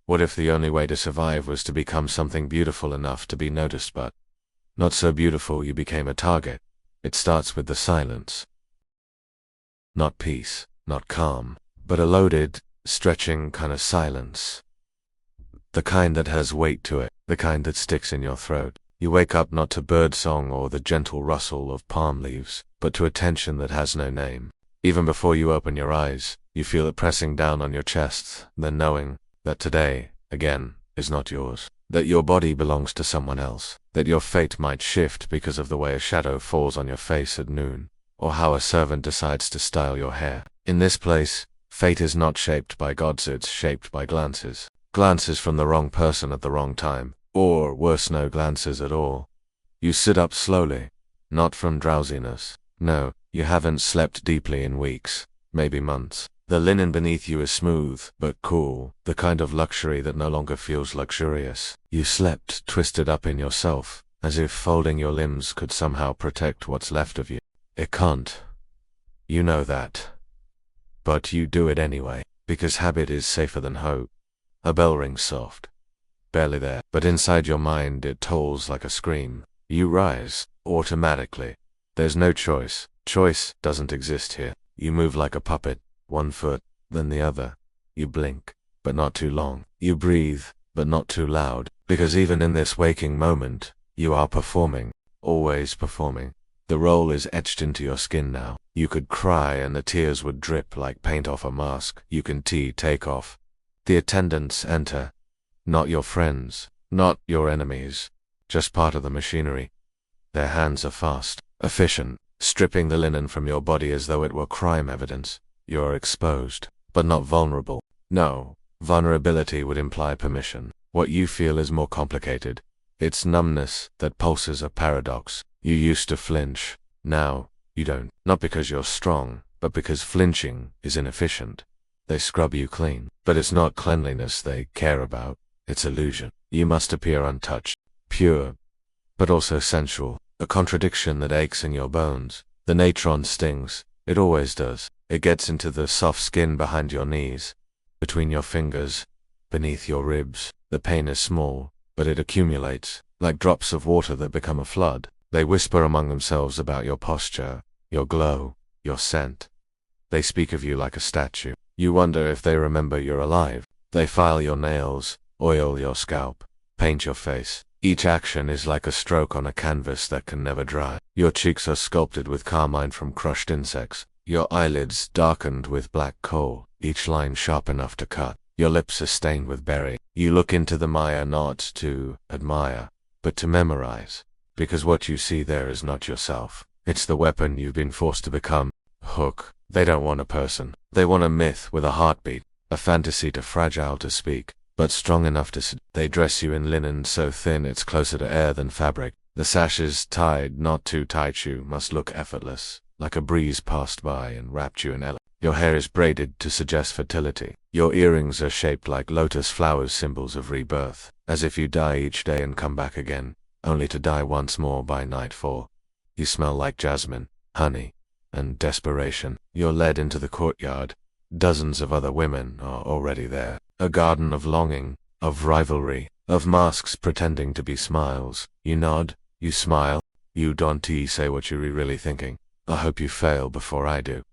What if the only way to survive was to become something beautiful enough to be noticed, but not so beautiful you became a target? It starts with the silence. Not peace, not calm, but a loaded, stretching kind of silence. The kind that has weight to it, the kind that sticks in your throat. You wake up not to birdsong or the gentle rustle of palm leaves, but to a tension that has no name. Even before you open your eyes, you feel it pressing down on your chest, then knowing that today, again, is not yours. That your body belongs to someone else. That your fate might shift because of the way a shadow falls on your face at noon, or how a servant decides to style your hair. In this place, fate is not shaped by gods, it's shaped by glances. Glances from the wrong person at the wrong time, or worse, no glances at all. You sit up slowly, not from drowsiness. No, you haven't slept deeply in weeks, maybe months. The linen beneath you is smooth, but cool, the kind of luxury that no longer feels luxurious. You slept twisted up in yourself, as if folding your limbs could somehow protect what's left of you. It can't. You know that. But you do it anyway, because habit is safer than hope. A bell rings soft. Barely there, but inside your mind it tolls like a scream. You rise, automatically. There's no choice. Choice doesn't exist here. You move like a puppet, one foot, then the other. You blink, but not too long. You breathe, but not too loud, because even in this waking moment, you are performing, always performing. The role is etched into your skin now. You could cry and the tears would drip like paint off a mask. You can take off. The attendants enter. Not your friends, not your enemies, just part of the machinery. Their hands are fast, efficient, stripping the linen from your body as though it were crime evidence. You're exposed, but not vulnerable. No, vulnerability would imply permission. What you feel is more complicated. It's numbness that pulses a paradox. You used to flinch. Now, you don't. Not because you're strong, but because flinching is inefficient. They scrub you clean. But it's not cleanliness they care about. It's illusion. You must appear untouched, pure, but also sensual. A contradiction that aches in your bones. The natron stings. It always does. It gets into the soft skin behind your knees, between your fingers, beneath your ribs. The pain is small, but it accumulates, like drops of water that become a flood. They whisper among themselves about your posture, your glow, your scent. They speak of you like a statue. You wonder if they remember you're alive. They file your nails, oil your scalp, paint your face. Each action is like a stroke on a canvas that can never dry. Your cheeks are sculpted with carmine from crushed insects. Your eyelids darkened with black coal, each line sharp enough to cut. Your lips are stained with berry. You look into the mire not to admire, but to memorize. Because what you see there is not yourself. It's the weapon you've been forced to become. Hook. They don't want a person. They want a myth with a heartbeat. A fantasy too fragile to speak, but strong enough to They dress you in linen so thin it's closer to air than fabric. The sash is tied, not too tight. You must look effortless, like a breeze passed by and wrapped you in elegance. Your hair is braided to suggest fertility. Your earrings are shaped like lotus flowers, symbols of rebirth, as if you die each day and come back again, only to die once more by nightfall. You smell like jasmine, honey, and desperation. You're led into the courtyard. Dozens of other women are already there. A garden of longing, of rivalry, of masks pretending to be smiles. You nod, you smile, you don't say what you're really thinking. I hope you fail before I do.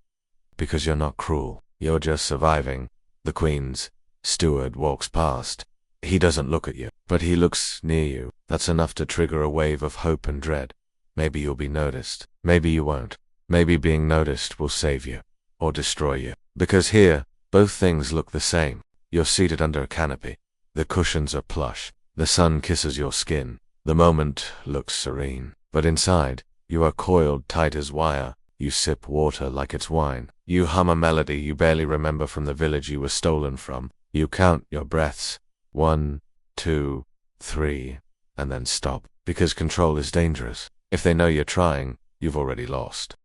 Because you're not cruel, you're just surviving. The Queen's steward walks past. He doesn't look at you, but he looks near you. That's enough to trigger a wave of hope and dread. Maybe you'll be noticed. Maybe you won't. Maybe being noticed will save you, or destroy you. Because here, both things look the same. You're seated under a canopy. The cushions are plush. The sun kisses your skin. The moment looks serene. But inside, you are coiled tight as wire. You sip water like it's wine. You hum a melody you barely remember from the village you were stolen from. You count your breaths. 1, 2, 3, and then stop. Because control is dangerous. If they know you're trying, you've already lost.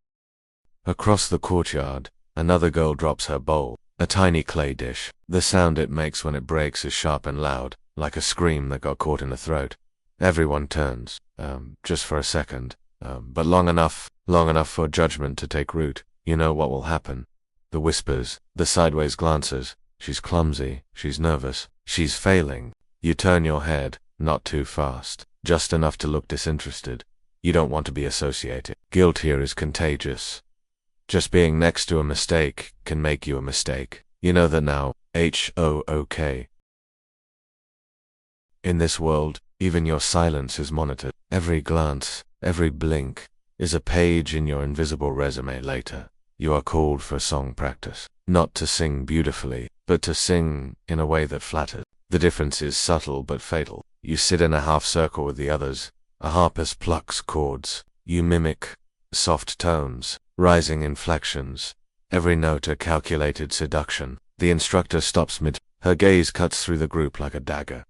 Across the courtyard, another girl drops her bowl. A tiny clay dish. The sound it makes when it breaks is sharp and loud, like a scream that got caught in the throat. Everyone turns, just for a second, but long enough for judgment to take root. You know what will happen. The whispers, the sideways glances, She's clumsy, she's nervous, she's failing. You turn your head, not too fast, just enough to look disinterested. You don't want to be associated. Guilt here is contagious. Just being next to a mistake can make you a mistake. You know that now. HOOK. In this world, even your silence is monitored. Every glance, every blink, is a page in your invisible resume later. You are called for song practice. Not to sing beautifully, but to sing in a way that flatters. The difference is subtle but fatal. You sit in a half circle with the others. A harpist plucks chords. You mimic soft tones, rising inflections. Every note a calculated seduction. The instructor stops mid. Her gaze cuts through the group like a dagger.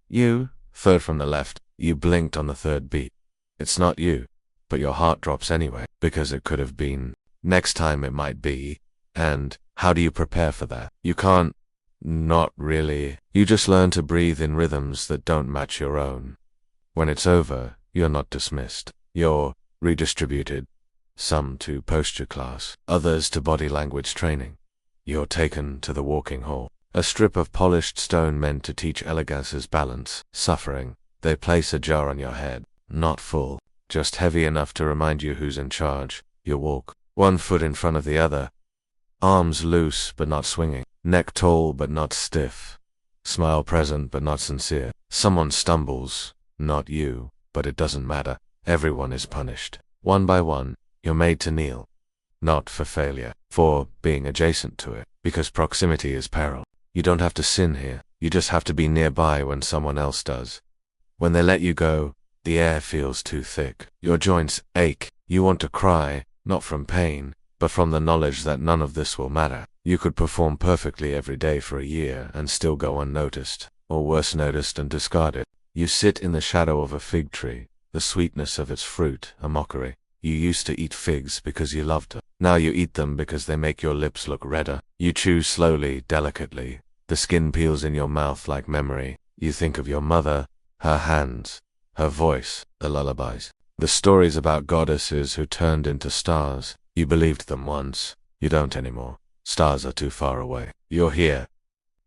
You, third from the left, you blinked on the third beat. It's not you, but your heart drops anyway, because it could have been. Next time it might be. And how do you prepare for that? You can't. Not really. You just learn to breathe in rhythms that don't match your own. When it's over, you're not dismissed. You're redistributed. Some to posture class, others to body language training. You're taken to the walking hall. A strip of polished stone meant to teach elegance's balance, suffering. They place a jar on your head. Not full, just heavy enough to remind you who's in charge. You walk, one foot in front of the other. Arms loose but not swinging. Neck tall but not stiff. Smile present but not sincere. Someone stumbles. Not you, but it doesn't matter. Everyone is punished. One by one, you're made to kneel. Not for failure, for being adjacent to it, because proximity is peril. You don't have to sin here. You just have to be nearby when someone else does. When they let you go, the air feels too thick. Your joints ache. You want to cry, not from pain, but from the knowledge that none of this will matter. You could perform perfectly every day for a year and still go unnoticed, or worse noticed and discarded. You sit in the shadow of a fig tree, the sweetness of its fruit, a mockery. You used to eat figs because you loved them. Now you eat them because they make your lips look redder. You chew slowly, delicately. The skin peels in your mouth like memory. You think of your mother, her hands, her voice, the lullabies. The stories about goddesses who turned into stars. You believed them once. You don't anymore. Stars are too far away. You're here,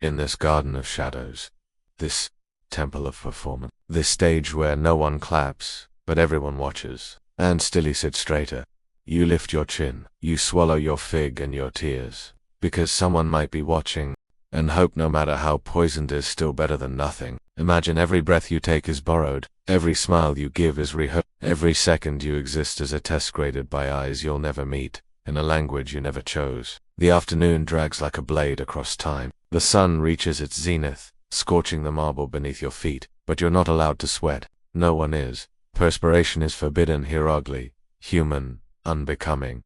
in this garden of shadows. This temple of performance. This stage where no one claps, but everyone watches. And still you sit straighter. You lift your chin. You swallow your fig and your tears. Because someone might be watching. And hope, no matter how poisoned, is still better than nothing. Imagine every breath you take is borrowed. Every smile you give is rehearsed. Every second you exist as a test graded by eyes you'll never meet, in a language you never chose. The afternoon drags like a blade across time. The sun reaches its zenith, scorching the marble beneath your feet, but you're not allowed to sweat. No one is. Perspiration is forbidden here, ugly, human, unbecoming.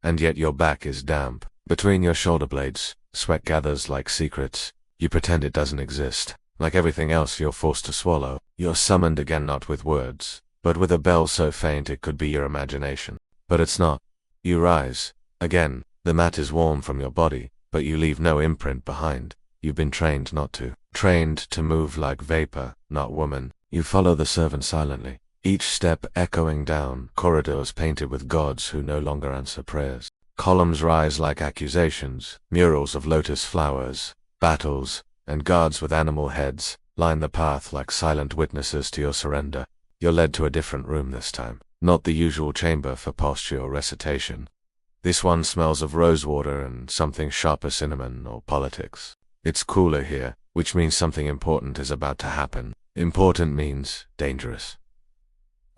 And yet your back is damp. Between your shoulder blades, sweat gathers like secrets. You pretend it doesn't exist. Like everything else you're forced to swallow. You're summoned again, not with words, but with a bell so faint it could be your imagination. But it's not. You rise. Again, the mat is warm from your body, but you leave no imprint behind. You've been trained not to. Trained to move like vapor, not woman. You follow the servant silently. Each step echoing down corridors painted with gods who no longer answer prayers. Columns rise like accusations, murals of lotus flowers, battles, and guards with animal heads line the path like silent witnesses to your surrender. You're led to a different room this time, not the usual chamber for posture or recitation. This one smells of rosewater and something sharper cinnamon or politics. It's cooler here, which means something important is about to happen. Important means dangerous.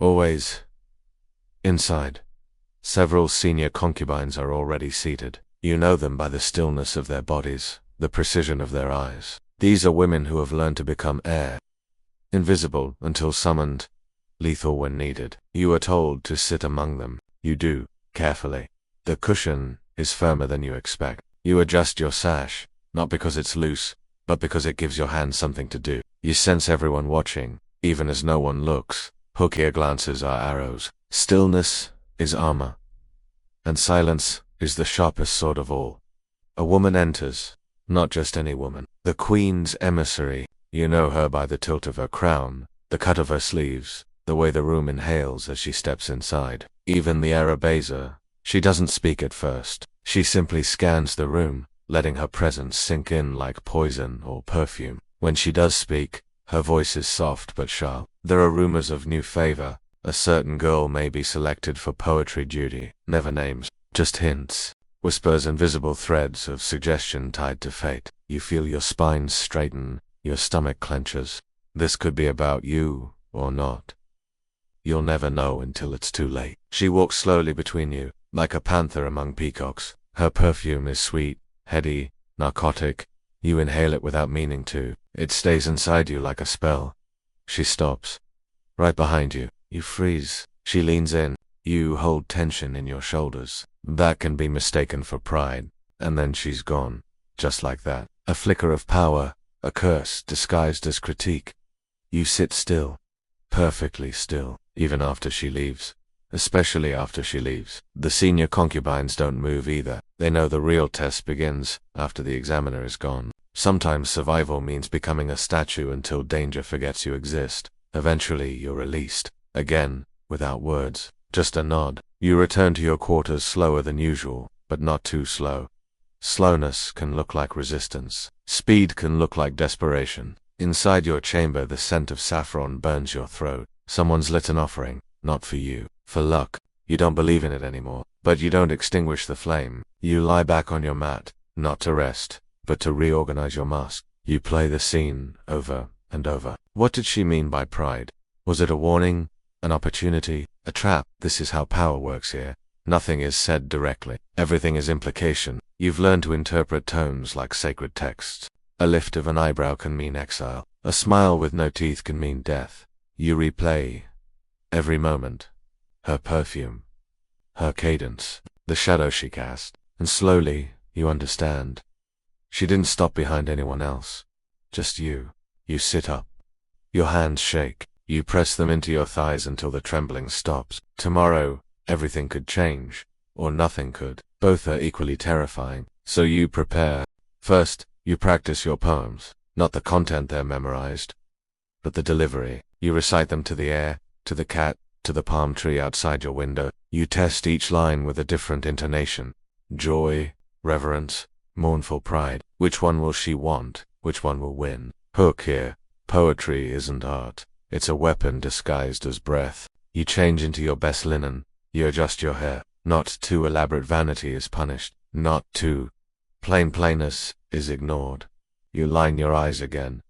Always. Inside. Several senior concubines are already seated. You know them by the stillness of their bodies, the precision of their eyes. These are women who have learned to become air. Invisible until summoned, lethal when needed. You are told to sit among them. You do, carefully. The cushion is firmer than you expect. You adjust your sash, not because it's loose, but because it gives your hand something to do. You sense everyone watching, even as no one looks. Hookier glances are arrows. Stillness is armor. And silence is the sharpest sword of all. A woman enters. Not just any woman. The Queen's emissary. You know her by the tilt of her crown, the cut of her sleeves, the way the room inhales as she steps inside. Even the Arabesa. She doesn't speak at first. She simply scans the room. letting her presence sink in like poison or perfume. When she does speak, her voice is soft but sharp. There are rumors of new favor. A certain girl may be selected for poetry duty. Never names, just hints. Whispers, invisible threads of suggestion tied to fate. You feel your spine straighten, your stomach clenches. This could be about you, or not. You'll never know until it's too late. She walks slowly between you, like a panther among peacocks. Her perfume is sweet, heady, narcotic. You inhale it without meaning to. It stays inside you like a spell. She stops. Right behind you. You freeze. She leans in. You hold tension in your shoulders. That can be mistaken for pride. And then she's gone. Just like that. A flicker of power. A curse disguised as critique. You sit still. Perfectly still. Even after she leaves. Especially after she leaves. The senior concubines don't move either. They know the real test begins after the examiner is gone. Sometimes survival means becoming a statue until danger forgets you exist. Eventually you're released. Again, without words. Just a nod. You return to your quarters slower than usual, but not too slow. Slowness can look like resistance. Speed can look like desperation. Inside your chamber, the scent of saffron burns your throat. Someone's lit an offering, not for you. For luck. You don't believe in it anymore. But you don't extinguish the flame. You lie back on your mat, not to rest, but to reorganize your mask. You play the scene over and over. What did she mean by pride? Was it a warning? An opportunity? A trap? This is how power works here. Nothing is said directly. Everything is implication. You've learned to interpret tones like sacred texts. A lift of an eyebrow can mean exile. A smile with no teeth can mean death. You replay every moment. Her perfume. Her cadence. The shadow she cast. And slowly, you understand. She didn't stop behind anyone else. Just you. You sit up. Your hands shake. You press them into your thighs until the trembling stops. Tomorrow, everything could change. Or nothing could. Both are equally terrifying. So you prepare. First, you practice your poems. Not the content they're memorized, but the delivery. You recite them to the air, to the cat, to the palm tree outside your window. You test each line with a different intonation. Joy, reverence, mournful pride. Which one will she want? Which one will win? Hook here. Poetry isn't art. It's a weapon disguised as breath. You change into your best linen. You adjust your hair. Not too elaborate vanity is punished. Not too plain plainness is ignored. You line your eyes again.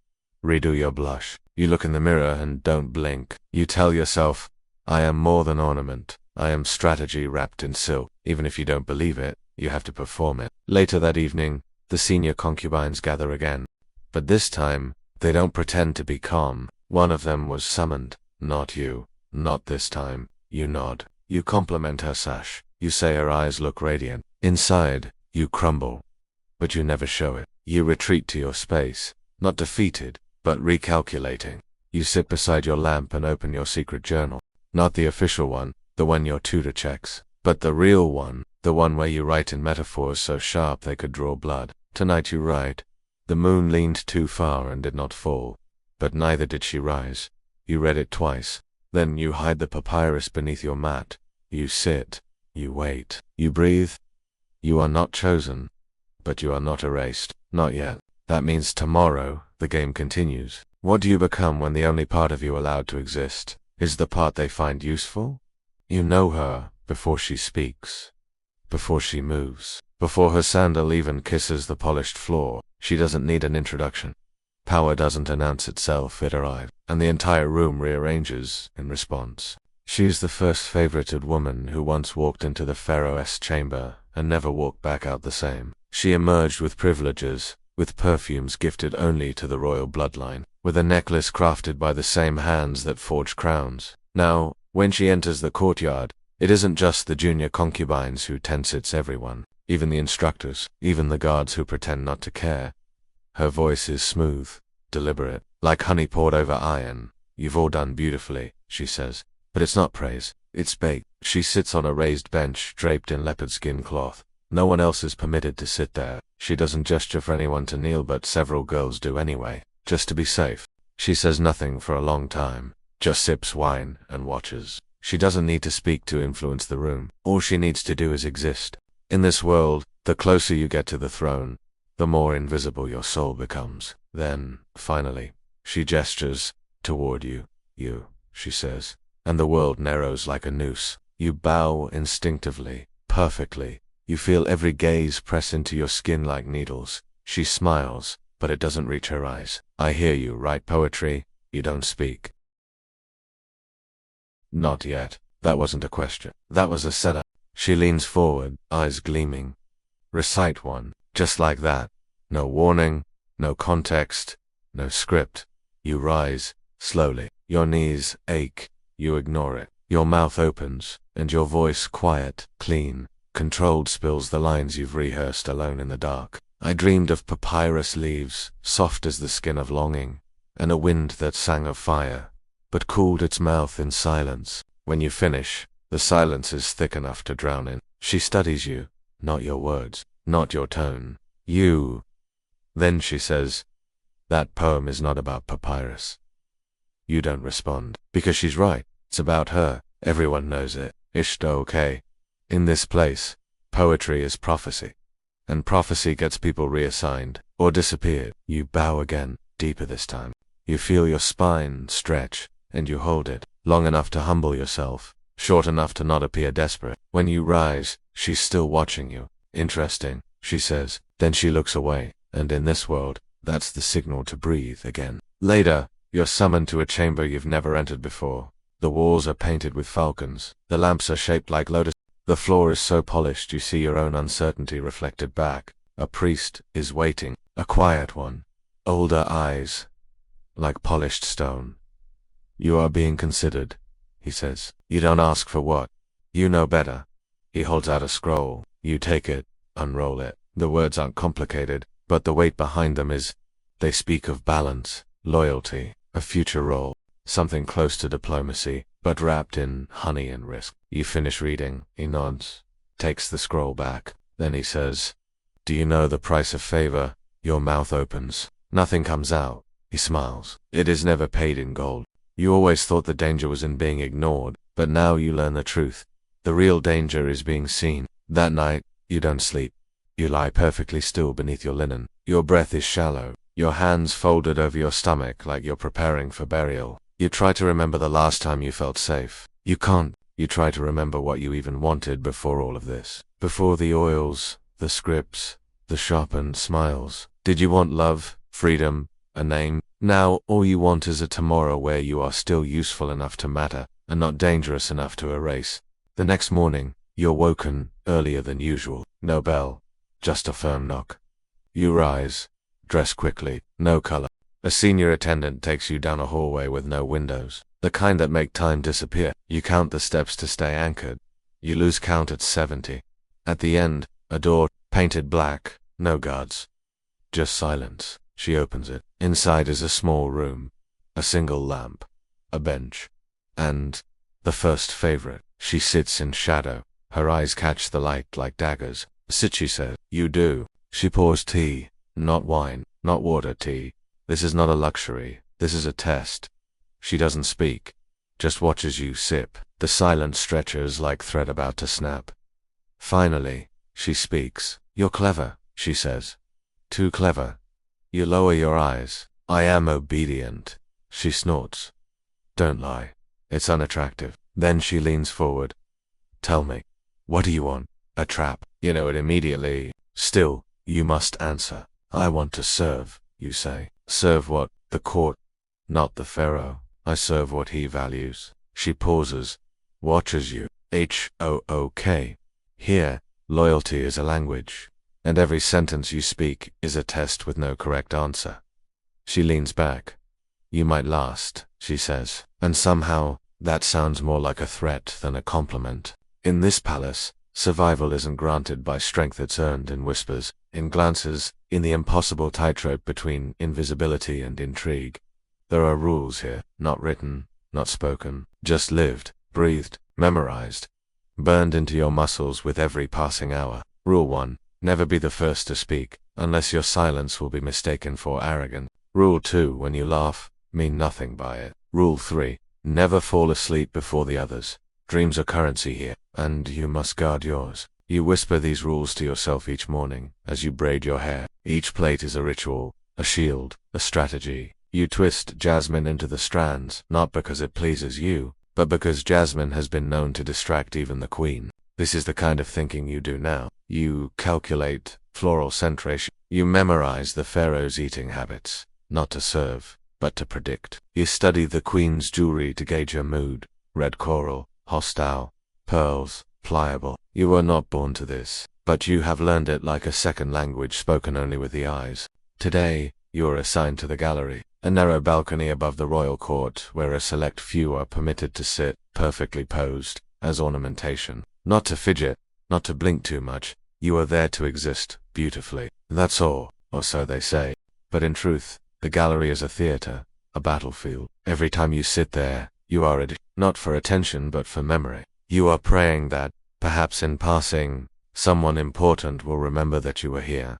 Redo your blush. You look in the mirror and don't blink. You tell yourself, I am more than ornament. I am strategy wrapped in silk. Even if you don't believe it, you have to perform it. Later that evening, the senior concubines gather again. But this time, they don't pretend to be calm. One of them was summoned. Not you. Not this time. You nod. You compliment her sash. You say her eyes look radiant. Inside, you crumble. But you never show it. You retreat to your space. Not defeated, but recalculating. You sit beside your lamp and open your secret journal. Not the official one, the one your tutor checks, but the real one, the one where you write in metaphors so sharp they could draw blood. Tonight you write. The moon leaned too far and did not fall, but neither did she rise. You read it twice. Then you hide the papyrus beneath your mat. You sit. You wait. You breathe. You are not chosen, but you are not erased. Not yet. That means tomorrow, the game continues. What do you become when the only part of you allowed to exist is the part they find useful? You know her before she speaks, before she moves, before her sandal even kisses the polished floor. She doesn't need an introduction. Power doesn't announce itself, it arrives, and the entire room rearranges in response. She is the first favorited woman who once walked into the pharaoh's chamber and never walked back out the same. She emerged with privileges, with perfumes gifted only to the royal bloodline, with a necklace crafted by the same hands that forged crowns. Now, when she enters the courtyard, it isn't just the junior concubines who tense everyone, even the instructors, even the guards who pretend not to care. Her voice is smooth, deliberate, like honey poured over iron. You've all done beautifully, she says. But it's not praise, it's bait. She sits on a raised bench draped in leopard skin cloth. No one else is permitted to sit there. She doesn't gesture for anyone to kneel, but several girls do anyway, just to be safe. She says nothing for a long time, just sips wine and watches. She doesn't need to speak to influence the room. All she needs to do is exist. In this world, the closer you get to the throne, the more invisible your soul becomes. Then, finally, she gestures toward you. You, she says, and the world narrows like a noose. You bow instinctively, perfectly. You feel every gaze press into your skin like needles. She smiles, but it doesn't reach her eyes. I hear you write poetry, you don't speak. Not yet. That wasn't a question. That was a setup. She leans forward, eyes gleaming. Recite one, just like that. No warning, no context, no script. You rise, slowly. Your knees ache. You ignore it. Your mouth opens, and your voice, quiet, clean, controlled, spills the lines you've rehearsed alone in the dark. I dreamed of papyrus leaves, soft as the skin of longing, and a wind that sang of fire, but cooled its mouth in silence. When you finish, the silence is thick enough to drown in. She studies you, not your words, not your tone. You. Then she says, that poem is not about papyrus. You don't respond, because she's right. It's about her. Everyone knows it. Okay. In this place, poetry is prophecy. And prophecy gets people reassigned, or disappeared. You bow again, deeper this time. You feel your spine stretch, and you hold it, long enough to humble yourself, short enough to not appear desperate. When you rise, she's still watching you. Interesting, she says. Then she looks away, and in this world, that's the signal to breathe again. Later, you're summoned to a chamber you've never entered before. The walls are painted with falcons. The lamps are shaped like lotus. The floor is so polished you see your own uncertainty reflected back. A priest is waiting, a quiet one. Older eyes, like polished stone. You are being considered, he says. You don't ask for what. You know better. He holds out a scroll. You take it, unroll it. The words aren't complicated, but the weight behind them is. They speak of balance, loyalty, a future role, something close to diplomacy, but wrapped in honey and risk. You finish reading. He nods, takes the scroll back. Then he says, do you know the price of favor? Your mouth opens. Nothing comes out. He smiles. It is never paid in gold. You always thought the danger was in being ignored, but now you learn the truth. The real danger is being seen. That night, you don't sleep. You lie perfectly still beneath your linen. Your breath is shallow. Your hands folded over your stomach like you're preparing for burial. You try to remember the last time you felt safe. You can't. You try to remember what you even wanted before all of this. Before the oils, the scripts, the sharpened smiles. Did you want love, freedom, a name? Now, all you want is a tomorrow where you are still useful enough to matter, and not dangerous enough to erase. The next morning, you're woken, earlier than usual. No bell, just a firm knock. You rise, dress quickly, no color. A senior attendant takes you down a hallway with no windows, the kind that make time disappear. You count the steps to stay anchored. You lose count at 70. At the end, a door, painted black, no guards. Just silence. She opens it. Inside is a small room, a single lamp, a bench, and the first favorite. She sits in shadow. Her eyes catch the light like daggers. Sit, she says. You do. She pours tea, not wine, not water, tea. This is not a luxury. This is a test. She doesn't speak, just watches you sip. The silence stretches like thread about to snap. Finally, she speaks. You're clever, she says. Too clever. You lower your eyes. I am obedient. She snorts. Don't lie. It's unattractive. Then she leans forward. Tell me, what do you want? A trap. You know it immediately. Still, you must answer. I want to serve, you say. Serve what? The court, not the pharaoh. I serve what he values. She pauses, watches you. Hook. Here, loyalty is a language, and every sentence you speak is a test with no correct answer. She leans back. You might last, she says, and somehow, that sounds more like a threat than a compliment. In this palace, survival isn't granted by strength, it's earned in whispers, in glances, in the impossible tightrope between invisibility and intrigue. There are rules here, not written, not spoken, just lived, breathed, memorized, burned into your muscles with every passing hour. Rule 1. Never be the first to speak, unless your silence will be mistaken for arrogance. Rule 2. When you laugh, mean nothing by it. Rule 3. Never fall asleep before the others. Dreams are currency here, and you must guard yours. You whisper these rules to yourself each morning as you braid your hair. Each plait is a ritual, a shield, a strategy. You twist jasmine into the strands, not because it pleases you, but because jasmine has been known to distract even the queen. This is the kind of thinking you do now. You calculate floral centration. You memorize the pharaoh's eating habits, not to serve, but to predict. You study the queen's jewelry to gauge her mood. Red coral, hostile, pearls, pliable. You were not born to this, but you have learned it like a second language spoken only with the eyes. Today, you are assigned to the gallery, a narrow balcony above the royal court where a select few are permitted to sit, perfectly posed, as ornamentation. Not to fidget, not to blink too much. You are there to exist, beautifully. That's all, or so they say. But in truth, the gallery is a theater, a battlefield. Every time you sit there, you are not for attention but for memory. You are praying that, perhaps in passing, someone important will remember that you were here.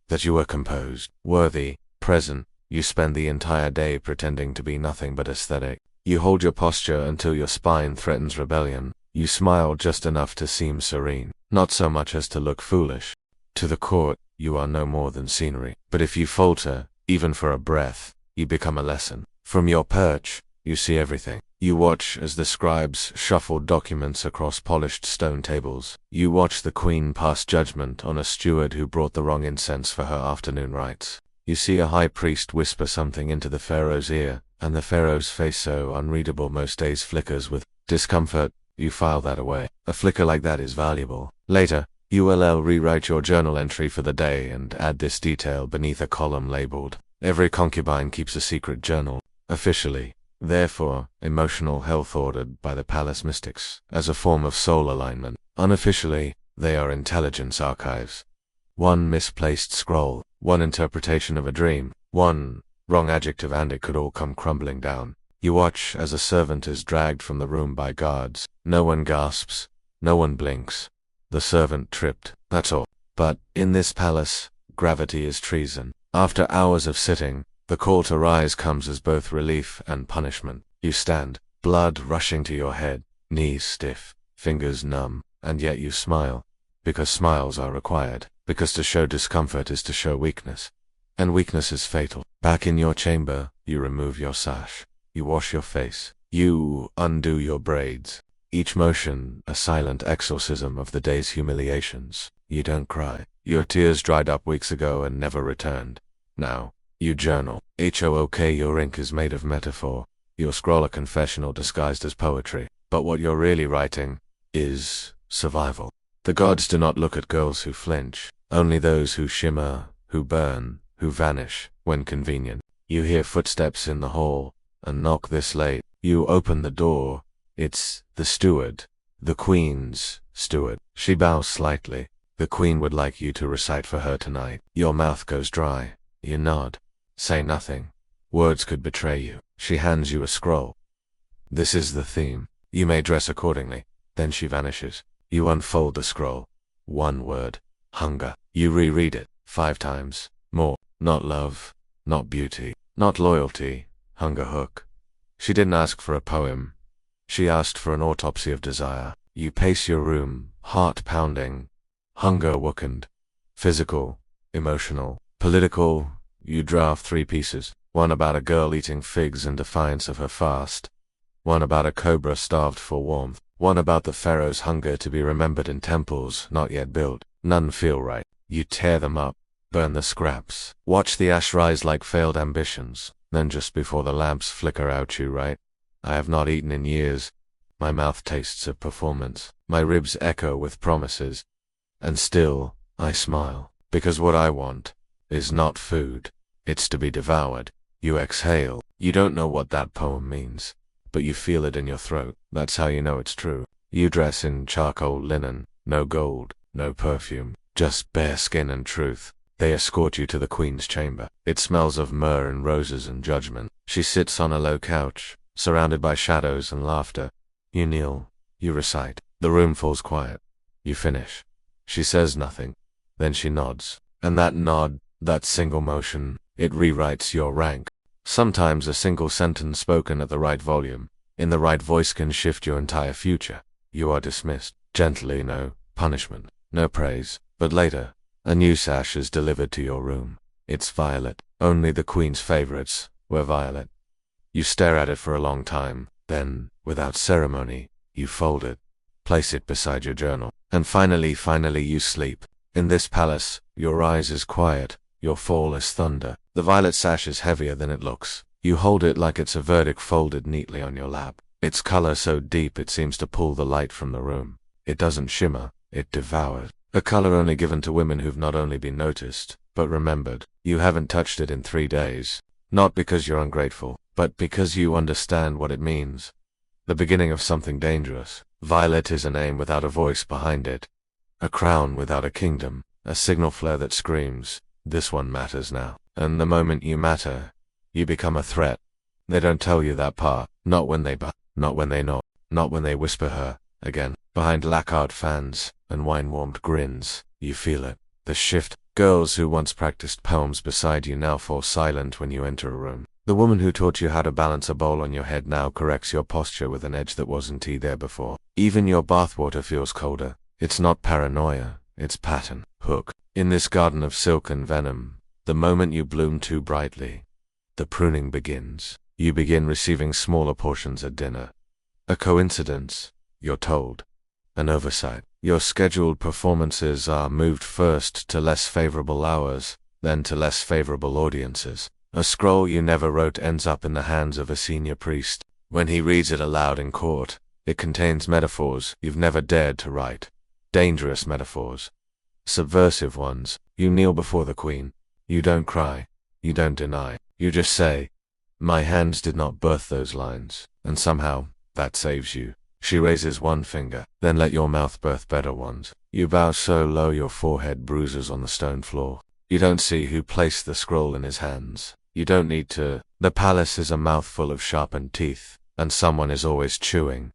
That you were composed, worthy, present. You spend the entire day pretending to be nothing but aesthetic. You hold your posture until your spine threatens rebellion. You smile just enough to seem serene, not so much as to look foolish. To the court, you are no more than scenery. But if you falter, even for a breath, you become a lesson. From your perch, you see everything. You watch as the scribes shuffle documents across polished stone tables. You watch the queen pass judgment on a steward who brought the wrong incense for her afternoon rites. You see a high priest whisper something into the pharaoh's ear, and the pharaoh's face, so unreadable most days, flickers with discomfort. You file that away. A flicker like that is valuable. Later, you will rewrite your journal entry for the day and add this detail beneath a column labeled. Every concubine keeps a secret journal. Officially, therefore, emotional health ordered by the palace mystics, as a form of soul alignment. Unofficially, they are intelligence archives. One misplaced scroll, one interpretation of a dream, one wrong adjective, and it could all come crumbling down. You watch as a servant is dragged from the room by guards. No one gasps, no one blinks. The servant tripped, that's all. But, in this palace, gravity is treason. After hours of sitting, the call to rise comes as both relief and punishment. You stand, blood rushing to your head, knees stiff, fingers numb, and yet you smile. Because smiles are required. Because to show discomfort is to show weakness. And weakness is fatal. Back in your chamber, you remove your sash. You wash your face. You undo your braids. Each motion a silent exorcism of the day's humiliations. You don't cry. Your tears dried up weeks ago and never returned. Now, you journal. HOOK, your ink is made of metaphor. You'll scroll a confessional disguised as poetry. But what you're really writing is survival. The gods do not look at girls who flinch, only those who shimmer, who burn, who vanish, when convenient. You hear footsteps in the hall, and knock this late. You open the door. It's the steward, the queen's steward. She bows slightly. The queen would like you to recite for her tonight. Your mouth goes dry. You nod. Say nothing. Words could betray you. She hands you a scroll. This is the theme. You may dress accordingly. Then she vanishes. You unfold the scroll. One word. Hunger. You reread it 5 times. More. Not love. Not beauty. Not loyalty. Hunger hook. She didn't ask for a poem. She asked for an autopsy of desire. You pace your room, heart pounding. Hunger awakened. Physical. Emotional. Political. You draft 3 pieces. One about a girl eating figs in defiance of her fast. One about a cobra starved for warmth. One about the pharaoh's hunger to be remembered in temples not yet built. None feel right. You tear them up. Burn the scraps. Watch the ash rise like failed ambitions. Then just before the lamps flicker out, you write, I have not eaten in years. My mouth tastes of performance. My ribs echo with promises. And still, I smile. Because what I want is not food. It's to be devoured. You exhale. You don't know what that poem means, but you feel it in your throat. That's how you know it's true. You dress in charcoal linen. No gold, no perfume. Just bare skin and truth. They escort you to the queen's chamber. It smells of myrrh and roses and judgment. She sits on a low couch, surrounded by shadows and laughter. You kneel. You recite. The room falls quiet. You finish. She says nothing. Then she nods. And that nod, that single motion, it rewrites your rank. Sometimes a single sentence spoken at the right volume, in the right voice, can shift your entire future. You are dismissed. Gently, no punishment. no praise. But later, a new sash is delivered to your room. It's violet. Only the queen's favorites were violet. You stare at it for a long time, then, without ceremony, you fold it, place it beside your journal, and finally you sleep. In this palace, your rise is quiet, your fall is thunder. The violet sash is heavier than it looks. You hold it like it's a verdict folded neatly on your lap. Its color so deep it seems to pull the light from the room. It doesn't shimmer, it devours. A color only given to women who've not only been noticed, but remembered. You haven't touched it in 3 days. Not because you're ungrateful, but because you understand what it means. The beginning of something dangerous. Violet is a name without a voice behind it. A crown without a kingdom. A signal flare that screams, this one matters now. And the moment you matter, you become a threat. They don't tell you that part. Not when they not when they nod. Not when they whisper her, again. Behind lacquered fans and wine-warmed grins, you feel it. The shift. Girls who once practiced poems beside you now fall silent when you enter a room. The woman who taught you how to balance a bowl on your head now corrects your posture with an edge that wasn't there before. Even your bathwater feels colder. It's not paranoia, it's pattern. Hook. In this garden of silk and venom, the moment you bloom too brightly, the pruning begins. You begin receiving smaller portions at dinner. A coincidence, you're told. An oversight. Your scheduled performances are moved first to less favorable hours, then to less favorable audiences. A scroll you never wrote ends up in the hands of a senior priest. When he reads it aloud in court, it contains metaphors you've never dared to write. Dangerous metaphors. Subversive ones. You kneel before the queen. You don't cry. You don't deny. You just say, my hands did not birth those lines. And somehow, that saves you. She raises one finger, then let your mouth birth better ones. You bow so low your forehead bruises on the stone floor. You don't see who placed the scroll in his hands. You don't need to. The palace is a mouthful of sharpened teeth, and someone is always chewing.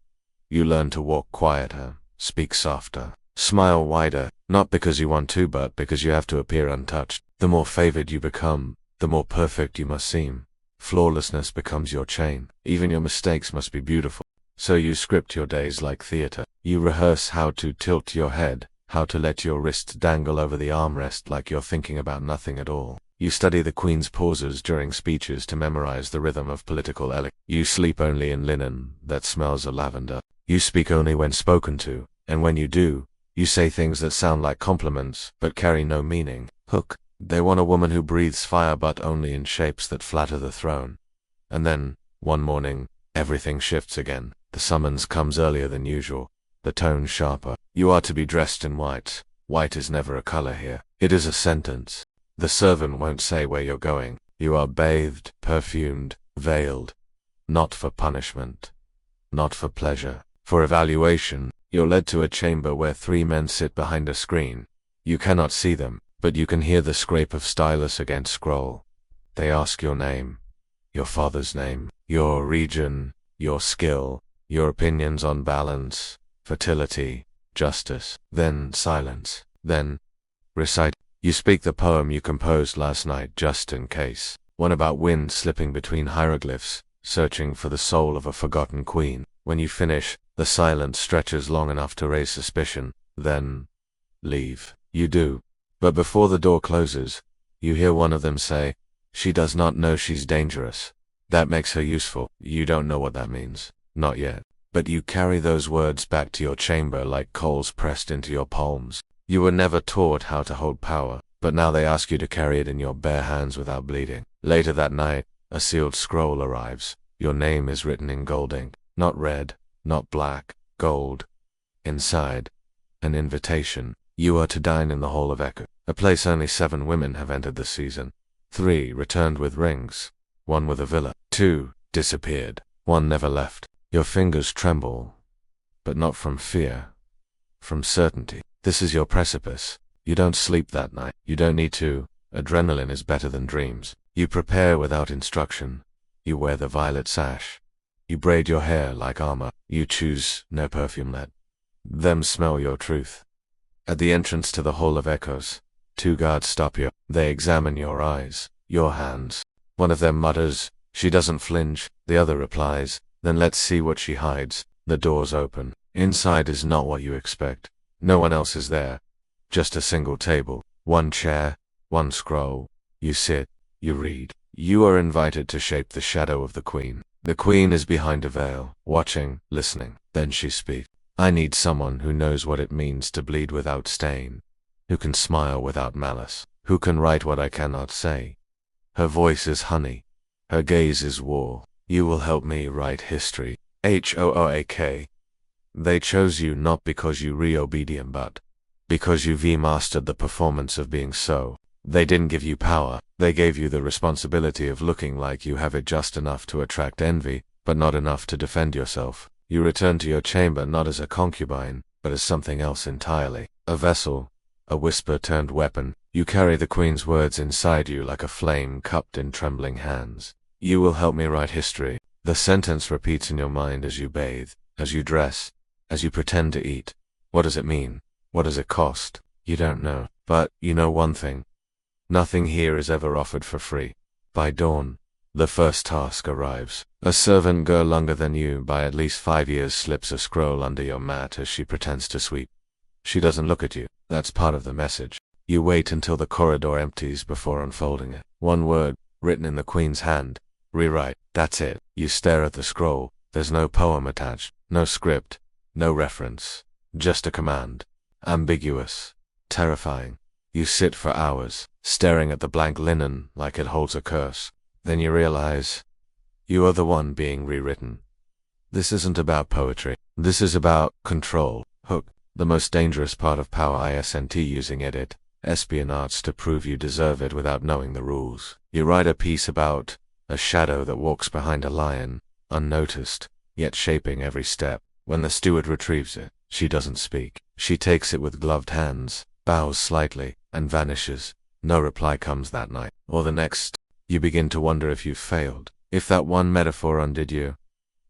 You learn to walk quieter, speak softer, smile wider, not because you want to but because you have to appear untouched. The more favored you become, the more perfect you must seem. Flawlessness becomes your chain. Even your mistakes must be beautiful. So you script your days like theater. You rehearse how to tilt your head, how to let your wrist dangle over the armrest like you're thinking about nothing at all. You study the queen's pauses during speeches to memorize the rhythm of political eloquence. You sleep only in linen that smells of lavender. You speak only when spoken to, and when you do, you say things that sound like compliments but carry no meaning. Hook. They want a woman who breathes fire but only in shapes that flatter the throne. And then, one morning, everything shifts again. The summons comes earlier than usual, the tone sharper. You are to be dressed in white. White is never a color here. It is a sentence. The servant won't say where you're going. You are bathed, perfumed, veiled. Not for punishment. Not for pleasure. For evaluation, you're led to a chamber where 3 men sit behind a screen. You cannot see them, but you can hear the scrape of stylus against scroll. They ask your name, your father's name, your region, your skill, your opinions on balance, fertility, justice. Then silence. Then recite. You speak the poem you composed last night just in case. One about wind slipping between hieroglyphs, searching for the soul of a forgotten queen. When you finish, the silence stretches long enough to raise suspicion. Then leave. You do. But before the door closes, you hear one of them say, she does not know she's dangerous. That makes her useful. You don't know what that means. Not yet. But you carry those words back to your chamber like coals pressed into your palms. You were never taught how to hold power, but now they ask you to carry it in your bare hands without bleeding. Later that night, a sealed scroll arrives. Your name is written in gold ink. Not red, not black, gold. Inside, an invitation. You are to dine in the Hall of Echo, a place only 7 women have entered this season. 3 returned with rings. 1 with a villa. 2 disappeared. 1 never left. Your fingers tremble, but not from fear, from certainty. This is your precipice. You don't sleep that night. You don't need to. Adrenaline is better than dreams. You prepare without instruction. You wear the violet sash. You braid your hair like armor. You choose no perfume. Let them smell your truth. At the entrance to the Hall of Echoes, 2 guards stop you. They examine your eyes, your hands. One of them mutters, she doesn't flinch. The other replies, then let's see what she hides. The doors open. Inside is not what you expect. No one else is there. Just a single table, one chair, one scroll. You sit, you read. You are invited to shape the shadow of the queen. The queen is behind a veil, watching, listening. Then she speaks. I need someone who knows what it means to bleed without stain, who can smile without malice, who can write what I cannot say. Her voice is honey, her gaze is war. You will help me write history. HOOAK. They chose you not because you re-obedient but because you mastered the performance of being so. They didn't give you power, they gave you the responsibility of looking like you have it just enough to attract envy, but not enough to defend yourself. You return to your chamber not as a concubine, but as something else entirely. A vessel, a whisper turned weapon. You carry the queen's words inside you like a flame cupped in trembling hands. You will help me write history. The sentence repeats in your mind as you bathe, as you dress, as you pretend to eat. What does it mean? What does it cost? You don't know. But you know one thing. Nothing here is ever offered for free. By dawn, the first task arrives. A servant girl younger than you by at least 5 years slips a scroll under your mat as she pretends to sweep. She doesn't look at you. That's part of the message. You wait until the corridor empties before unfolding it. One word, written in the queen's hand. Rewrite. That's it. You stare at the scroll. There's no poem attached, no script, no reference. Just a command. Ambiguous. Terrifying. You sit for hours, staring at the blank linen like it holds a curse. Then you realize you are the one being rewritten. This isn't about poetry. This is about control. Hook. The most dangerous part of power isn't using edit, espionage to prove you deserve it without knowing the rules. You write a piece about a shadow that walks behind a lion, unnoticed, yet shaping every step. When the steward retrieves it, she doesn't speak. She takes it with gloved hands, bows slightly, and vanishes. No reply comes that night, or the next. You begin to wonder if you've failed, if that one metaphor undid you,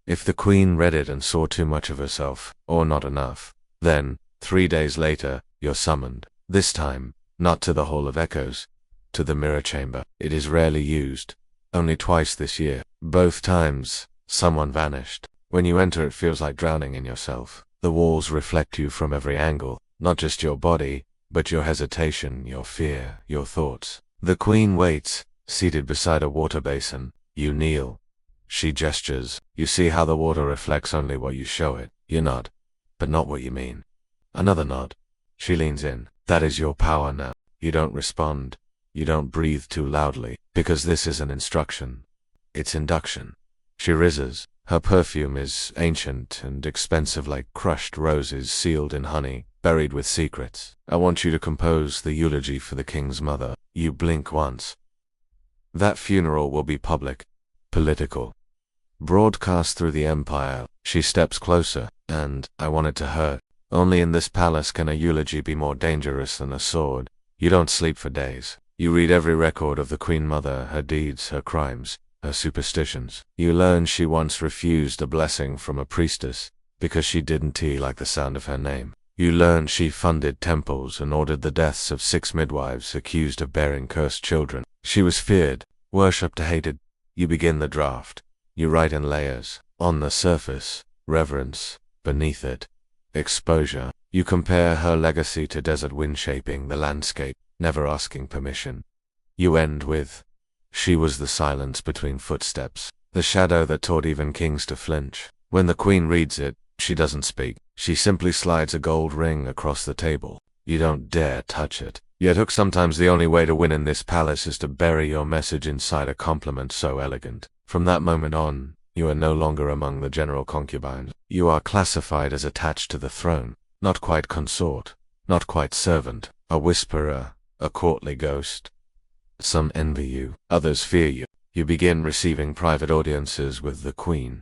if the queen read it and saw too much of herself, or not enough. Then, 3 days later, you're summoned. This time, not to the Hall of Echoes, to the mirror chamber. It is rarely used. Only twice this year. Both times, someone vanished. When you enter it feels like drowning in yourself. The walls reflect you from every angle, not just your body, but your hesitation, your fear, your thoughts. The queen waits, seated beside a water basin. You kneel. She gestures. You see how the water reflects only what you show it. You nod, but not what you mean. Another nod. She leans in. That is your power now. You don't respond. You don't breathe too loudly, because this is an instruction. It's induction. She rises. Her perfume is ancient and expensive like crushed roses sealed in honey, buried with secrets. I want you to compose the eulogy for the king's mother. You blink once. That funeral will be public, political, broadcast through the empire. She steps closer, and I want it to hurt. Only in this palace can a eulogy be more dangerous than a sword. You don't sleep for days. You read every record of the Queen Mother, her deeds, her crimes, her superstitions. You learn she once refused a blessing from a priestess because she didn't like the sound of her name. You learn she funded temples and ordered the deaths of 6 midwives accused of bearing cursed children. She was feared, worshipped, hated. You begin the draft. You write in layers. On the surface, reverence. Beneath it, exposure. You compare her legacy to desert wind shaping the landscape, never asking permission. You end with, she was the silence between footsteps, the shadow that taught even kings to flinch. When the queen reads it, she doesn't speak. She simply slides a gold ring across the table. You don't dare touch it. Yet Hook, sometimes the only way to win in this palace is to bury your message inside a compliment so elegant. From that moment on, you are no longer among the general concubines. You are classified as attached to the throne, not quite consort, not quite servant, a whisperer, a courtly ghost. Some envy you, others fear you. You begin receiving private audiences with the queen.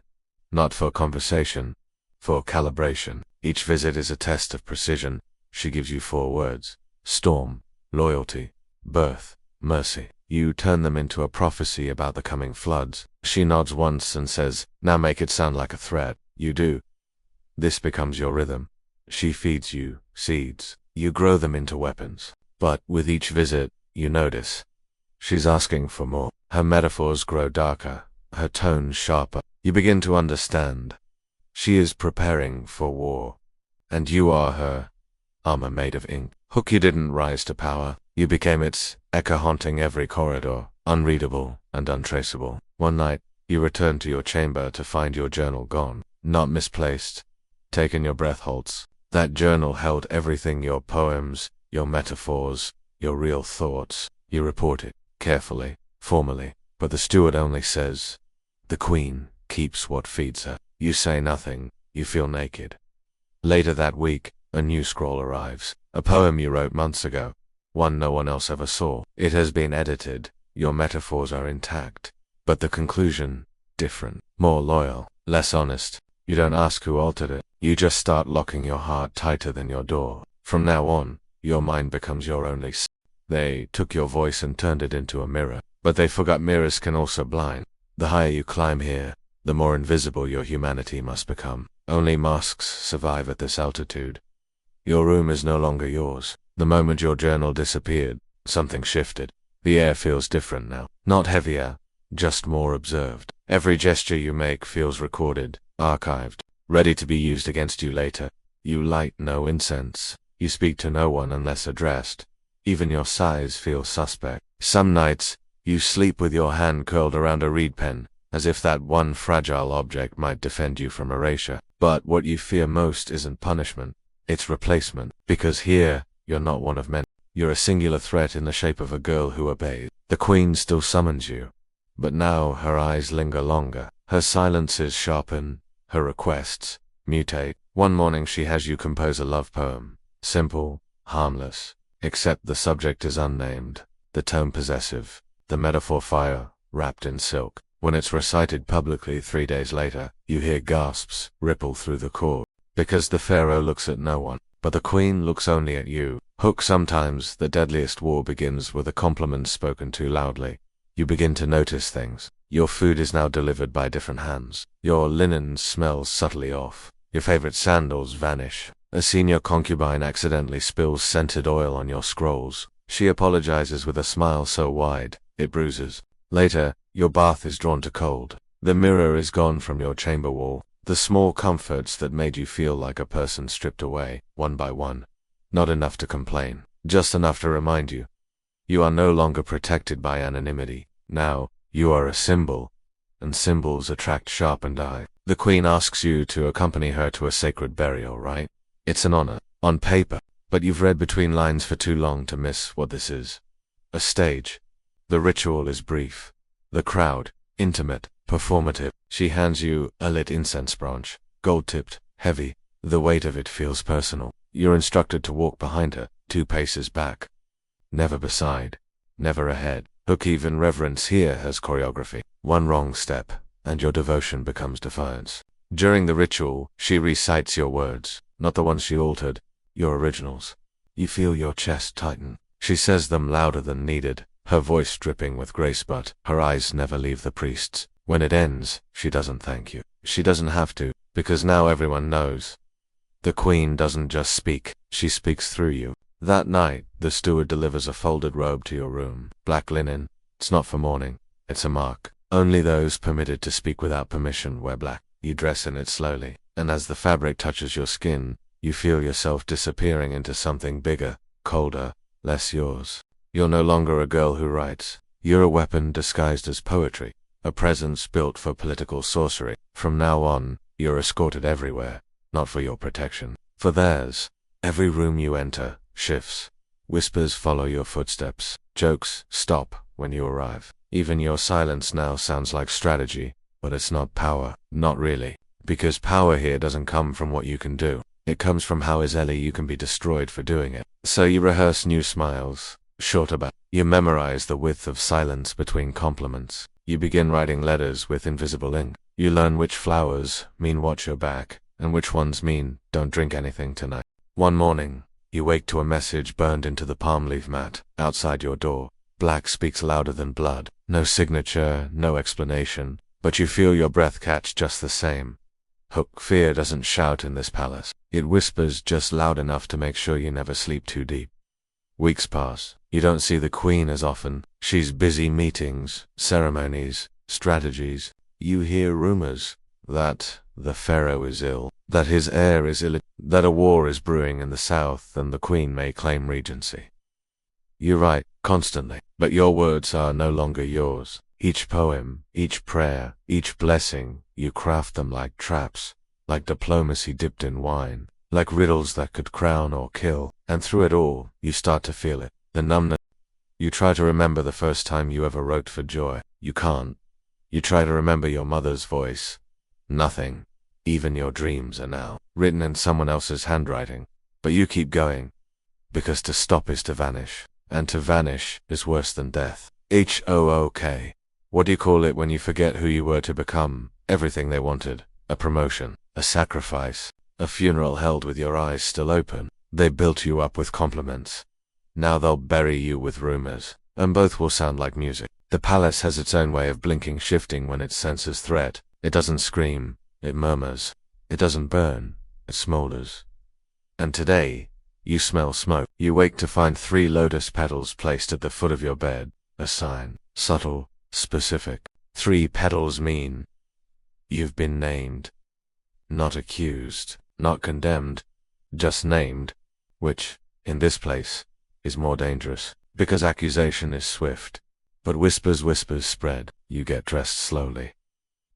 Not for conversation, for calibration. Each visit is a test of precision. She gives you 4 words. Storm, loyalty, birth, mercy. You turn them into a prophecy about the coming floods. She nods once and says, now make it sound like a threat. You do. This becomes your rhythm. She feeds you seeds. You grow them into weapons. But with each visit, you notice, she's asking for more. Her metaphors grow darker, her tone sharper. You begin to understand. She is preparing for war. And you are her armor made of ink. Hook, you didn't rise to power. You became its echo, haunting every corridor, unreadable and untraceable. One night, you returned to your chamber to find your journal gone. Not misplaced. Taken your breath holds. That journal held everything: your poems, your metaphors, your real thoughts. You report it, carefully, formally, but the steward only says, "The queen keeps what feeds her." You say nothing, you feel naked. Later that week, a new scroll arrives, a poem you wrote months ago, one no one else ever saw. It has been edited, your metaphors are intact, but the conclusion, different, more loyal, less honest. You don't ask who altered it, you just start locking your heart tighter than your door. From now on, your mind becomes your only They took your voice and turned it into a mirror, but they forgot mirrors can also blind. The higher you climb here, the more invisible your humanity must become. Only masks survive at this altitude. Your room is no longer yours. The moment your journal disappeared, something shifted. The air feels different now. Not heavier, just more observed. Every gesture you make feels recorded, archived, ready to be used against you later. You light no incense. You speak to no one unless addressed. Even your sighs feel suspect. Some nights, you sleep with your hand curled around a reed pen, as if that one fragile object might defend you from erasure. But what you fear most isn't punishment, it's replacement. Because here, you're not one of many. You're a singular threat in the shape of a girl who obeys. The queen still summons you, but now her eyes linger longer. Her silences sharpen, her requests mutate. One morning she has you compose a love poem. Simple, harmless, except the subject is unnamed, the tone possessive, the metaphor fire, wrapped in silk. When it's recited publicly 3 days later, you hear gasps ripple through the chord. Because the pharaoh looks at no one, but the queen looks only at you. Hook, sometimes the deadliest war begins with a compliment spoken too loudly. You begin to notice things. Your food is now delivered by different hands. Your linen smells subtly off. Your favorite sandals vanish. A senior concubine accidentally spills scented oil on your scrolls. She apologizes with a smile so wide, it bruises. Later, your bath is drawn to cold. The mirror is gone from your chamber wall. The small comforts that made you feel like a person stripped away, one by one. Not enough to complain, just enough to remind you. You are no longer protected by anonymity. Now, you are a symbol, and symbols attract sharpened eye. The queen asks you to accompany her to a sacred burial, right? It's an honor, on paper, but you've read between lines for too long to miss what this is. A stage. The ritual is brief. The crowd, intimate, performative. She hands you a lit incense branch, gold-tipped, heavy. The weight of it feels personal. You're instructed to walk behind her, 2 paces back. Never beside, never ahead. Hook, even reverence here has choreography. One wrong step, and your devotion becomes defiance. During the ritual, she recites your words, not the ones she altered, your originals. You feel your chest tighten. She says them louder than needed, her voice dripping with grace, but her eyes never leave the priest's. When it ends, she doesn't thank you. She doesn't have to, because now everyone knows. The queen doesn't just speak, she speaks through you. That night, the steward delivers a folded robe to your room. Black linen. It's not for mourning, it's a mark. Only those permitted to speak without permission wear black. You dress in it slowly, and as the fabric touches your skin, you feel yourself disappearing into something bigger, colder, less yours. You're no longer a girl who writes. You're a weapon disguised as poetry, a presence built for political sorcery. From now on, you're escorted everywhere, not for your protection, for theirs. Every room you enter shifts. Whispers follow your footsteps. Jokes stop when you arrive. Even your silence now sounds like strategy, but it's not power. Not really. Because power here doesn't come from what you can do. It comes from how easily you can be destroyed for doing it. So you rehearse new smiles, short about. You memorize the width of silence between compliments. You begin writing letters with invisible ink. You learn which flowers mean watch your back, and which ones mean don't drink anything tonight. One morning, you wake to a message burned into the palm leaf mat outside your door. Black speaks louder than blood. No signature, no explanation, but you feel your breath catch just the same. Hook, fear doesn't shout in this palace. It whispers just loud enough to make sure you never sleep too deep. Weeks pass. You don't see the queen as often. She's busy meetings, ceremonies, strategies. You hear rumors that the pharaoh is ill, that his heir is ill, that a war is brewing in the south and the queen may claim regency. You write constantly, but your words are no longer yours. Each poem, each prayer, each blessing, you craft them like traps, like diplomacy dipped in wine, like riddles that could crown or kill, and through it all, you start to feel it, the numbness. You try to remember the first time you ever wrote for joy. You can't. You try to remember your mother's voice. Nothing. Even your dreams are now written in someone else's handwriting. But you keep going, because to stop is to vanish, and to vanish is worse than death. HOOK. What do you call it when you forget who you were to become? Everything they wanted. A promotion. A sacrifice. A funeral held with your eyes still open. They built you up with compliments. Now they'll bury you with rumors, and both will sound like music. The palace has its own way of blinking, shifting when it senses threat. It doesn't scream, it murmurs. It doesn't burn, it smolders. And today, you smell smoke. You wake to find 3 lotus petals placed at the foot of your bed. A sign. Subtle, specific. 3 petals mean you've been named. Not accused, not condemned, just named, which, in this place, is more dangerous, because accusation is swift. But whispers spread. You get dressed slowly.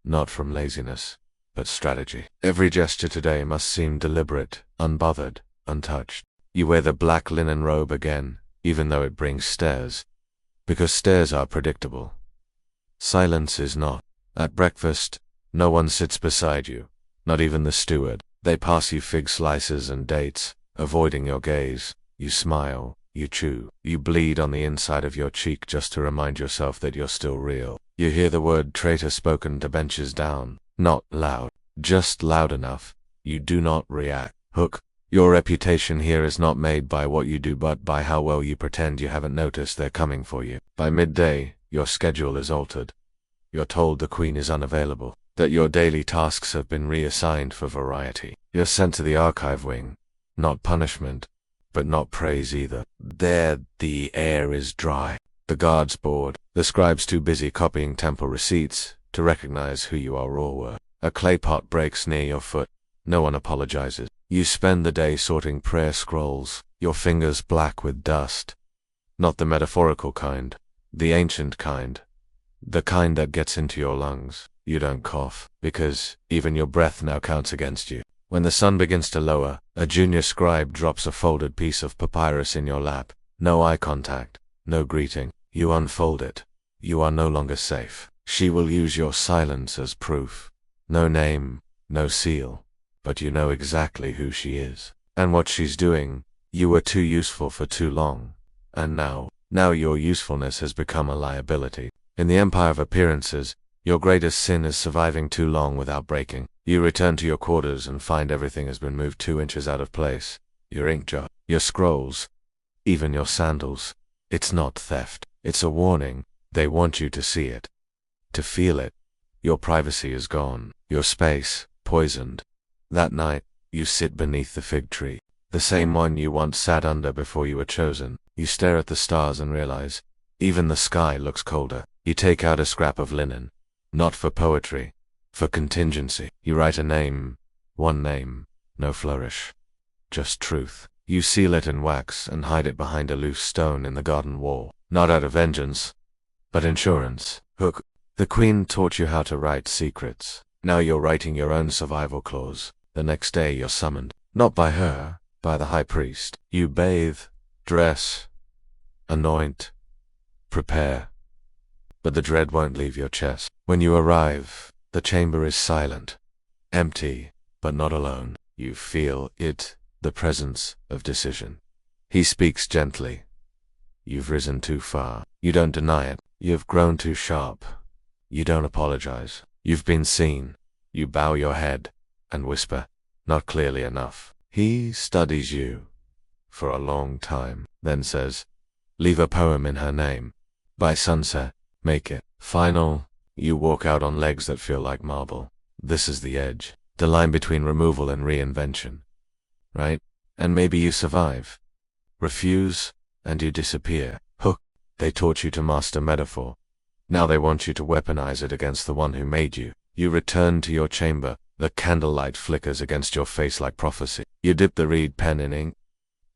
Not from laziness, but strategy. Every gesture today must seem deliberate, unbothered, untouched. You wear the black linen robe again, even though it brings stares. Because stares are predictable. Silence is not. At breakfast, no one sits beside you, not even the steward. They pass you fig slices and dates, avoiding your gaze. You smile. You chew. You bleed on the inside of your cheek just to remind yourself that you're still real. You hear the word traitor spoken to benches down. Not loud. Just loud enough. You do not react. Hook. Your reputation here is not made by what you do but by how well you pretend you haven't noticed they're coming for you. By midday, your schedule is altered. You're told the queen is unavailable, that your daily tasks have been reassigned for variety. You're sent to the archive wing. Not punishment, but not praise either. There the air is dry. The guards bored. The scribes too busy copying temple receipts to recognize who you are or were. A clay pot breaks near your foot. No one apologizes. You spend the day sorting prayer scrolls, your fingers black with dust. Not the metaphorical kind, the ancient kind. The kind that gets into your lungs. You don't cough, because even your breath now counts against you. When the sun begins to lower, a junior scribe drops a folded piece of papyrus in your lap. No eye contact, no greeting. You unfold it. You are no longer safe. She will use your silence as proof. No name, no seal, but you know exactly who she is. And what she's doing. You were too useful for too long. And now your usefulness has become a liability. In the empire of appearances, your greatest sin is surviving too long without breaking. You return to your quarters and find everything has been moved 2 inches out of place. Your ink jar, your scrolls, even your sandals. It's not theft. It's a warning. They want you to see it. To feel it. Your privacy is gone. Your space, poisoned. That night, you sit beneath the fig tree. The same one you once sat under before you were chosen. You stare at the stars and realize, even the sky looks colder. You take out a scrap of linen. Not for poetry. For contingency. You write a name. One name. No flourish. Just truth. You seal it in wax and hide it behind a loose stone in the garden wall. Not out of vengeance, but insurance. Hook. The queen taught you how to write secrets. Now you're writing your own survival clause. The next day you're summoned. Not by her, by the high priest. You bathe, dress, anoint, prepare. But the dread won't leave your chest. When you arrive, the chamber is silent. Empty, but not alone. You feel it, the presence of decision. He speaks gently. You've risen too far. You don't deny it. You've grown too sharp. You don't apologize. You've been seen. You bow your head and whisper, not clearly enough. He studies you for a long time, then says, leave a poem in her name. By sunset, make it final. You walk out on legs that feel like marble. This is the edge, the line between removal and reinvention. Right? And maybe you survive. Refuse, and you disappear. Hook. They taught you to master metaphor. Now they want you to weaponize it against the one who made you. You return to your chamber, The candlelight flickers against your face like prophecy. You dip the reed pen in ink,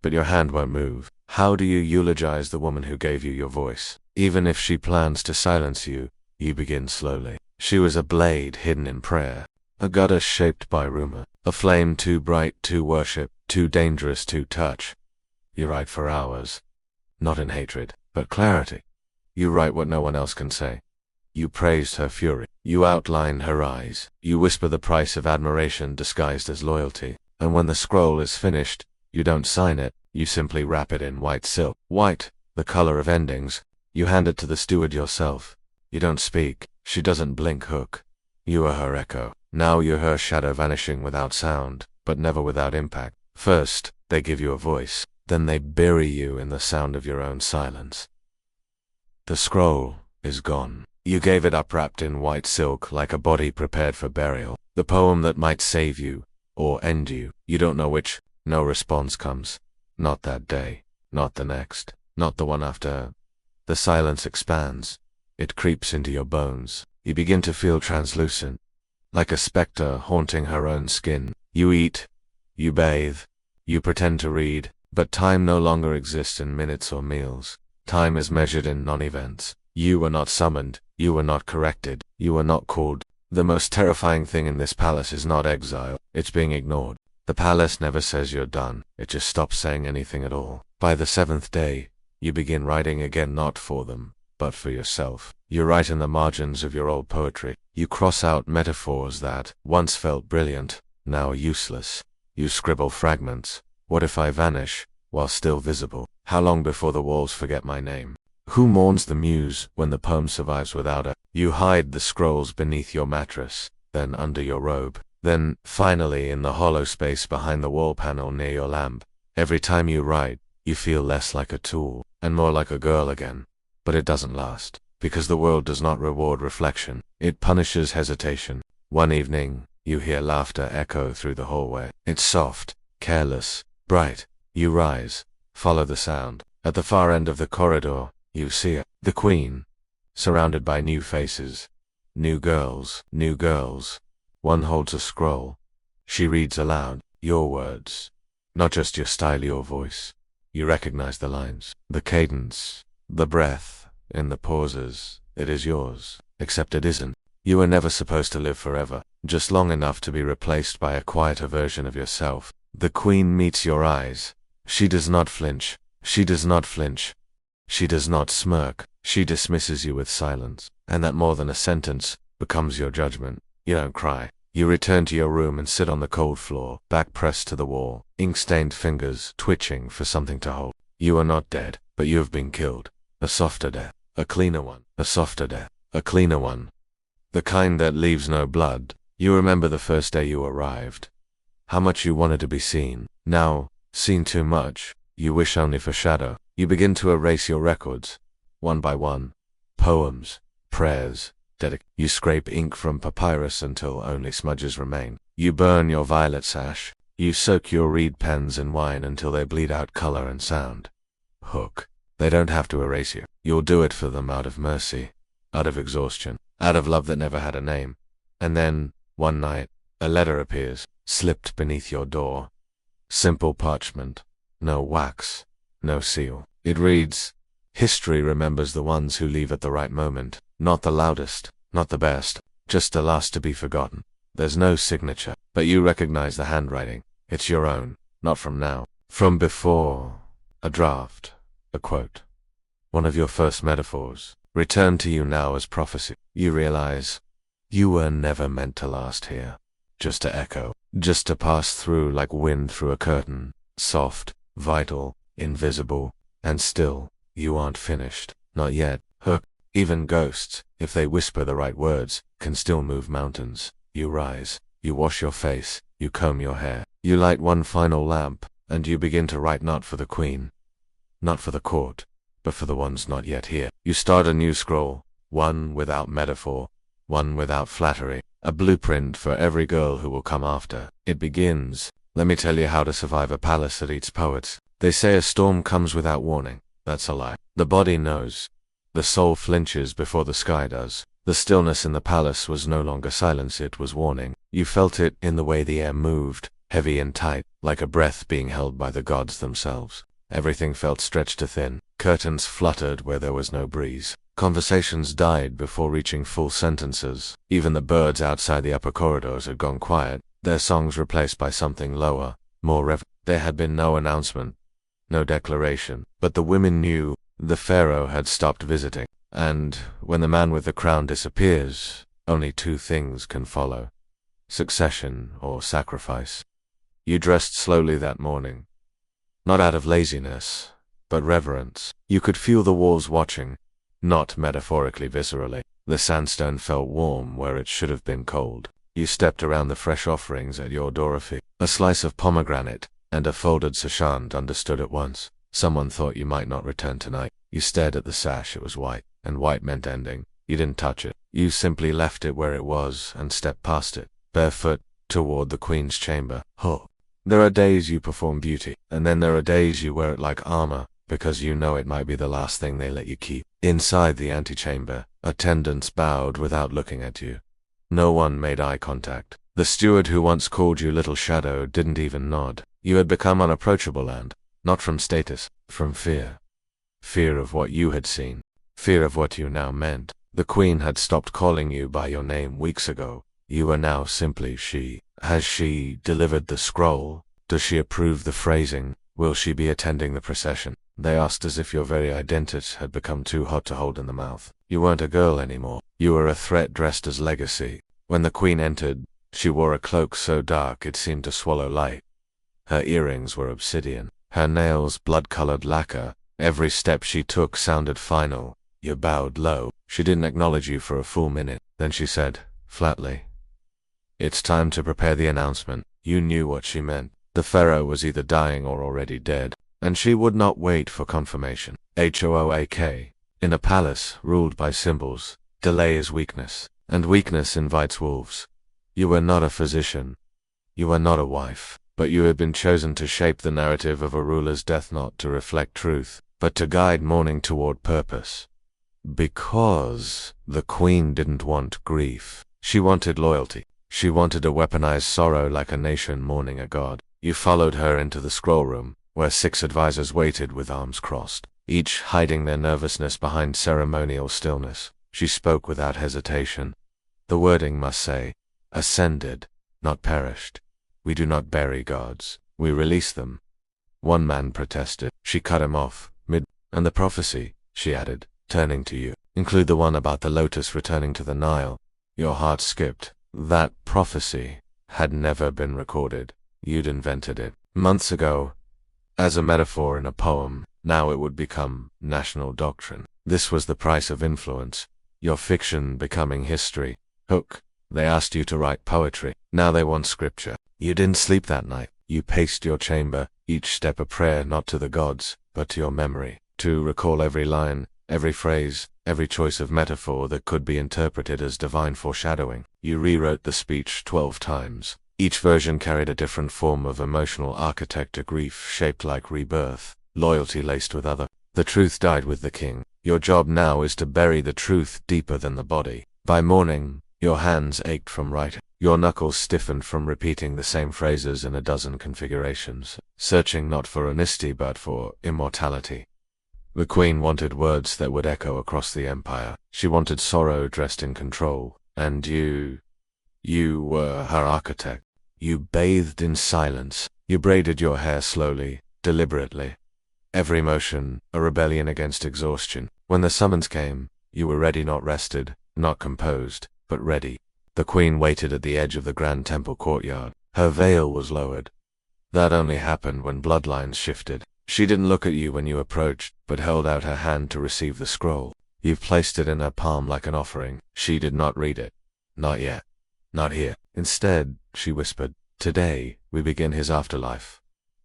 but your hand won't move. How do you eulogize the woman who gave you your voice? Even if she plans to silence you, you begin slowly. She was a blade hidden in prayer, a goddess shaped by rumor, a flame too bright to worship, too dangerous to touch. You write for hours, not in hatred, but clarity. You write what no one else can say. You praised her fury. You outline her eyes. You whisper the price of admiration disguised as loyalty. And when the scroll is finished, you don't sign it, you simply wrap it in white silk. White, the color of endings. You hand it to the steward yourself. You don't speak. She doesn't blink. Hook. You are her echo. Now you're her shadow vanishing without sound, but never without impact. First, they give you a voice. Then they bury you in the sound of your own silence. The scroll is gone. You gave it up wrapped in white silk like a body prepared for burial. The poem that might save you, or end you. You don't know which. No response comes. Not that day. Not the next. Not the one after. The silence expands. It creeps into your bones. You begin to feel translucent, like a specter haunting her own skin. You eat. You bathe. You pretend to read. But time no longer exists in minutes or meals. Time is measured in non-events. You were not summoned. You were not corrected. You were not called. The most terrifying thing in this palace is not exile. It's being ignored. The palace never says you're done. It just stops saying anything at all. By the 7th day, you begin writing again, not for them, but for yourself. You write in the margins of your old poetry. You cross out metaphors that once felt brilliant, now useless. You scribble fragments. What if I vanish, while still visible? How long before the walls forget my name? Who mourns the muse when the poem survives without her? You hide the scrolls beneath your mattress, then under your robe, then, finally, in the hollow space behind the wall panel near your lamp. Every time you write, you feel less like a tool, and more like a girl again. But it doesn't last, because the world does not reward reflection. It punishes hesitation. One evening, you hear laughter echo through the hallway. It's soft, careless, bright. You rise, follow the sound. At the far end of the corridor, you see her, the queen, surrounded by new faces. New girls, new girls. One holds a scroll. She reads aloud, your words. Not just your style, your voice. You recognize the lines, the cadence, the breath, in the pauses. It is yours, except it isn't. You were never supposed to live forever, just long enough to be replaced by a quieter version of yourself. The queen meets your eyes. She does not flinch. She does not flinch. She does not smirk. She dismisses you with silence, and that more than a sentence becomes your judgment. You don't cry. You return to your room and sit on the cold floor, back pressed to the wall, ink-stained fingers twitching for something to hold. You are not dead, but you have been killed. A softer death. A cleaner one. A softer death. A cleaner one. The kind that leaves no blood. You remember the first day you arrived. How much you wanted to be seen. Now, seen too much, you wish only for shadow. You begin to erase your records, one by one. Poems, prayers, You scrape ink from papyrus until only smudges remain. You burn your violet sash. You soak your reed pens in wine until they bleed out color and sound. Hook. They don't have to erase you. You'll do it for them out of mercy, out of exhaustion, out of love that never had a name. And then, one night, a letter appears, slipped beneath your door. Simple parchment. No wax. No seal. It reads, history remembers the ones who leave at the right moment. Not the loudest, not the best, just the last to be forgotten. There's no signature, but you recognize the handwriting. It's your own, not from now, from before. A draft, a quote. One of your first metaphors, returned to you now as prophecy. You realize, you were never meant to last here. Just to echo, just to pass through like wind through a curtain, soft, vital, invisible, and still, you aren't finished. Not yet. Hook. Even ghosts, if they whisper the right words, can still move mountains. You rise. You wash your face. You comb your hair. You light one final lamp, and you begin to write not for the queen, not for the court, but for the ones not yet here. You start a new scroll, one without metaphor, one without flattery, a blueprint for every girl who will come after. It begins, let me tell you how to survive a palace that eats poets. They say a storm comes without warning. That's a lie. The body knows. The soul flinches before the sky does. The stillness in the palace was no longer silence, it was warning. You felt it in the way the air moved, heavy and tight, like a breath being held by the gods themselves. Everything felt stretched to thin. Curtains fluttered where there was no breeze. Conversations died before reaching full sentences. Even the birds outside the upper corridors had gone quiet, their songs replaced by something lower, more reverent. There had been no announcement, no declaration, but the women knew the pharaoh had stopped visiting. And when the man with the crown disappears, only two things can follow: succession or sacrifice. You dressed slowly that morning, not out of laziness, but reverence. You could feel the walls watching, not metaphorically, viscerally. The sandstone felt warm where it should have been cold. You stepped around the fresh offerings at your Dorothy. A slice of pomegranate and a folded sachant understood at once. Someone thought you might not return tonight. You stared at the sash, it was white, and white meant ending. You didn't touch it. You simply left it where it was and stepped past it, barefoot, toward the queen's chamber. Oh. There are days you perform beauty, and then there are days you wear it like armor, because you know it might be the last thing they let you keep. Inside the antechamber, attendants bowed without looking at you. No one made eye contact. The steward who once called you Little Shadow didn't even nod. You had become unapproachable and, not from status, from fear. Fear of what you had seen. Fear of what you now meant. The queen had stopped calling you by your name weeks ago. You are now simply she. Has she delivered the scroll? Does she approve the phrasing? Will she be attending the procession? They asked as if your very identity had become too hot to hold in the mouth. You weren't a girl anymore. You were a threat dressed as legacy. When the queen entered, she wore a cloak so dark it seemed to swallow light. Her earrings were obsidian. Her nails blood-colored lacquer. Every step she took sounded final. You bowed low. She didn't acknowledge you for a full minute. Then she said, flatly, "It's time to prepare the announcement." You knew what she meant. The pharaoh was either dying or already dead, and she would not wait for confirmation. Hook. In a palace ruled by symbols, delay is weakness, and weakness invites wolves. You were not a physician. You were not a wife, but you had been chosen to shape the narrative of a ruler's death, not to reflect truth, but to guide mourning toward purpose. Because the queen didn't want grief. She wanted loyalty. She wanted a weaponized sorrow like a nation mourning a god. You followed her into the scroll room, where 6 advisors waited with arms crossed, each hiding their nervousness behind ceremonial stillness. She spoke without hesitation. The wording must say, ascended, not perished. We do not bury gods. We release them. One man protested. She cut him off, and the prophecy, she added, turning to you, include the one about the lotus returning to the Nile. Your heart skipped. That prophecy had never been recorded. You'd invented it months ago, as a metaphor in a poem. Now it would become national doctrine. This was the price of influence. Your fiction becoming history. Hook. They asked you to write poetry. Now they want scripture. You didn't sleep that night. You paced your chamber, each step a prayer not to the gods, but to your memory, to recall every line, every phrase, every choice of metaphor that could be interpreted as divine foreshadowing. You rewrote the speech 12 times. Each version carried a different form of emotional architecture, grief shaped like rebirth, loyalty laced with other. The truth died with the king. Your job now is to bury the truth deeper than the body. By morning, your hands ached from writing. Your knuckles stiffened from repeating the same phrases in a dozen configurations, searching not for honesty but for immortality. The queen wanted words that would echo across the empire. She wanted sorrow dressed in control, and you were her architect. You bathed in silence. You braided your hair slowly, deliberately. Every motion, a rebellion against exhaustion. When the summons came, you were ready, not rested, not composed, but ready. The queen waited at the edge of the grand temple courtyard. Her veil was lowered. That only happened when bloodlines shifted. She didn't look at you when you approached, but held out her hand to receive the scroll. You placed it in her palm like an offering. She did not read it. Not yet. Not here. Instead, she whispered, today, we begin his afterlife.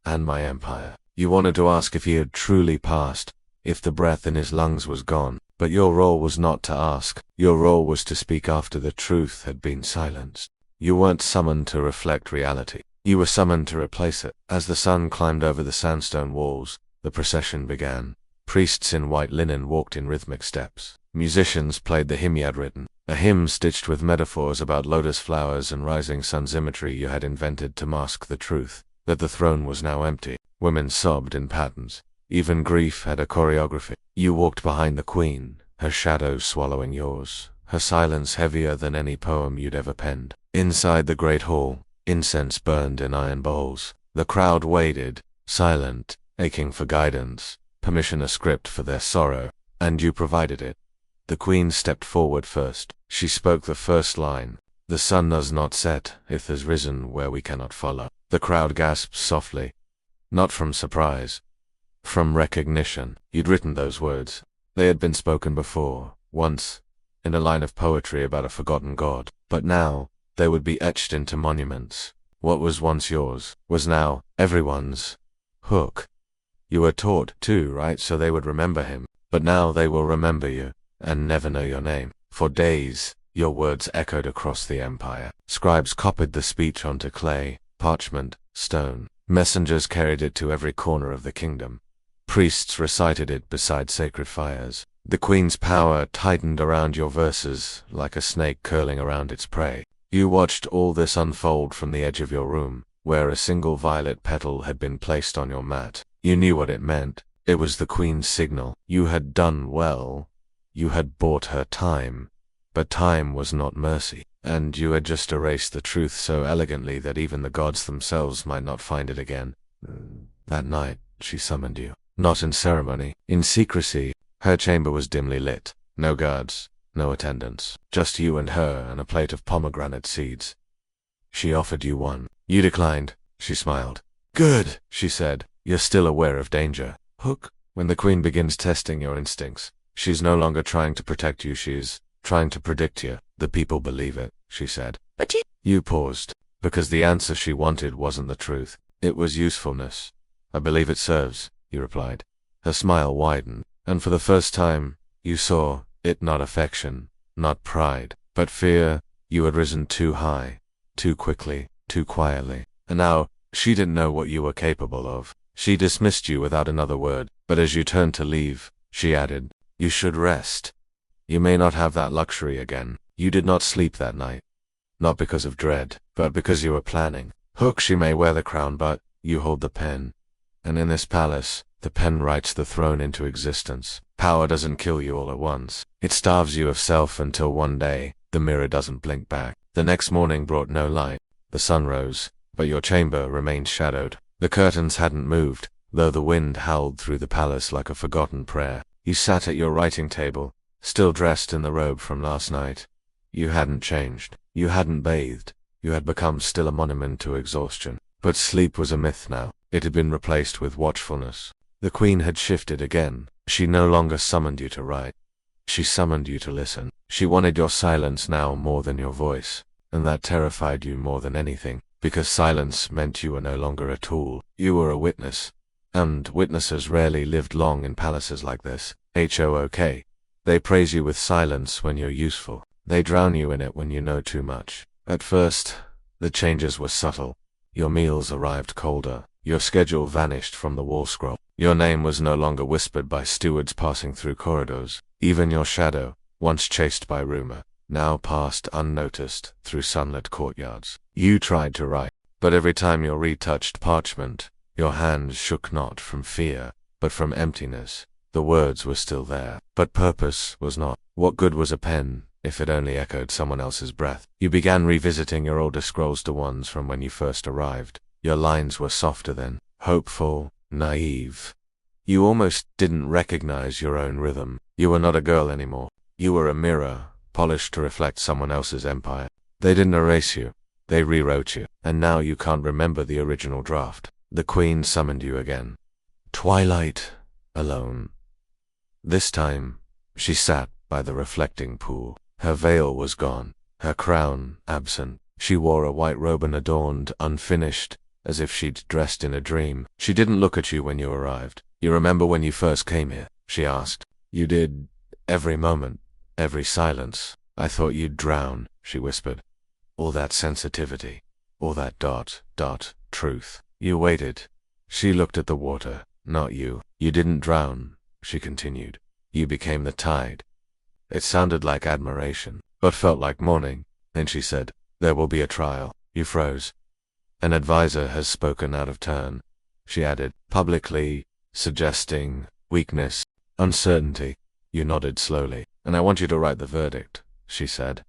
And my empire. You wanted to ask if he had truly passed, if the breath in his lungs was gone. But your role was not to ask. Your role was to speak after the truth had been silenced. You weren't summoned to reflect reality. You were summoned to replace it. As the sun climbed over the sandstone walls, the procession began. Priests in white linen walked in rhythmic steps. Musicians played the hymn you had written. A hymn stitched with metaphors about lotus flowers and rising sun's imagery you had invented to mask the truth, that the throne was now empty. Women sobbed in patterns. Even grief had a choreography. You walked behind the queen, her shadow swallowing yours, her silence heavier than any poem you'd ever penned. Inside the great hall, incense burned in iron bowls. The crowd waited, silent, aching for guidance, permission a script for their sorrow, and you provided it. The queen stepped forward first. She spoke the first line. The sun does not set, it has risen where we cannot follow. The crowd gasped softly. Not from surprise. From recognition. You'd written those words. They had been spoken before, once, in a line of poetry about a forgotten god. But now, they would be etched into monuments. What was once yours, was now everyone's. Hook. You were taught, too, right, so they would remember him. But now they will remember you, and never know your name. For days, your words echoed across the empire. Scribes copied the speech onto clay, parchment, stone. Messengers carried it to every corner of the kingdom. Priests recited it beside sacred fires. The queen's power tightened around your verses like a snake curling around its prey. You watched all this unfold from the edge of your room, where a single violet petal had been placed on your mat. You knew what it meant. It was the queen's signal. You had done well. You had bought her time. But time was not mercy, and you had just erased the truth so elegantly that even the gods themselves might not find it again. That night, she summoned you. Not in ceremony, in secrecy. Her chamber was dimly lit. No guards, no attendants. Just you and her and a plate of pomegranate seeds. She offered you one. You declined. She smiled. Good, she said. You're still aware of danger. Hook, when the queen begins testing your instincts, she's no longer trying to protect you, she's trying to predict you. The people believe it, she said. But you paused, because the answer she wanted wasn't the truth. It was usefulness. I believe it serves, you replied. Her smile widened, and for the first time, you saw it not affection, not pride, but fear. You had risen too high, too quickly, too quietly, and now she didn't know what you were capable of. She dismissed you without another word, but as you turned to leave, she added, you should rest. You may not have that luxury again. You did not sleep that night. Not because of dread, but because you were planning. Hook, she may wear the crown, but you hold the pen. And in this palace, the pen writes the throne into existence. Power doesn't kill you all at once. It starves you of self until one day, the mirror doesn't blink back. The next morning brought no light. The sun rose, but your chamber remained shadowed. The curtains hadn't moved, though the wind howled through the palace like a forgotten prayer. You sat at your writing table, still dressed in the robe from last night. You hadn't changed. You hadn't bathed. You had become still a monument to exhaustion. But sleep was a myth now. It had been replaced with watchfulness. The queen had shifted again. She no longer summoned you to write. She summoned you to listen. She wanted your silence now more than your voice, and that terrified you more than anything, because silence meant you were no longer a tool. You were a witness. And witnesses rarely lived long in palaces like this. Hook. They praise you with silence when you're useful. They drown you in it when you know too much. At first, the changes were subtle. Your meals arrived colder. Your schedule vanished from the wall scroll. Your name was no longer whispered by stewards passing through corridors. Even your shadow, once chased by rumor, now passed unnoticed through sunlit courtyards. You tried to write, but every time you retouched parchment, your hand shook not from fear, but from emptiness. The words were still there, but purpose was not. What good was a pen if it only echoed someone else's breath? You began revisiting your older scrolls to ones from when you first arrived. Your lines were softer then, hopeful, naive. You almost didn't recognize your own rhythm. You were not a girl anymore. You were a mirror, polished to reflect someone else's empire. They didn't erase you. They rewrote you. And now you can't remember the original draft. The queen summoned you again. Twilight, alone. This time, she sat by the reflecting pool. Her veil was gone, her crown absent. She wore a white robe and adorned, unfinished, as if she'd dressed in a dream. She didn't look at you when you arrived. You remember when you first came here? She asked. You did. Every moment, every silence. I thought you'd drown, she whispered. All that sensitivity, all that truth. You waited. She looked at the water, not you. You didn't drown, she continued. You became the tide. It sounded like admiration, but felt like morning. Then she said, "There will be a trial." You froze. "An advisor has spoken out of turn," she added, publicly, suggesting weakness, uncertainty. You nodded slowly. "And I want you to write the verdict," she said.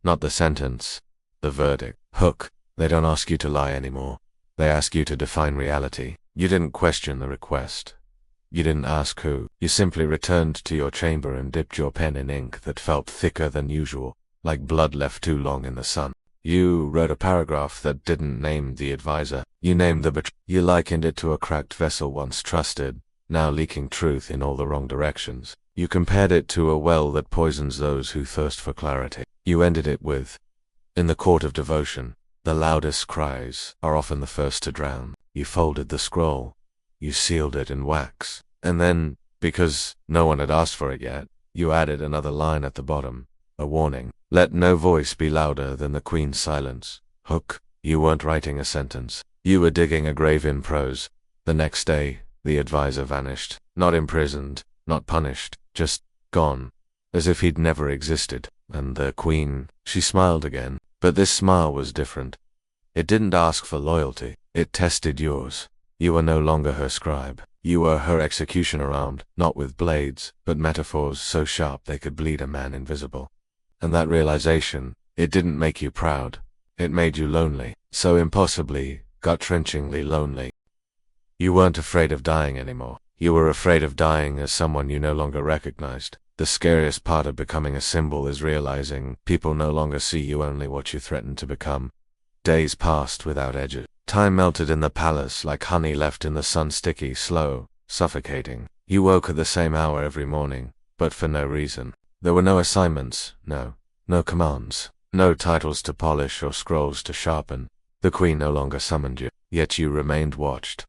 "Not the sentence. The verdict. Hook. They don't ask you to lie anymore. They ask you to define reality." You didn't question the request. You didn't ask who. You simply returned to your chamber and dipped your pen in ink that felt thicker than usual, like blood left too long in the sun. You wrote a paragraph that didn't name the advisor. You named the betrayer. You likened it to a cracked vessel once trusted, now leaking truth in all the wrong directions. You compared it to a well that poisons those who thirst for clarity. You ended it with, "In the court of devotion, the loudest cries are often the first to drown." You folded the scroll. You sealed it in wax. And then, because no one had asked for it yet, you added another line at the bottom, a warning. "Let no voice be louder than the Queen's silence." Hook, you weren't writing a sentence. You were digging a grave in prose. The next day, the advisor vanished. Not imprisoned, not punished, just gone. As if he'd never existed. And the Queen, she smiled again. But this smile was different. It didn't ask for loyalty. It tested yours. You were no longer her scribe. You were her executioner armed, not with blades, but metaphors so sharp they could bleed a man invisible. And that realization, it didn't make you proud. It made you lonely. So impossibly, gut-wrenchingly lonely. You weren't afraid of dying anymore. You were afraid of dying as someone you no longer recognized. The scariest part of becoming a symbol is realizing people no longer see you, only what you threatened to become. Days passed without edges. Time melted in the palace like honey left in the sun, sticky, slow, suffocating. You woke at the same hour every morning, but for no reason. There were no assignments, no commands, no titles to polish or scrolls to sharpen. The Queen no longer summoned you, yet you remained watched.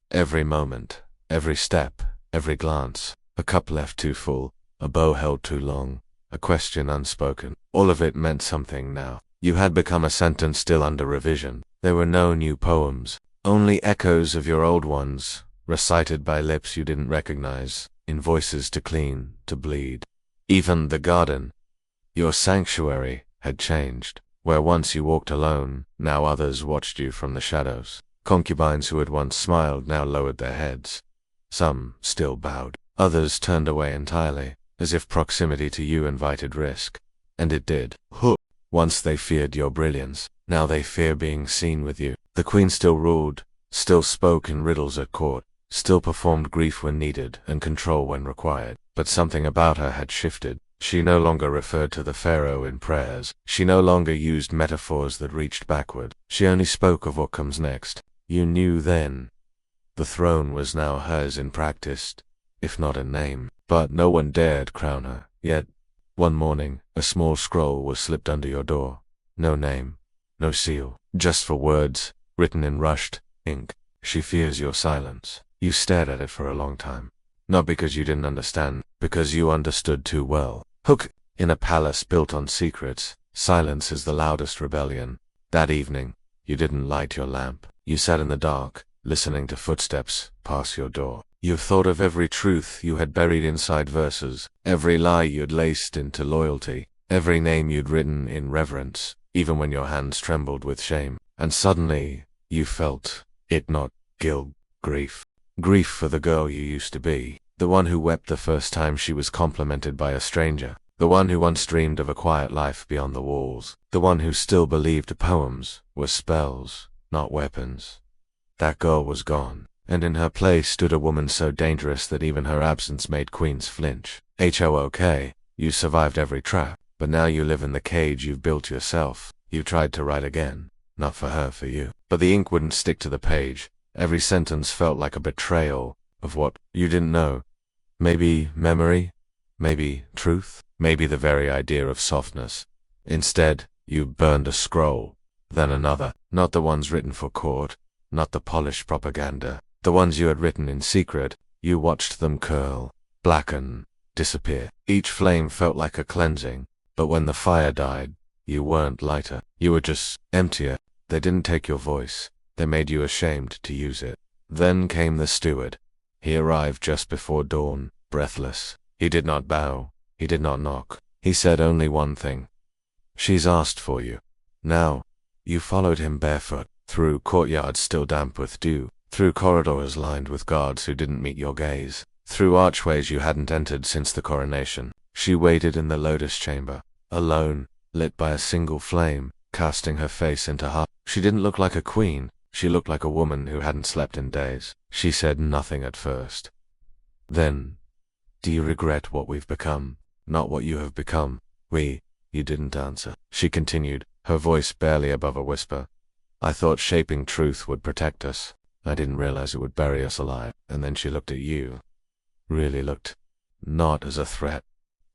Every moment, every step, every glance, a cup left too full, a bow held too long, a question unspoken. All of it meant something now. You had become a sentence still under revision. There were no new poems, only echoes of your old ones, recited by lips you didn't recognize, in voices to clean, to bleed. Even the garden, your sanctuary, had changed. Where once you walked alone, now others watched you from the shadows. Concubines who had once smiled now lowered their heads. Some still bowed. Others turned away entirely, as if proximity to you invited risk. And it did. Once they feared your brilliance, now they fear being seen with you. The Queen still ruled, still spoke in riddles at court, still performed grief when needed and control when required. But something about her had shifted. She no longer referred to the pharaoh in prayers. She no longer used metaphors that reached backward. She only spoke of what comes next. You knew then. The throne was now hers in practice, if not in name. But no one dared crown her. Yet, one morning, a small scroll was slipped under your door. No name, no seal, just 4 words, written in rushed ink. She fears your silence. You stared at it for a long time. Not because you didn't understand, because you understood too well. Hook, in a palace built on secrets, silence is the loudest rebellion. That evening, you didn't light your lamp. You sat in the dark, listening to footsteps pass your door. You thought of every truth you had buried inside verses, every lie you'd laced into loyalty, every name you'd written in reverence, even when your hands trembled with shame. And suddenly, you felt it, not guilt, grief. Grief for the girl you used to be, the one who wept the first time she was complimented by a stranger, the one who once dreamed of a quiet life beyond the walls, the one who still believed poems were spells, not weapons. That girl was gone. And in her place stood a woman so dangerous that even her absence made queens flinch. HOOK, you survived every trap, but now you live in the cage you've built yourself. You tried to write again, not for her, for you. But the ink wouldn't stick to the page. Every sentence felt like a betrayal of what you didn't know. Maybe memory, maybe truth, maybe the very idea of softness. Instead, you burned a scroll, then another, not the ones written for court, not the polished propaganda. The ones you had written in secret, you watched them curl, blacken, disappear. Each flame felt like a cleansing, but when the fire died, you weren't lighter. You were just emptier. They didn't take your voice. They made you ashamed to use it. Then came the steward. He arrived just before dawn, breathless. He did not bow. He did not knock. He said only one thing. She's asked for you. Now, you followed him barefoot, through courtyards still damp with dew, through corridors lined with guards who didn't meet your gaze, through archways you hadn't entered since the coronation. She waited in the lotus chamber, alone, lit by a single flame, casting her face into half. She didn't look like a queen, she looked like a woman who hadn't slept in days. She said nothing at first. Then, do you regret what we've become, not what you have become? You didn't answer. She continued, her voice barely above a whisper. I thought shaping truth would protect us. I didn't realize it would bury us alive. And then she looked at you. Really looked. Not as a threat,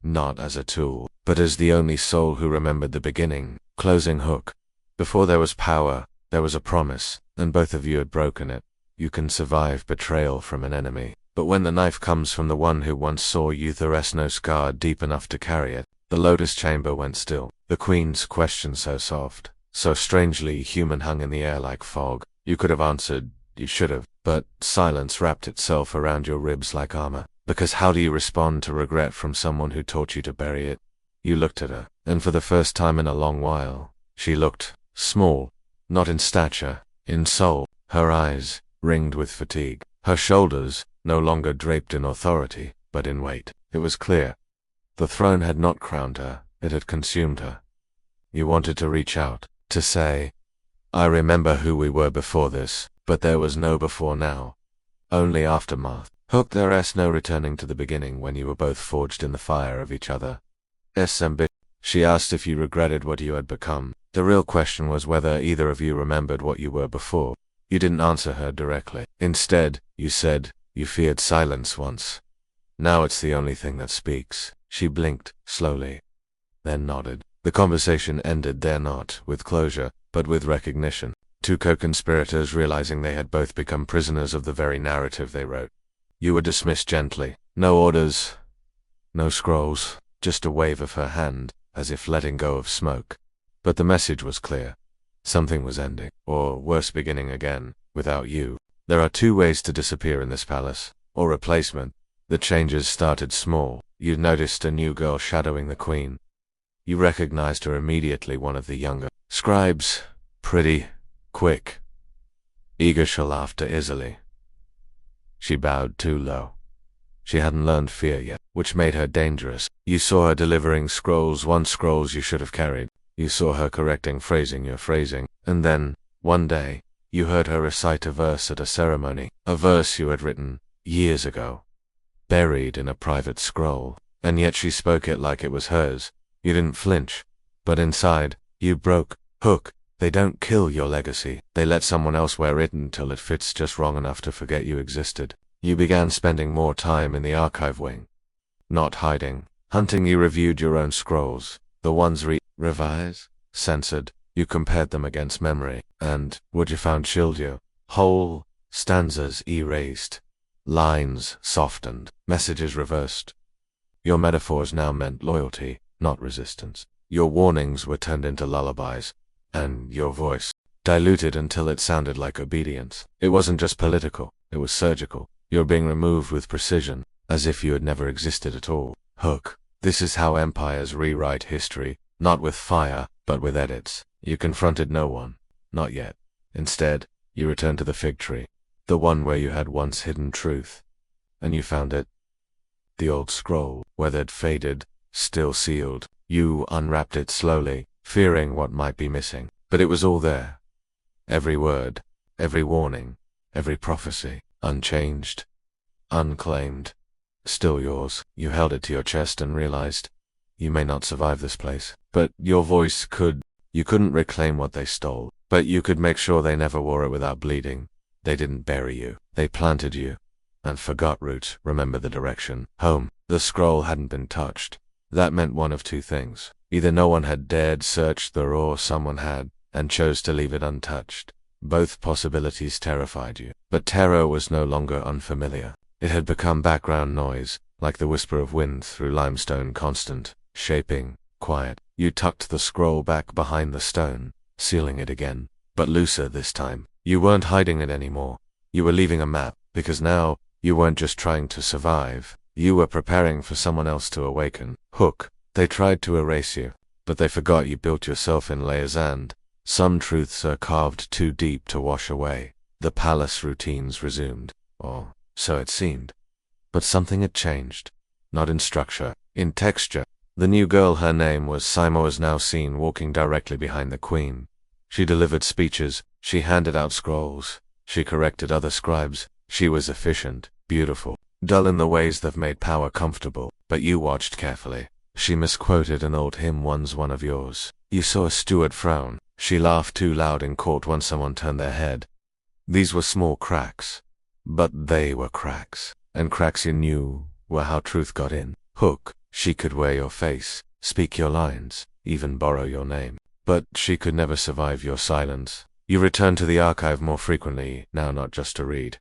not as a tool, but as the only soul who remembered the beginning. Closing hook. Before there was power, there was a promise, and both of you had broken it. You can survive betrayal from an enemy, but when the knife comes from the one who once saw you, there is no scar deep enough to carry it. The lotus chamber went still. The queen's question so soft, so strangely human, hung in the air like fog. You could have answered, you should have, but silence wrapped itself around your ribs like armor. Because how do you respond to regret from someone who taught you to bury it? You looked at her, and for the first time in a long while, she looked small, not in stature, in soul. Her eyes, ringed with fatigue. Her shoulders, no longer draped in authority, but in weight. It was clear. The throne had not crowned her, it had consumed her. You wanted to reach out, to say, I remember who we were before this, but there was no before now. Only aftermath. Hook, there is no returning to the beginning when you were both forged in the fire of each other. Ambition. She asked if you regretted what you had become. The real question was whether either of you remembered what you were before. You didn't answer her directly. Instead, you said, you feared silence once. Now it's the only thing that speaks. She blinked, slowly, then nodded. The conversation ended there, not with closure, but with recognition. Two co-conspirators realizing they had both become prisoners of the very narrative they wrote. You were dismissed gently. No orders, no scrolls, just a wave of her hand, as if letting go of smoke. But the message was clear. Something was ending, or worse, beginning again, without you. There are two ways to disappear in this palace, or replacement. The changes started small. You noticed a new girl shadowing the queen. You recognized her immediately, one of the younger scribes, pretty, quick, eager. She laughed easily. She bowed too low. She hadn't learned fear yet, which made her dangerous. You saw her delivering scrolls, scrolls you should have carried. You saw her correcting your phrasing, and then, one day, you heard her recite a verse at a ceremony, a verse you had written years ago, buried in a private scroll, and yet she spoke it like it was hers. You didn't flinch, but inside, you broke. Hook, they don't kill your legacy. They let someone else wear it until it fits just wrong enough to forget you existed. You began spending more time in the archive wing. Not hiding, hunting. You reviewed your own scrolls, the ones revised, censored. You compared them against memory, and what you found chilled you. Whole stanzas erased, lines softened, messages reversed. Your metaphors now meant loyalty, not resistance. Your warnings were turned into lullabies, and your voice diluted until it sounded like obedience. It wasn't just political, it was surgical. You're being removed with precision, as if you had never existed at all. Hook, this is how empires rewrite history, not with fire, but with edits. You confronted no one, not yet. Instead, you returned to the fig tree, the one where you had once hidden truth. And you found it. The old scroll, weathered, faded, still sealed. You unwrapped it slowly, fearing what might be missing. But it was all there. Every word, every warning, every prophecy, unchanged, unclaimed, still yours. You held it to your chest and realized, you may not survive this place, but your voice could. You couldn't reclaim what they stole, but you could make sure they never wore it without bleeding. They didn't bury you, they planted you, and forgot route. Remember the direction, home. The scroll hadn't been touched. That meant one of two things. Either no one had dared search there, or someone had, and chose to leave it untouched. Both possibilities terrified you. But terror was no longer unfamiliar. It had become background noise, like the whisper of wind through limestone, constant, shaping, quiet. You tucked the scroll back behind the stone, sealing it again, but looser this time. You weren't hiding it anymore. You were leaving a map, because now, you weren't just trying to survive. You were preparing for someone else to awaken. Hook, they tried to erase you. but they forgot you built yourself in layers and some truths are carved too deep to wash away. The palace routines resumed, or so it seemed. But something had changed. Not in structure, in texture. The new girl, her name was Sima, was now seen walking directly behind the queen. She delivered speeches, she handed out scrolls, she corrected other scribes. She was efficient, beautiful, dull in the ways that made power comfortable, but you watched carefully. She misquoted an old hymn, "One's one of yours." You saw a steward frown. She laughed too loud in court when someone turned their head. These were small cracks, but they were cracks, and cracks you knew were how truth got in. Hook, she could wear your face, speak your lines, even borrow your name. But she could never survive your silence. You returned to the archive more frequently, now not just to read.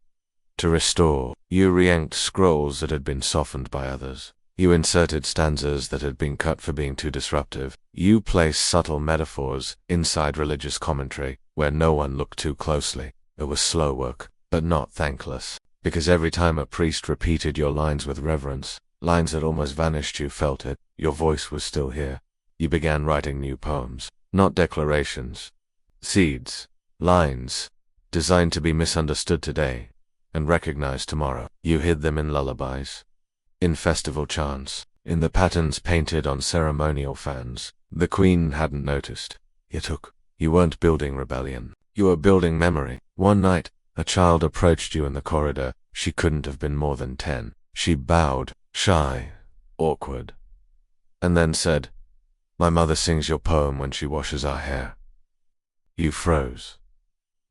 To restore, you re-inked scrolls that had been softened by others. You inserted stanzas that had been cut for being too disruptive. You placed subtle metaphors inside religious commentary, where no one looked too closely. It was slow work, but not thankless, because every time a priest repeated your lines with reverence, lines that almost vanished, you felt it. Your voice was still here. You began writing new poems, not declarations. Seeds, lines, designed to be misunderstood today and recognized tomorrow. You hid them in lullabies, in festival chants, in the patterns painted on ceremonial fans. The queen hadn't noticed. You weren't building rebellion. You were building memory. One night, a child approached you in the corridor. She couldn't have been more than 10. She bowed, shy, awkward, and then said, "My mother sings your poem when she washes our hair." You froze.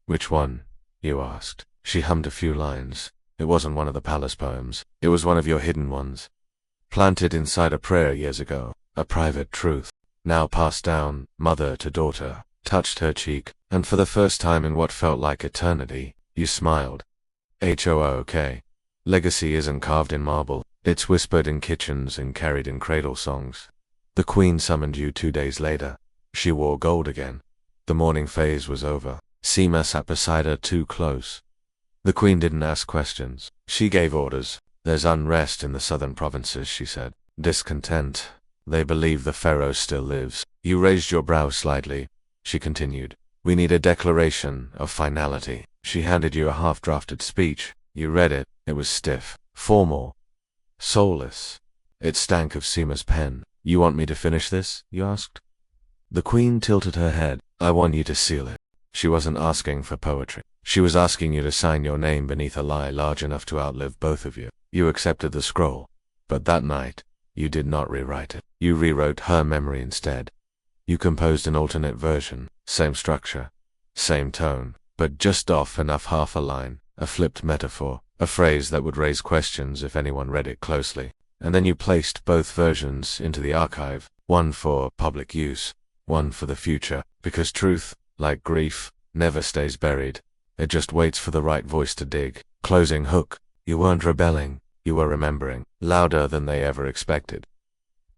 "Which one?" you asked. She hummed a few lines. It wasn't one of the palace poems. It was one of your hidden ones. Planted inside a prayer years ago. A private truth. Now passed down, mother to daughter. Touched her cheek, and for the first time in what felt like eternity, you smiled. HOOK. Legacy isn't carved in marble. It's whispered in kitchens and carried in cradle songs. The queen summoned you 2 days later. She wore gold again. The mourning phase was over. Sima sat beside her too close. The queen didn't ask questions. She gave orders. "There's unrest in the southern provinces," she said. "Discontent. They believe the pharaoh still lives." You raised your brow slightly. She continued, "We need a declaration of finality." She handed you a half-drafted speech. You read it. It was stiff, formal, soulless. It stank of Sima's pen. "You want me to finish this?" you asked. The queen tilted her head. "I want you to seal it." She wasn't asking for poetry. She was asking you to sign your name beneath a lie large enough to outlive both of you. You accepted the scroll. But that night, you did not rewrite it. You rewrote her memory instead. You composed an alternate version, same structure, same tone, but just off enough, half a line, a flipped metaphor, a phrase that would raise questions if anyone read it closely. And then you placed both versions into the archive, one for public use, one for the future, because truth, like grief, never stays buried. It just waits for the right voice to dig. Closing hook. You weren't rebelling, you were remembering, louder than they ever expected.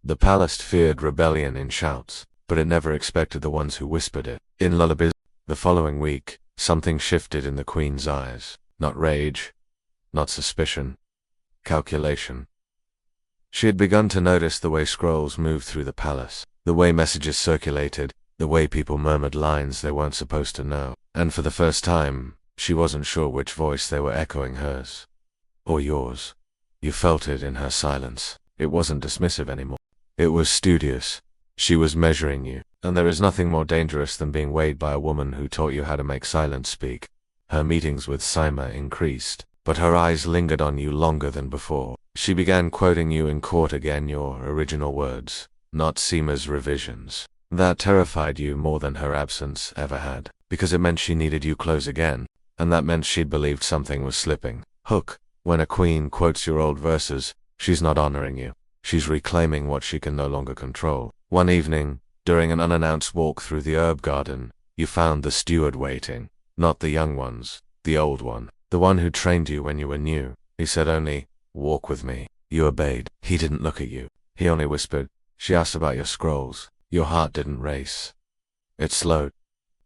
The palace feared rebellion in shouts, but it never expected the ones who whispered it. In lullabies. The following week, something shifted in the queen's eyes. Not rage, not suspicion, calculation. She had begun to notice the way scrolls moved through the palace, the way messages circulated, the way people murmured lines they weren't supposed to know. And for the first time, she wasn't sure which voice they were echoing, hers or yours. You felt it in her silence. It wasn't dismissive anymore. It was studious. She was measuring you, and there is nothing more dangerous than being weighed by a woman who taught you how to make silence speak. Her meetings with Sima increased, but her eyes lingered on you longer than before. She began quoting you in court again, your original words, not Sima's revisions. That terrified you more than her absence ever had, because it meant she needed you close again, and that meant she'd believed something was slipping. Hook. When a queen quotes your old verses, she's not honoring you. She's reclaiming what she can no longer control. One evening, during an unannounced walk through the herb garden, you found the steward waiting. Not the young ones, the old one, the one who trained you when you were new. He said only, "Walk with me." You obeyed. He didn't look at you. He only whispered. She asked about your scrolls. Your heart didn't race. It slowed.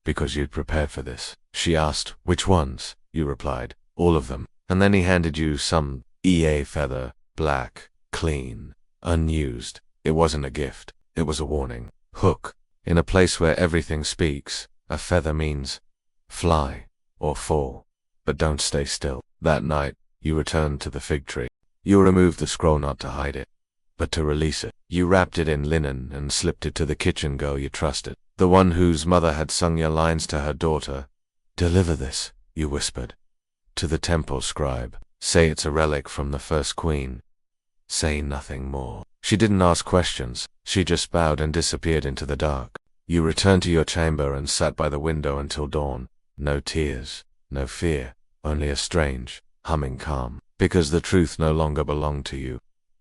Because you'd prepared for this. She asked, "Which ones?" You replied, "All of them." And then he handed you some EA feather, black, clean, unused. It wasn't a gift. It was a warning. Hook. In a place where everything speaks, a feather means fly or fall. But don't stay still. That night, you returned to the fig tree. You removed the scroll not to hide it, but to release it. You wrapped it in linen and slipped it to the kitchen girl you trusted, the one whose mother had sung your lines to her daughter. Deliver this, you whispered, to the temple scribe. Say it's a relic from the first queen. Say nothing more. She didn't ask questions. She just bowed and disappeared into the dark. You returned to your chamber and sat by the window until dawn. No tears, no fear, only a strange, humming calm, because the truth no longer belonged to you.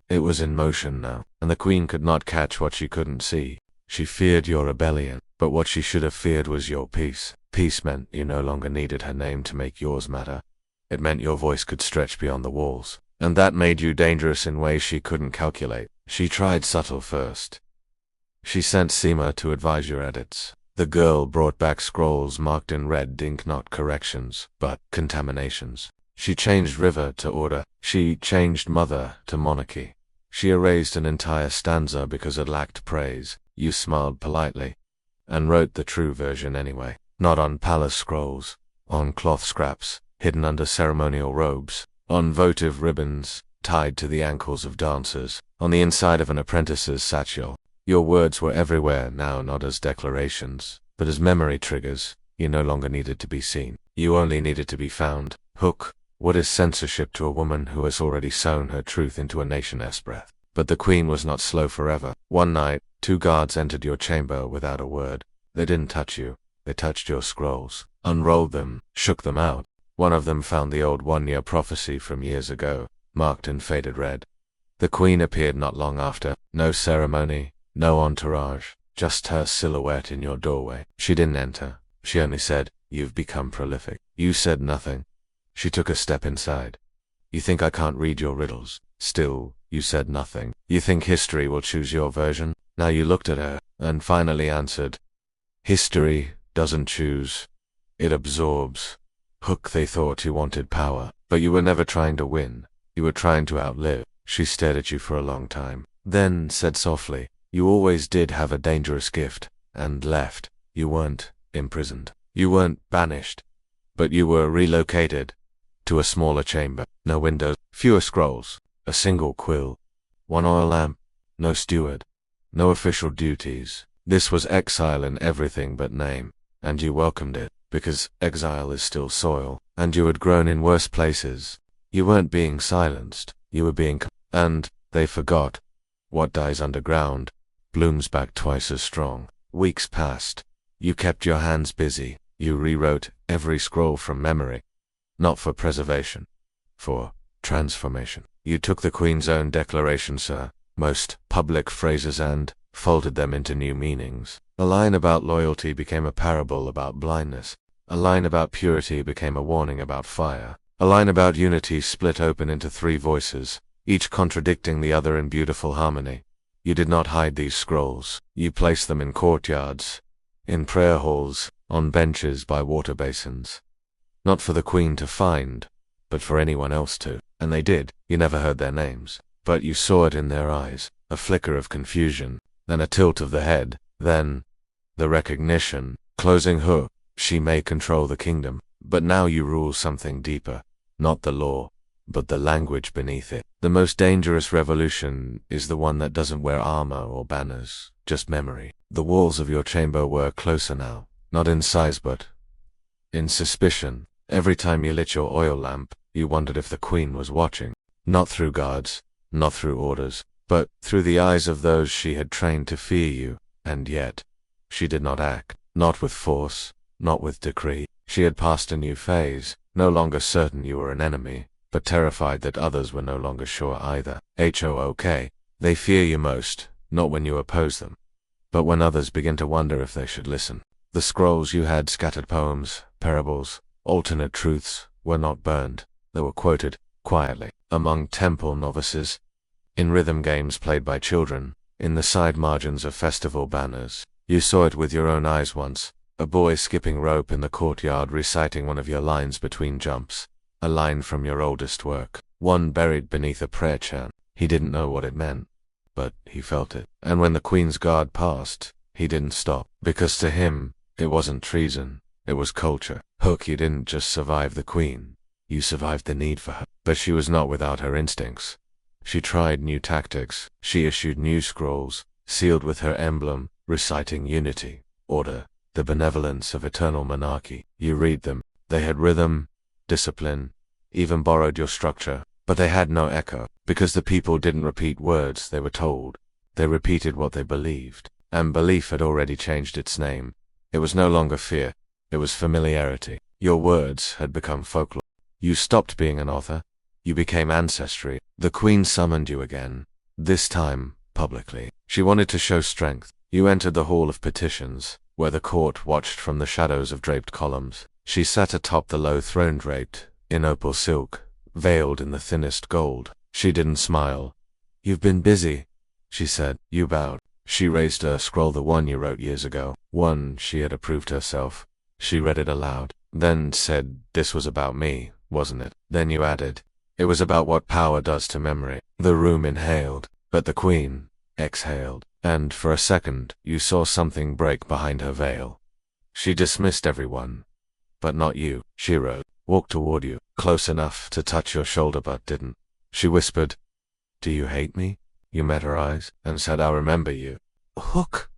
It was in motion now, and the queen could not catch what she couldn't see. She feared your rebellion, but what she should have feared was your peace. Peace meant you no longer needed her name to make yours matter. It meant your voice could stretch beyond the walls, and that made you dangerous in ways she couldn't calculate. She tried subtle first. She sent Seema to advise your edits. The girl brought back scrolls marked in red ink, not corrections, but contaminations. She changed river to order. She changed mother to monarchy. She erased an entire stanza because it lacked praise. You smiled politely, and wrote the true version anyway. Not on palace scrolls, on cloth scraps, hidden under ceremonial robes, on votive ribbons, tied to the ankles of dancers, on the inside of an apprentice's satchel. Your words were everywhere now, not as declarations, but as memory triggers. You no longer needed to be seen. You only needed to be found. Hook. What is censorship to a woman who has already sown her truth into a nation's breath? But the queen was not slow forever. One night, 2 guards entered your chamber without a word. They didn't touch you. They touched your scrolls, unrolled them, shook them out. One of them found the old one-year prophecy from years ago, marked in faded red. The queen appeared not long after. No ceremony, no entourage, just her silhouette in your doorway. She didn't enter. She only said, "You've become prolific." You said nothing. She took a step inside. "You think I can't read your riddles?" Still, you said nothing. "You think history will choose your version?" Now you looked at her, and finally answered, "History doesn't choose. It absorbs." Hook, they thought you wanted power, but you were never trying to win. You were trying to outlive. She stared at you for a long time, then said softly, "You always did have a dangerous gift," and left. You weren't imprisoned. You weren't banished. But you were relocated to a smaller chamber. No windows, fewer scrolls, a single quill, 1 oil lamp, no steward, no official duties. This was exile in everything but name, and you welcomed it, because exile is still soil, and you had grown in worse places. You weren't being silenced, you were being and they forgot. What dies underground blooms back twice as strong. Weeks passed. You kept your hands busy. You rewrote every scroll from memory. Not for preservation, for transformation. You took the Queen's own declaration, sir, most public phrases, and folded them into new meanings. A line about loyalty became a parable about blindness. A line about purity became a warning about fire. A line about unity split open into 3 voices, each contradicting the other in beautiful harmony. You did not hide these scrolls. You placed them in courtyards, in prayer halls, on benches by water basins. Not for the Queen to find, but for anyone else to. And they did. You never heard their names, but you saw it in their eyes, a flicker of confusion, then a tilt of the head, then the recognition. Closing Hook. She may control the kingdom, but now you rule something deeper. Not the law, but the language beneath it. The most dangerous revolution is the one that doesn't wear armor or banners, just memory. The walls of your chamber were closer now, not in size but in suspicion. Every time you lit your oil lamp, you wondered if the Queen was watching. Not through guards, not through orders, but through the eyes of those she had trained to fear you. And yet, she did not act. Not with force, not with decree. She had passed a new phase, no longer certain you were an enemy, but terrified that others were no longer sure either. Hook. They fear you most, not when you oppose them, but when others begin to wonder if they should listen. The scrolls you had scattered poems, parables, alternate truths, were not burned. They were quoted, quietly, among temple novices, in rhythm games played by children, in the side margins of festival banners. You saw it with your own eyes once, a boy skipping rope in the courtyard reciting one of your lines between jumps, a line from your oldest work, one buried beneath a prayer chant. He didn't know what it meant, but he felt it. And when the Queen's guard passed, He didn't stop, because to him, it wasn't treason, it was culture. Hook, you didn't just survive the queen, you survived the need for her. But she was not without her instincts. She tried new tactics, she issued new scrolls, sealed with her emblem, reciting unity, order, the benevolence of eternal monarchy. You read them, they had rhythm, discipline, even borrowed your structure, but they had no echo, because the people didn't repeat words they were told. They repeated what they believed, and belief had already changed its name. It was no longer fear, it was familiarity. Your words had become folklore. You stopped being an author, you became ancestry. The queen summoned you again, this time publicly. She wanted to show strength. You entered the hall of petitions, where the court watched from the shadows of draped columns. She sat atop the low throne draped in opal silk, veiled in the thinnest gold. She didn't smile. "You've been busy," she said. You bowed. She raised a scroll, the one you wrote years ago, one she had approved herself. She read it aloud, then said, "This was about me, wasn't it?" Then you added, "It was about what power does to memory." The room inhaled, but the queen exhaled, and for a second you saw something break behind her veil. She dismissed everyone, but not you. She rose, walked toward you, close enough to touch your shoulder but didn't. She whispered, "Do you hate me?" You met her eyes, and said, "I remember you." Hook!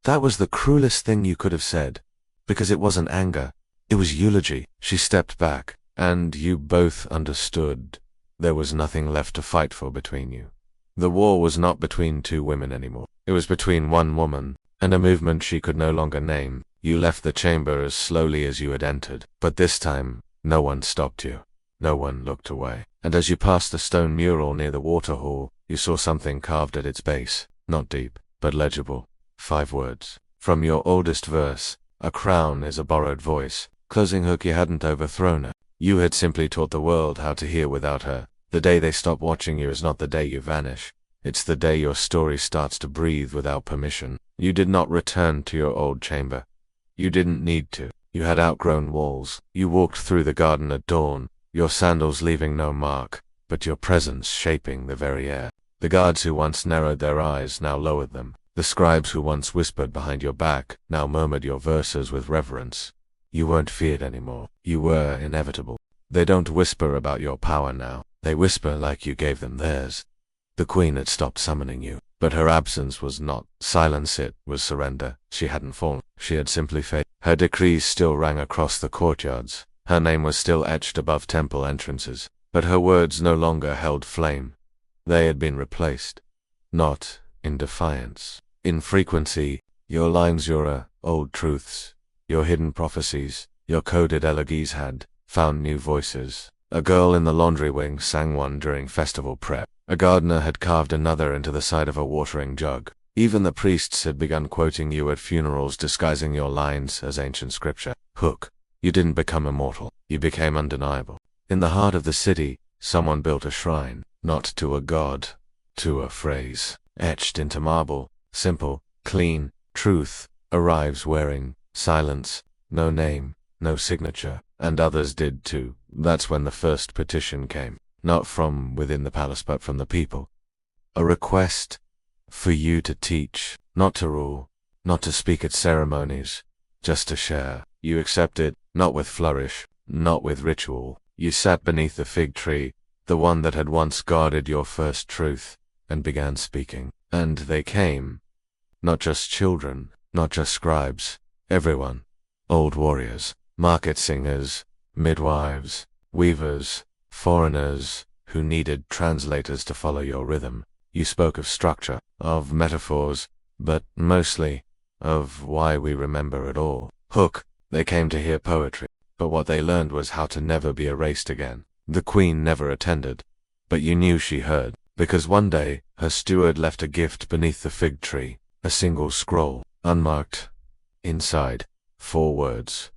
That was the cruelest thing you could have said, because it wasn't anger, it was eulogy. She stepped back, and you both understood. There was nothing left to fight for between you. The war was not between two women anymore. It was between one woman, and a movement she could no longer name. You left the chamber as slowly as you had entered, but this time, no one stopped you. No one looked away. And as you passed the stone mural near the water hall, you saw something carved at its base, not deep, but legible. 5 words. From your oldest verse, "A crown is a borrowed voice." Closing Hook, you hadn't overthrown her. You had simply taught the world how to hear without her. The day they stop watching you is not the day you vanish. It's the day your story starts to breathe without permission. You did not return to your old chamber. You didn't need to. You had outgrown walls. You walked through the garden at dawn, your sandals leaving no mark, but your presence shaping the very air. The guards who once narrowed their eyes now lowered them. The scribes who once whispered behind your back now murmured your verses with reverence. You weren't feared anymore. You were inevitable. They don't whisper about your power now. They whisper like you gave them theirs. The queen had stopped summoning you, but her absence was not silence, it was surrender. She hadn't fallen. She had simply faded. Her decrees still rang across the courtyards. Her name was still etched above temple entrances, but her words no longer held flame. They had been replaced. Not in defiance. In frequency, your lines, your old truths, your hidden prophecies, your coded elegies had found new voices. A girl in the laundry wing sang one during festival prep. A gardener had carved another into the side of a watering jug. Even the priests had begun quoting you at funerals, disguising your lines as ancient scripture. Hook, you didn't become immortal. You became undeniable. In the heart of the city, someone built a shrine, not to a god, to a phrase, etched into marble, simple, clean, truth arrives wearing silence, no name, no signature, and others did too. That's when the first petition came, not from within the palace but from the people. A request for you to teach, not to rule, not to speak at ceremonies, just to share. You accepted, not with flourish, not with ritual. You sat beneath the fig tree, the one that had once guarded your first truth, and began speaking. And they came. Not just children, not just scribes, everyone. Old warriors, market singers, midwives, weavers, foreigners who needed translators to follow your rhythm. You spoke of structure, of metaphors, but mostly of why we remember it all. Hook, they came to hear poetry, but what they learned was how to never be erased again. The queen never attended, but you knew she heard, because one day her steward left a gift beneath the fig tree, a single scroll, unmarked. Inside, 4 words.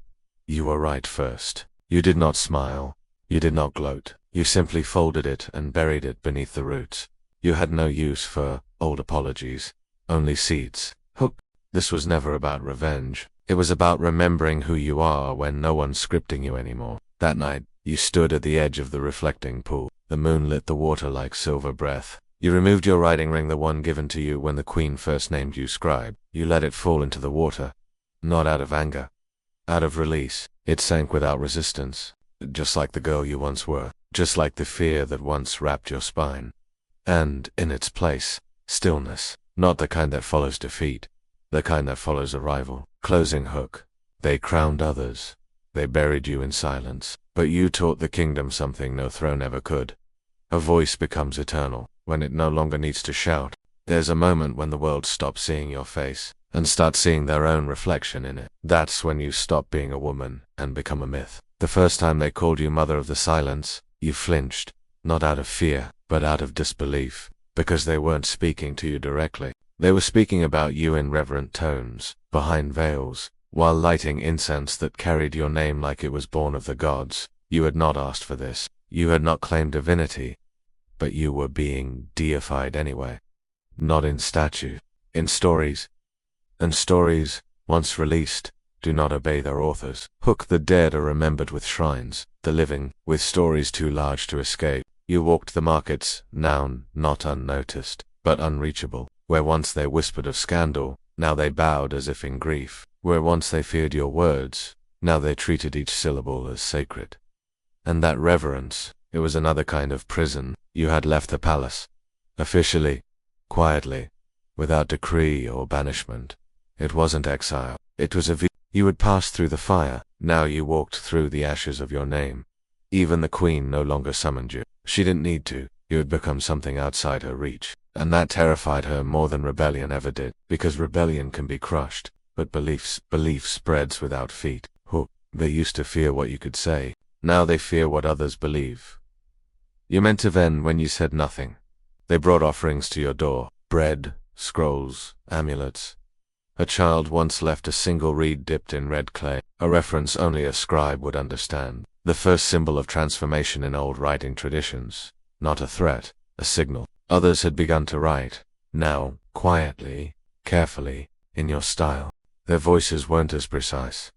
You were right first. You did not smile. You did not gloat. You simply folded it and buried it beneath the roots. You had no use for old apologies, only seeds. Hook, this was never about revenge. It was about remembering who you are when no one's scripting you anymore. That night, you stood at the edge of the reflecting pool. The moon lit the water like silver breath. You removed your writing ring, the one given to you when the queen first named you scribe. You let it fall into the water. Not out of anger. Out of release. It sank without resistance. Just like the girl you once were. Just like the fear that once wrapped your spine. And, in its place, stillness. Not the kind that follows defeat. The kind that follows arrival. Closing hook. They crowned others. They buried you in silence. But you taught the kingdom something no throne ever could. A voice becomes eternal when it no longer needs to shout. There's a moment when the world stops seeing your face and starts seeing their own reflection in it. That's when you stop being a woman and become a myth. The first time they called you Mother of the Silence, you flinched, not out of fear, but out of disbelief, because they weren't speaking to you directly. They were speaking about you in reverent tones, behind veils, while lighting incense that carried your name like it was born of the gods. You had not asked for this. You had not claimed divinity, but you were being deified anyway. Not in statue, in stories. And stories, once released, do not obey their authors. Hook, the dead are remembered with shrines, the living, with stories too large to escape. You walked the markets, now not unnoticed, but unreachable. Where once they whispered of scandal, now they bowed as if in grief. Where once they feared your words, now they treated each syllable as sacred. And that reverence, it was another kind of prison. You had left the palace. Officially, quietly, without decree or banishment. It wasn't exile. It was you had passed through the fire. Now you walked through the ashes of your name. Even the queen no longer summoned you. She didn't need to. You had become something outside her reach. And that terrified her more than rebellion ever did. Because rebellion can be crushed, but belief spreads without feet. Hook, they used to fear what you could say. Now they fear what others believe. You meant to then when you said nothing. They brought offerings to your door. Bread, scrolls, amulets. A child once left a single reed dipped in red clay, a reference only a scribe would understand. The first symbol of transformation in old writing traditions. Not a threat, a signal. Others had begun to write. Now, quietly, carefully, in your style. Their voices weren't as precise.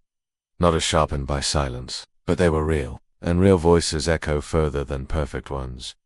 Not as sharpened by silence, but they were real. And real voices echo further than perfect ones.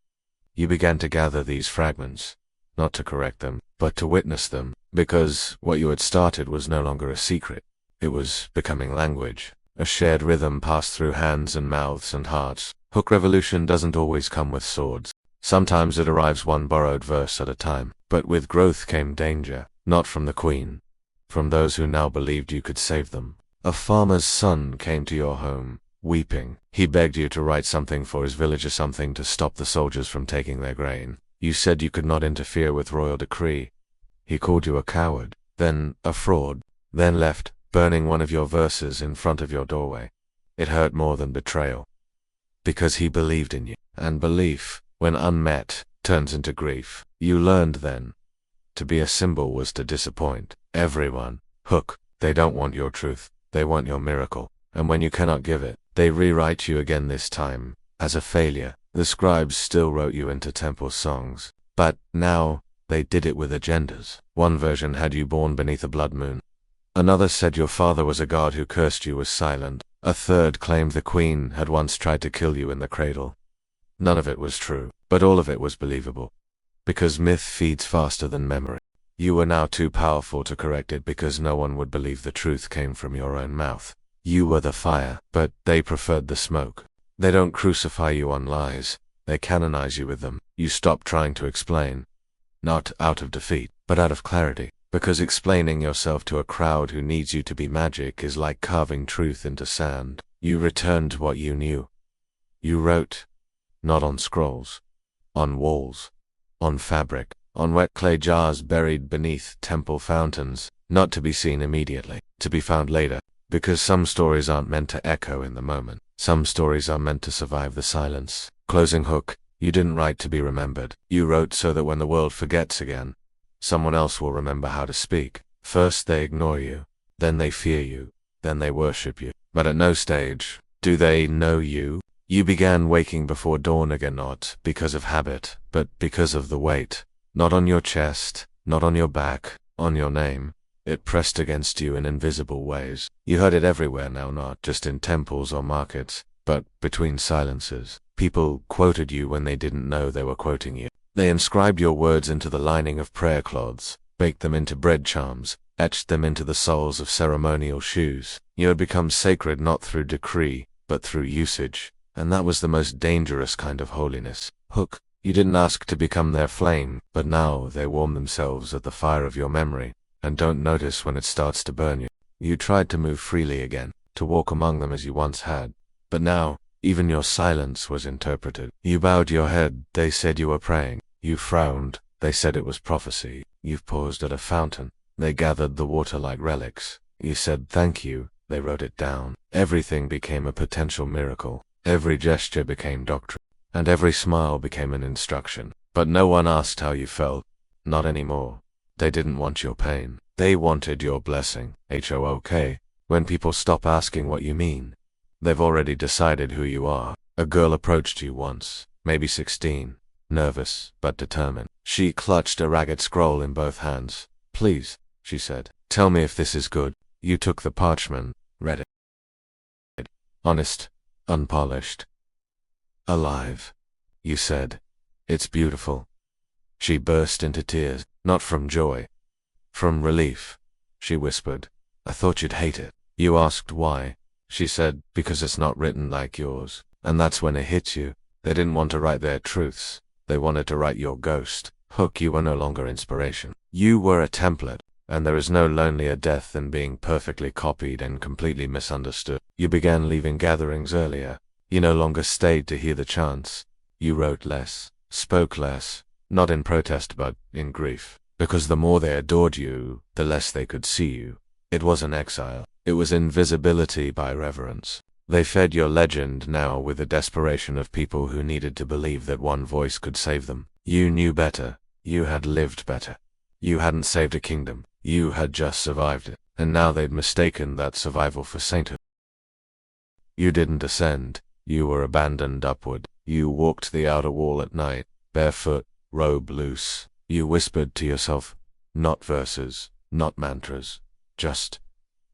You began to gather these fragments, not to correct them, but to witness them, because what you had started was no longer a secret. It was becoming language. A shared rhythm passed through hands and mouths and hearts. Hook revolution doesn't always come with swords. Sometimes it arrives one borrowed verse at a time. But with growth came danger, not from the queen, from those who now believed you could save them. A farmer's son came to your home, weeping. He begged you to write something for his village, or something to stop the soldiers from taking their grain. You said you could not interfere with royal decree. He called you a coward, then a fraud, then left, burning one of your verses in front of your doorway. It hurt more than betrayal. Because he believed in you. And belief, when unmet, turns into grief. You learned then. To be a symbol was to disappoint everyone. Hook, they don't want your truth. They want your miracle. And when you cannot give it, they rewrite you again, this time as a failure. The scribes still wrote you into temple songs. But now, they did it with agendas. One version had you born beneath a blood moon. Another said your father was a god who cursed you was silent. A third claimed the queen had once tried to kill you in the cradle. None of it was true, but all of it was believable. Because myth feeds faster than memory. You were now too powerful to correct it because no one would believe the truth came from your own mouth. You were the fire, but they preferred the smoke. They don't crucify you on lies. They canonize you with them. You stop trying to explain. Not out of defeat, but out of clarity. Because explaining yourself to a crowd who needs you to be magic is like carving truth into sand. You returned to what you knew. You wrote, not on scrolls, on walls, on fabric, on wet clay jars buried beneath temple fountains, not to be seen immediately, to be found later. Because some stories aren't meant to echo in the moment. Some stories are meant to survive the silence. Closing hook, you didn't write to be remembered. You wrote so that when the world forgets again, someone else will remember how to speak. First they ignore you, then they fear you, then they worship you. But at no stage do they know you. You began waking before dawn again, not because of habit, but because of the weight. Not on your chest, not on your back, on your name. It pressed against you in invisible ways. You heard it everywhere now, not just in temples or markets, but between silences. People quoted you when they didn't know they were quoting you. They inscribed your words into the lining of prayer cloths, baked them into bread charms, etched them into the soles of ceremonial shoes. You had become sacred not through decree, but through usage, and that was the most dangerous kind of holiness. Hook, you didn't ask to become their flame, but now they warm themselves at the fire of your memory, and don't notice when it starts to burn you. You tried to move freely again, to walk among them as you once had, but now, even your silence was interpreted. You bowed your head, they said you were praying. You frowned, they said it was prophecy. You paused at a fountain, they gathered the water like relics. You said thank you, they wrote it down. Everything became a potential miracle. Every gesture became doctrine, and every smile became an instruction. But no one asked how you felt. Not anymore. They didn't want your pain. They wanted your blessing. HOOK. When people stop asking what you mean, they've already decided who you are. A girl approached you once, maybe 16, nervous but determined. She clutched a ragged scroll in both hands. Please, she said, tell me if this is good. You took the parchment, read it. Honest, unpolished, alive. You said, it's beautiful. She burst into tears, not from joy, from relief. She whispered, I thought you'd hate it. You asked why. She said, because it's not written like yours. And that's when it hit you. They didn't want to write their truths. They wanted to write your ghost. Hook, you were no longer inspiration. You were a template, and there is no lonelier death than being perfectly copied and completely misunderstood. You began leaving gatherings earlier. You no longer stayed to hear the chants. You wrote less, spoke less, not in protest but in grief. Because the more they adored you, the less they could see you. It was an exile. It was invisibility by reverence. They fed your legend now with the desperation of people who needed to believe that one voice could save them. You knew better. You had lived better. You hadn't saved a kingdom. You had just survived it. And now they'd mistaken that survival for sainthood. You didn't ascend. You were abandoned upward. You walked the outer wall at night, barefoot, robe loose. You whispered to yourself, not verses, not mantras, just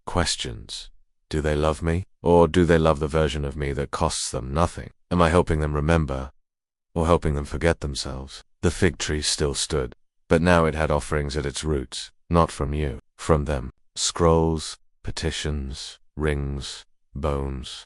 questions. Do they love me? Or do they love the version of me that costs them nothing? Am I helping them remember? Or helping them forget themselves? The fig tree still stood, but now it had offerings at its roots, not from you, from them. Scrolls, petitions, rings, bones.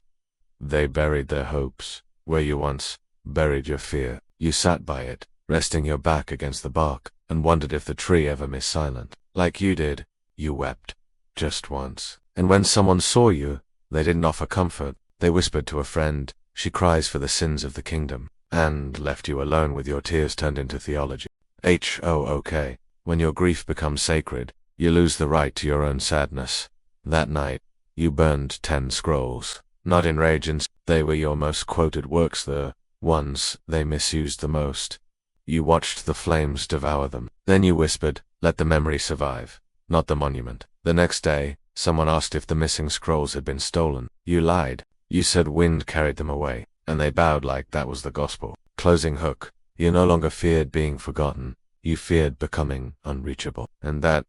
They buried their hopes, where you once buried your fear. You sat by it, resting your back against the bark, and wondered if the tree ever missed silent. Like you did, you wept. Just once. And when someone saw you, they didn't offer comfort. They whispered to a friend, she cries for the sins of the kingdom, and left you alone with your tears turned into theology. HOOK. When your grief becomes sacred, you lose the right to your own sadness. That night, you burned 10 scrolls. Not in rage, and they were your most quoted works, the ones they misused the most. You watched the flames devour them. Then you whispered, let the memory survive, not the monument. The next day, someone asked if the missing scrolls had been stolen. You lied. You said wind carried them away, and they bowed like that was the gospel. Closing hook. You no longer feared being forgotten. You feared becoming unreachable. And that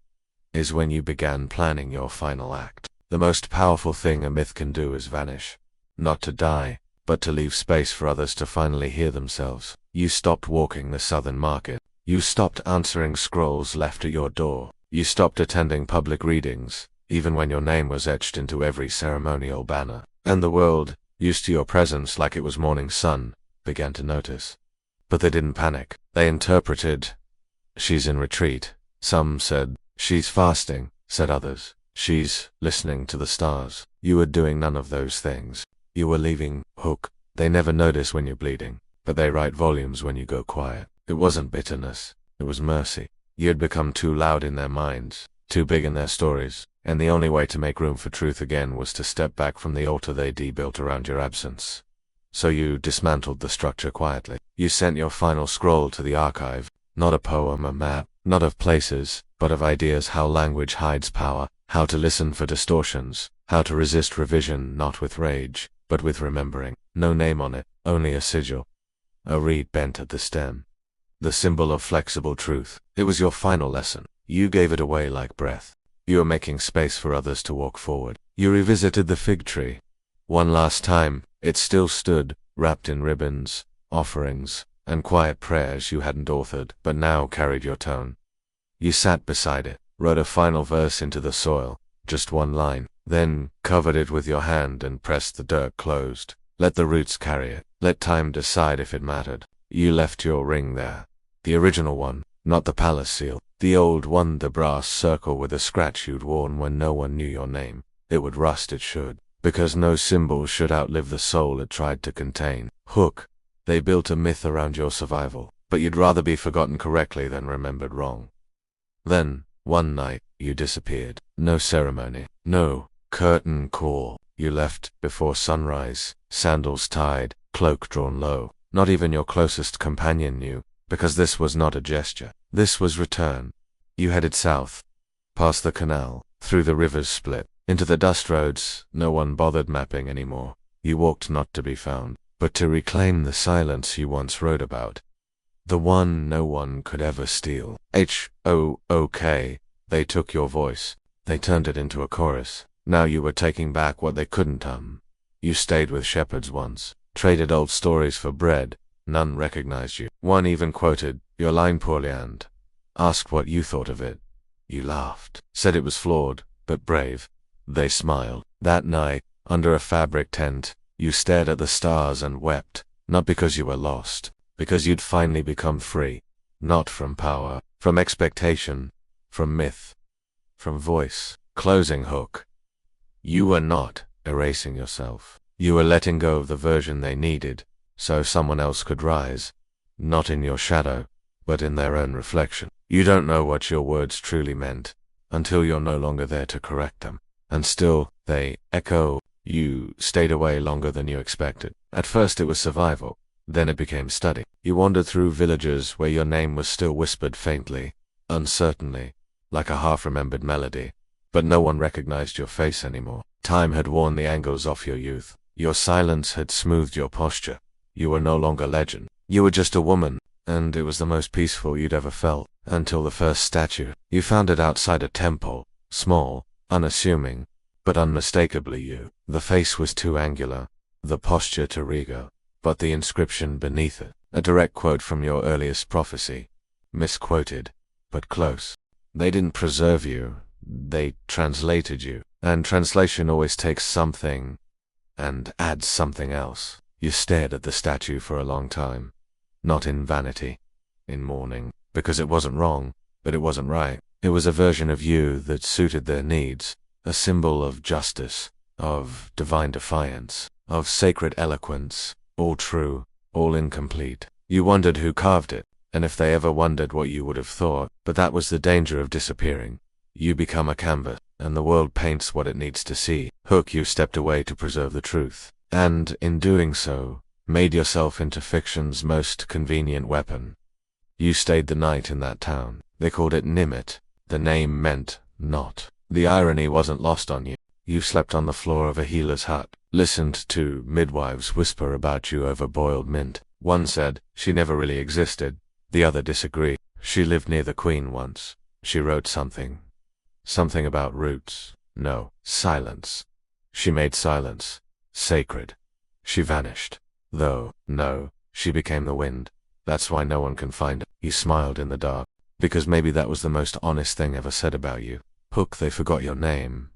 is when you began planning your final act. The most powerful thing a myth can do is vanish. Not to die, but to leave space for others to finally hear themselves. You stopped walking the southern market. You stopped answering scrolls left at your door. You stopped attending public readings, even when your name was etched into every ceremonial banner. And the world, used to your presence like it was morning sun, began to notice. But they didn't panic. They interpreted, she's in retreat. Some said, she's fasting, said others. She's listening to the stars. You were doing none of those things. You were leaving, Hook. They never notice when you're bleeding, but they write volumes when you go quiet. It wasn't bitterness. It was mercy. You had become too loud in their minds, too big in their stories, and the only way to make room for truth again was to step back from the altar they built around your absence. So you dismantled the structure quietly. You sent your final scroll to the archive, not a poem, a map, not of places, but of ideas, how language hides power, how to listen for distortions, how to resist revision not with rage, but with remembering. No name on it, only a sigil. A reed bent at the stem. The symbol of flexible truth. It was your final lesson. You gave it away like breath. You were making space for others to walk forward. You revisited the fig tree. One last time, it still stood, wrapped in ribbons, offerings, and quiet prayers you hadn't authored, but now carried your tone. You sat beside it, wrote a final verse into the soil, just one line, then covered it with your hand and pressed the dirt closed. Let the roots carry it. Let time decide if it mattered. You left your ring there. The original one, not the palace seal. The old one, the brass circle with a scratch you'd worn when no one knew your name. It would rust, it should, because no symbol should outlive the soul it tried to contain. Hook. They built a myth around your survival, but you'd rather be forgotten correctly than remembered wrong. Then, one night, you disappeared. No ceremony. No curtain call. You left before sunrise, sandals tied, cloak drawn low. Not even your closest companion knew, because this was not a gesture. This was return. You headed south, past the canal, through the river's split, into the dust roads no one bothered mapping anymore. You walked not to be found, but to reclaim the silence you once wrote about. The one no one could ever steal. H-O-O-K. They took your voice. They turned it into a chorus. Now you were taking back what they couldn't. You stayed with shepherds once, traded old stories for bread. None recognized you. One even quoted your line poorly and asked what you thought of it. You laughed, said it was flawed, but brave. They smiled. That night, under a fabric tent, you stared at the stars and wept, not because you were lost, because you'd finally become free. Not from power, from expectation, from myth, from voice. Closing hook. You were not erasing yourself. You were letting go of the version they needed, so someone else could rise. Not in your shadow, but in their own reflection. You don't know what your words truly meant, until you're no longer there to correct them. And still, they echo. You stayed away longer than you expected. At first it was survival, then it became study. You wandered through villages where your name was still whispered faintly, uncertainly, like a half-remembered melody. But no one recognized your face anymore. Time had worn the angles off your youth. Your silence had smoothed your posture. You were no longer legend. You were just a woman, and it was the most peaceful you'd ever felt, until the first statue. You found it outside a temple, small, unassuming, but unmistakably you. The face was too angular, the posture too regal, but the inscription beneath it, a direct quote from your earliest prophecy. Misquoted, but close. They didn't preserve you. They translated you, and translation always takes something and adds something else. You stared at the statue for a long time, not in vanity, in mourning, because it wasn't wrong, but it wasn't right. It was a version of you that suited their needs, a symbol of justice, of divine defiance, of sacred eloquence, all true, all incomplete. You wondered who carved it, and if they ever wondered what you would have thought, but that was the danger of disappearing. You become a canvas, and the world paints what it needs to see. Hook, you stepped away to preserve the truth, and, in doing so, made yourself into fiction's most convenient weapon. You stayed the night in that town. They called it Nimet. The name meant not. The irony wasn't lost on you. You slept on the floor of a healer's hut, listened to midwives whisper about you over boiled mint. One said she never really existed. The other disagreed. She lived near the queen once. She wrote something. Something about roots. No, silence. She made silence sacred. She vanished. Though, no, she became the wind. That's why no one can find her. You smiled in the dark, because maybe that was the most honest thing ever said about you. Hook, they forgot your name,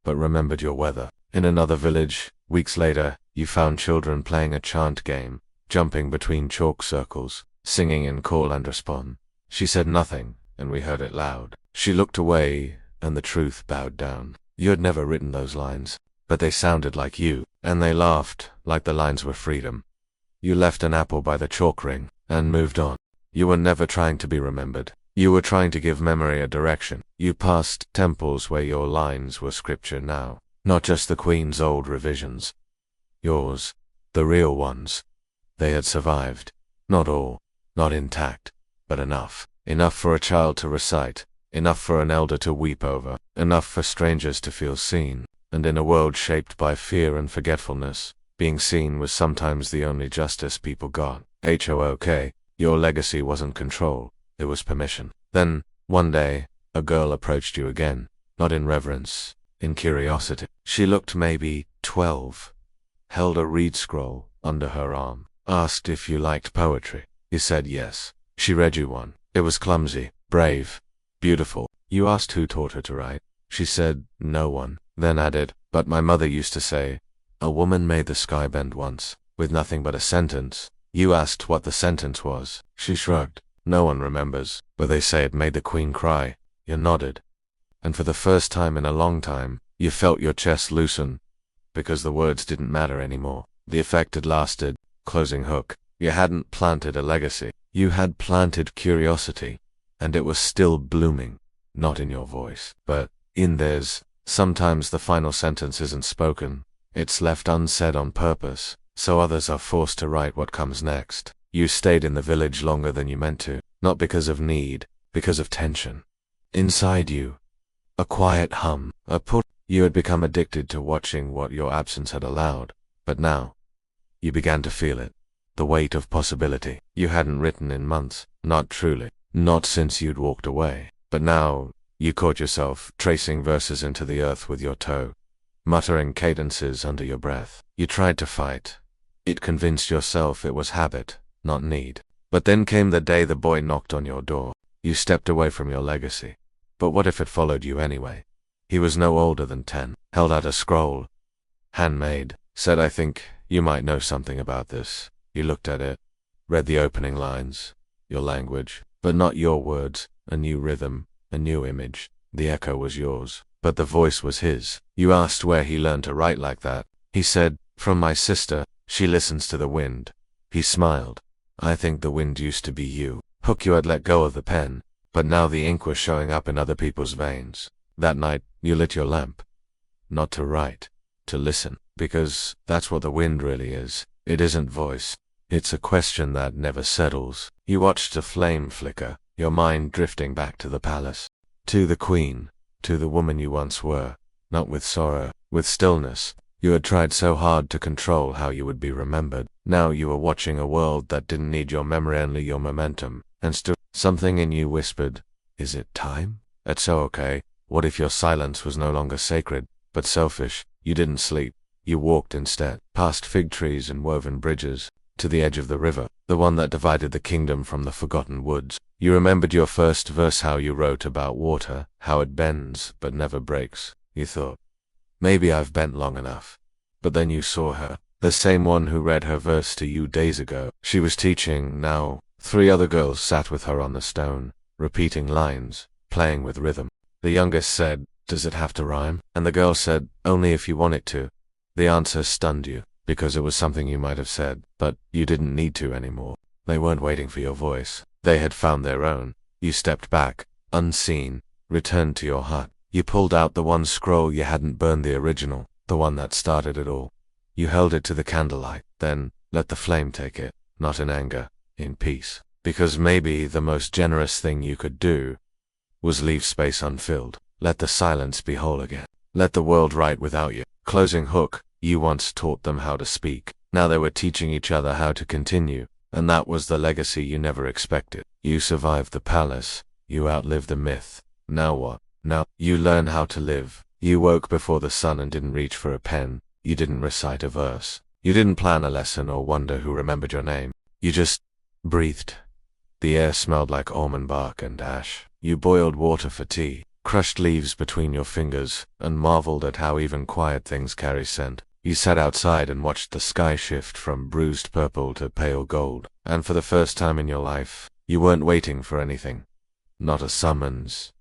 but remembered your weather. In another village, weeks later, you found children playing a chant game, jumping between chalk circles, singing in call and response. She said nothing, and we heard it loud. She looked away, and the truth bowed down. You had never written those lines, but they sounded like you, and they laughed like the lines were freedom. You left an apple by the chalk ring, and moved on. You were never trying to be remembered. You were trying to give memory a direction. You passed temples where your lines were scripture now, not just the Queen's old revisions. Yours, the real ones. They had survived. Not all, not intact, but enough. Enough for a child to recite, enough for an elder to weep over, enough for strangers to feel seen. And in a world shaped by fear and forgetfulness, being seen was sometimes the only justice people got. Hook, your legacy wasn't control, it was permission. Then, one day, a girl approached you again, not in reverence, in curiosity. She looked maybe 12, held a reed scroll under her arm, asked if you liked poetry. You said yes. She read you one. It was clumsy, brave, beautiful. You asked who taught her to write. She said, no one. Then added, but my mother used to say, a woman made the sky bend once, with nothing but a sentence. You asked what the sentence was. She shrugged. No one remembers, but they say it made the queen cry. You nodded. And for the first time in a long time, you felt your chest loosen, because the words didn't matter anymore. The effect had lasted. Closing hook. You hadn't planted a legacy. You had planted curiosity, and it was still blooming. Not in your voice, but in theirs. Sometimes the final sentence isn't spoken. It's left unsaid on purpose, so others are forced to write what comes next. You stayed in the village longer than you meant to, not because of need, because of tension. Inside you, a quiet hum, a pull. You had become addicted to watching what your absence had allowed, but now, you began to feel it. The weight of possibility. You hadn't written in months, not truly, not since you'd walked away. But now, you caught yourself tracing verses into the earth with your toe, muttering cadences under your breath. You tried to fight. It convinced yourself it was habit, not need. But then came the day the boy knocked on your door. You stepped away from your legacy. But what if it followed you anyway? He was no older than 10, held out a scroll, handmade, said, I think you might know something about this. You looked at it, read the opening lines, your language, but not your words, a new rhythm, a new image. The echo was yours, but the voice was his. You asked where he learned to write like that. He said, from my sister, she listens to the wind. He smiled. I think the wind used to be you. Hook, you had let go of the pen, but now the ink was showing up in other people's veins. That night, you lit your lamp. Not to write, to listen, because that's what the wind really is. It isn't voice. It's a question that never settles. You watched a flame flicker, your mind drifting back to the palace, to the queen, to the woman you once were, not with sorrow, with stillness. You had tried so hard to control how you would be remembered. Now you were watching a world that didn't need your memory, only your momentum, and still something in you whispered, is it time? It's so okay. What if your silence was no longer sacred, but selfish? You didn't sleep. You walked instead, past fig trees and woven bridges, to the edge of the river, the one that divided the kingdom from the forgotten woods. You remembered your first verse, how you wrote about water, how it bends but never breaks. You thought, maybe I've bent long enough. But then you saw her, the same one who read her verse to you days ago. She was teaching now. 3 other girls sat with her on the stone, repeating lines, playing with rhythm. The youngest said, does it have to rhyme? And the girl said, only if you want it to. The answer stunned you, because it was something you might have said, but you didn't need to anymore. They weren't waiting for your voice. They had found their own. You stepped back, unseen, returned to your hut. You pulled out the one scroll you hadn't burned, the original, the one that started it all. You held it to the candlelight, then let the flame take it, not in anger, in peace. Because maybe the most generous thing you could do was leave space unfilled. Let the silence be whole again. Let the world write without you. Closing hook. You once taught them how to speak. Now they were teaching each other how to continue, and that was the legacy you never expected. You survived the palace. You outlived the myth. Now what? Now you learn how to live. You woke before the sun and didn't reach for a pen. You didn't recite a verse. You didn't plan a lesson or wonder who remembered your name. You just breathed. The air smelled like almond bark and ash. You boiled water for tea, crushed leaves between your fingers, and marveled at how even quiet things carry scent. You sat outside and watched the sky shift from bruised purple to pale gold. And for the first time in your life, you weren't waiting for anything. Not a summons,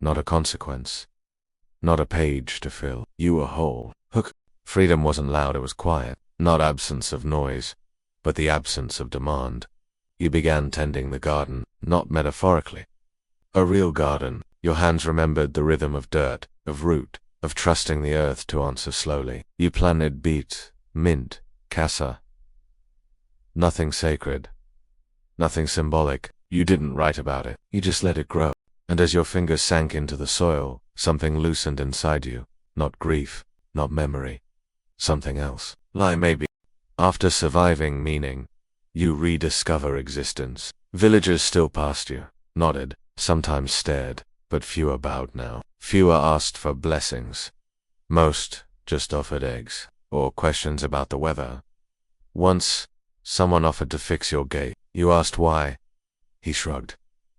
not a consequence, not a page to fill. You were whole. Hook. Freedom wasn't loud, it was quiet. Not absence of noise, but the absence of demand. You began tending the garden, not metaphorically. A real garden. Your hands remembered the rhythm of dirt, of root, of trusting the earth to answer slowly. You planted beet, mint, cassia. Nothing sacred, nothing symbolic. You didn't write about it. You just let it grow. And as your fingers sank into the soil, something loosened inside you. Not grief, not memory. Something else. Lie maybe. After surviving meaning, you rediscover existence. Villagers still passed you, nodded, sometimes stared, but fewer bowed now. Fewer asked for blessings. Most just offered eggs, or questions about the weather. Once, Someone offered to fix your gate. You asked why. He shrugged.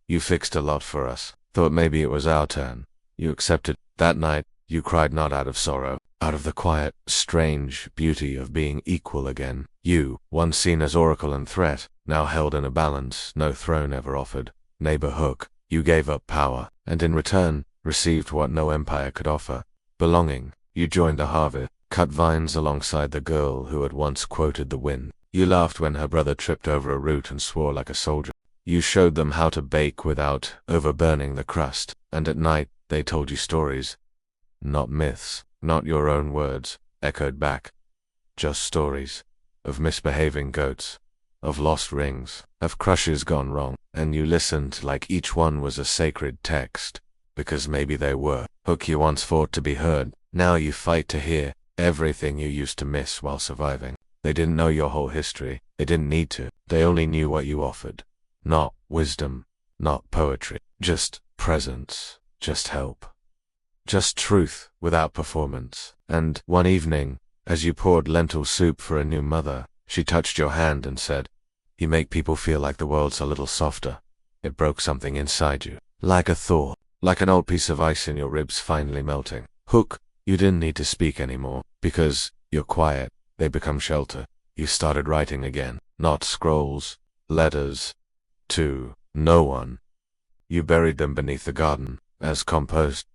You fixed a lot for us. Thought maybe it was our turn. You accepted. That night, you cried not out of sorrow, out of the quiet, strange beauty of being equal again. You, once seen as oracle and threat, now held in a balance no throne ever offered. Neighbor Hook, you gave up power, and in return, received what no empire could offer. Belonging. You joined the harvest, cut vines alongside the girl who had once quoted the wind. You laughed when her brother tripped over a root and swore like a soldier. You showed them how to bake without overburning the crust, and at night they told you stories. Not myths, not your own words, echoed back. Just stories. Of misbehaving goats, of lost rings, of crushes gone wrong, and you listened like each one was a sacred text, because maybe they were. Hook, you once fought to be heard, now you fight to hear everything you used to miss while surviving. They didn't know your whole history, they didn't need to, they only knew what you offered. Not wisdom, not poetry, just presence, just help. Just truth without performance. And one evening, as you poured lentil soup for a new mother, she touched your hand and said, "You make people feel like the world's a little softer." It broke something inside you, like a thaw, like an old piece of ice in your ribs finally melting. Hook, you didn't need to speak anymore, because you're quiet. They become shelter. You started writing again, not scrolls, letters, to no one. You buried them beneath the garden, as compost.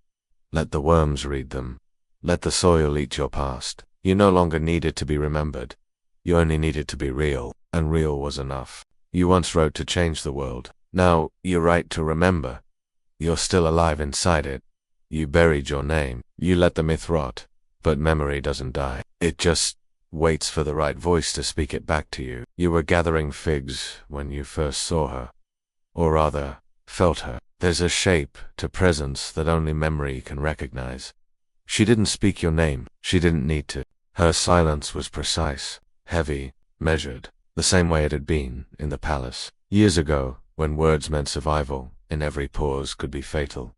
Let the worms read them. Let the soil eat your past. You no longer needed to be remembered. You only needed to be real, and real was enough. You once wrote to change the world. Now you write to remember. You're still alive inside it. You buried your name. You let the myth rot. But memory doesn't die. It just waits for the right voice to speak it back to you. You were gathering figs when you first saw her. Or rather, felt her. There's a shape to presence that only memory can recognize. She didn't speak your name. She didn't need to. Her silence was precise, heavy, measured, the same way it had been in the palace. Years ago, when words meant survival, and every pause could be fatal.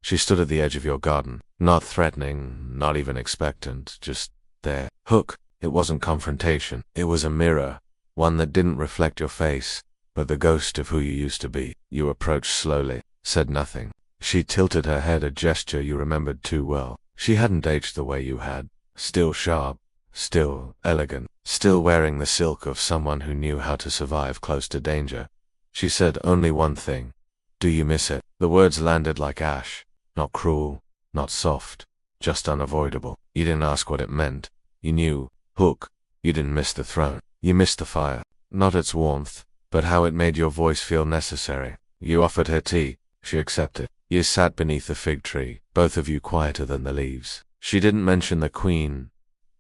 She stood at the edge of your garden, not threatening, not even expectant, just there. Hook, it wasn't confrontation. It was a mirror, one that didn't reflect your face, but the ghost of who you used to be. You approached slowly, said nothing. She tilted her head, a gesture you remembered too well. She hadn't aged the way you had. Still sharp, still elegant, still wearing the silk of someone who knew how to survive close to danger. She said only one thing. Do you miss it? The words landed like ash. Not cruel, not soft, just unavoidable. You didn't ask what it meant. You knew. Hook, you didn't miss the throne. You missed the fire. Not its warmth, but how it made your voice feel necessary. You offered her tea. She accepted. You sat beneath the fig tree, both of you quieter than the leaves. She didn't mention the queen.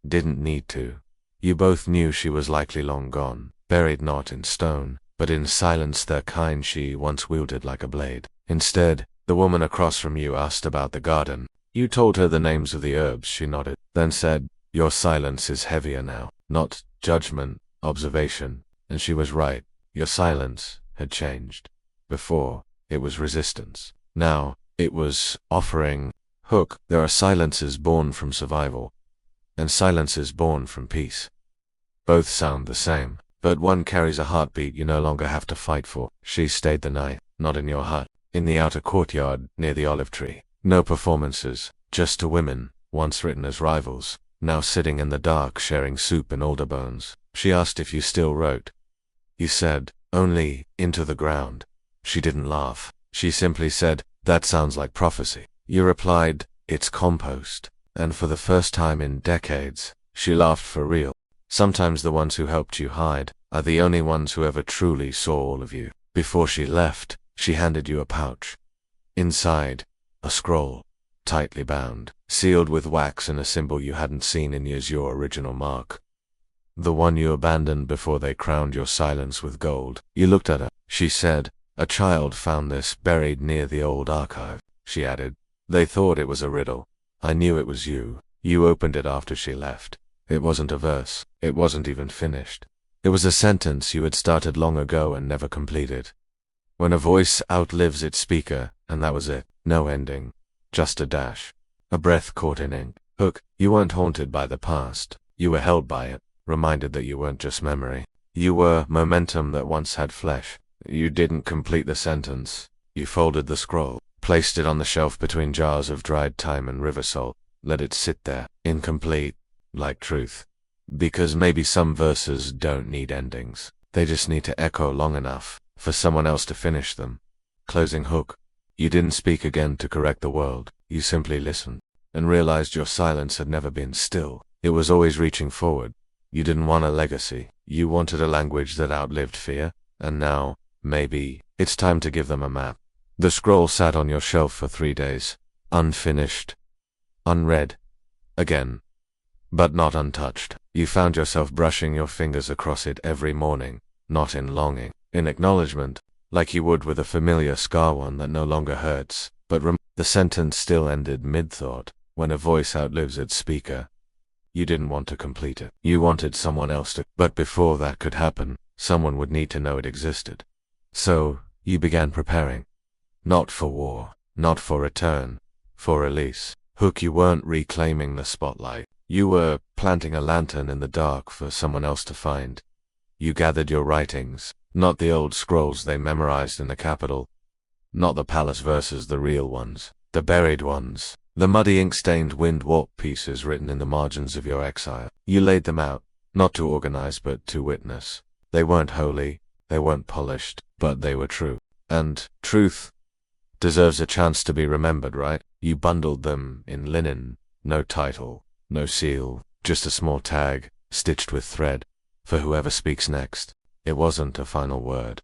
Didn't need to. You both knew she was likely long gone, buried not in stone, but in silence the kind she once wielded like a blade. Instead, the woman across from you asked about the garden. You told her the names of the herbs. She nodded, then said, "Your silence is heavier now." Not judgment, observation. And she was right. Your silence had changed. Before, it was resistance. Now, it was offering. Hook, there are silences born from survival, and silences born from peace. Both sound the same, but one carries a heartbeat you no longer have to fight for. She stayed the night, not in your hut, in the outer courtyard near the olive tree. No performances, just two women, once written as rivals, now sitting in the dark sharing soup and alder bones. She asked if you still wrote. You said, only into the ground. She didn't laugh. She simply said, that sounds like prophecy. You replied, it's compost. And for the first time in decades, she laughed for real. Sometimes the ones who helped you hide are the only ones who ever truly saw all of you. Before she left, she handed you a pouch. Inside, a scroll, tightly bound, sealed with wax and a symbol you hadn't seen in years, your original mark. The one you abandoned before they crowned your silence with gold. You looked at her. She said, a child found this buried near the old archive. She added, they thought it was a riddle. I knew it was you. You opened it after she left. It wasn't a verse. It wasn't even finished. It was a sentence you had started long ago and never completed. When a voice outlives its speaker, and that was it. No ending. Just a dash. A breath caught in ink. Hook, you weren't haunted by the past. You were held by it, reminded that you weren't just memory. You were momentum that once had flesh. You didn't complete the sentence. You folded the scroll, placed it on the shelf between jars of dried thyme and river salt, let it sit there, incomplete, like truth. Because maybe some verses don't need endings. They just need to echo long enough for someone else to finish them. Closing hook. You didn't speak again to correct the world. You simply listened and realized your silence had never been still. It was always reaching forward. You didn't want a legacy. You wanted a language that outlived fear. And now, maybe, it's time to give them a map. The scroll sat on your shelf for 3 days. Unfinished. Unread. Again. But not untouched. You found yourself brushing your fingers across it every morning, not in longing, in acknowledgement, like you would with a familiar scar one that no longer hurts, but the sentence still ended mid-thought, when a voice outlives its speaker. You didn't want to complete it. You wanted someone else to, but before that could happen, someone would need to know it existed. So, you began preparing. Not for war, not for return, for release. Hook, you weren't reclaiming the spotlight. You were planting a lantern in the dark for someone else to find. You gathered your writings, not the old scrolls they memorized in the capital, not the palace verses, the real ones, the buried ones, the muddy ink-stained wind-warped pieces written in the margins of your exile. You laid them out, not to organize but to witness. They weren't holy, they weren't polished, but they were true. And truth deserves a chance to be remembered, right? You bundled them in linen, no title, no seal, just a small tag, stitched with thread, for whoever speaks next. It wasn't a final word.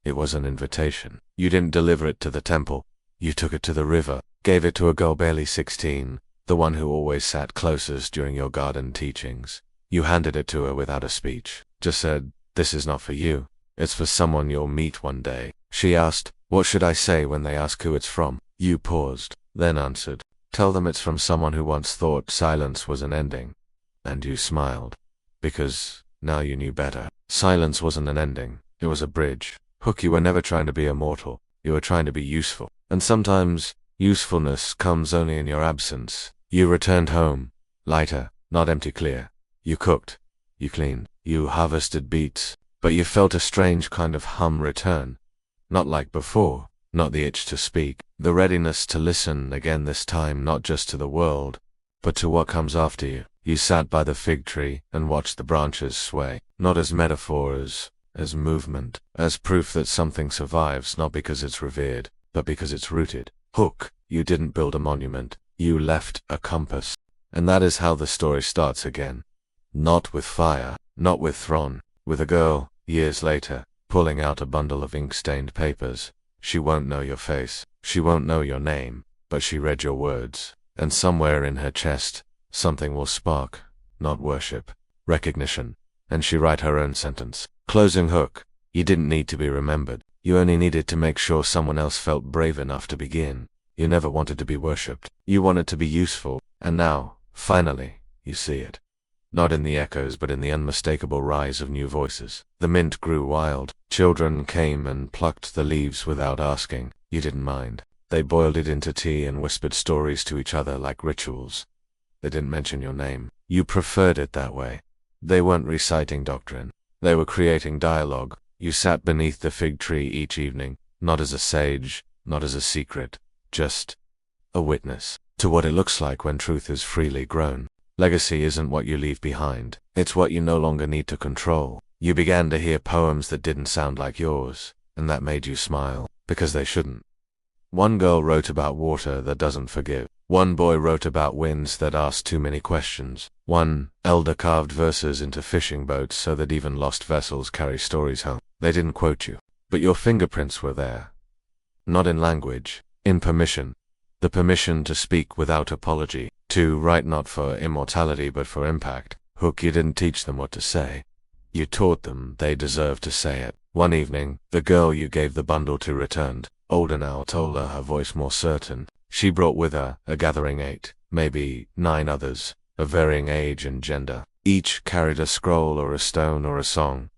It was an invitation. You didn't deliver it to the temple. You took it to the river, gave it to a girl barely 16, the one who always sat closest during your garden teachings. You handed it to her without a speech, just said, "This is not for you. It's for someone you'll meet one day." She asked, "What should I say when they ask who it's from?" You paused, then answered, "Tell them it's from someone who once thought silence was an ending." And you smiled. Because now you knew better. Silence wasn't an ending. It was a bridge. Hook, you were never trying to be immortal. You were trying to be useful. And sometimes, usefulness comes only in your absence. You returned home. Lighter, not empty clear. You cooked. You cleaned. You harvested beets. But you felt a strange kind of hum return. Not like before. Not the itch to speak. The readiness to listen again, this time not just to the world, but to what comes after you. You sat by the fig tree and watched the branches sway, not as metaphors, as movement, as proof that something survives not because it's revered, but because it's rooted. Hook, you didn't build a monument, you left a compass. And that is how the story starts again. Not with fire, not with Thron, with a girl, years later, pulling out a bundle of ink-stained papers. She won't know your face, she won't know your name, but she read your words, and somewhere in her chest, something will spark, not worship, recognition, and she write her own sentence. Closing hook. You didn't need to be remembered. You only needed to make sure someone else felt brave enough to begin. You never wanted to be worshipped. You wanted to be useful, and now, finally, you see it. Not in the echoes but in the unmistakable rise of new voices. The mint grew wild. Children came and plucked the leaves without asking. You didn't mind. They boiled it into tea and whispered stories to each other like rituals. They didn't mention your name. You preferred it that way. They weren't reciting doctrine. They were creating dialogue. You sat beneath the fig tree each evening, not as a sage, not as a secret, just a witness to what it looks like when truth is freely grown. Legacy isn't what you leave behind. It's what you no longer need to control. You began to hear poems that didn't sound like yours, and that made you smile, because they shouldn't. One girl wrote about water that doesn't forgive. One boy wrote about winds that ask too many questions. One elder carved verses into fishing boats so that even lost vessels carry stories home. They didn't quote you, but your fingerprints were there. Not in language, in permission. The permission to speak without apology, to write not for immortality but for impact. Hook, you didn't teach them what to say. You taught them they deserved to say it. One evening, the girl you gave the bundle to returned. Older now, taller, her voice more certain. She brought with her a gathering 8, maybe 9 others, of varying age and gender. Each carried a scroll or a stone or a song.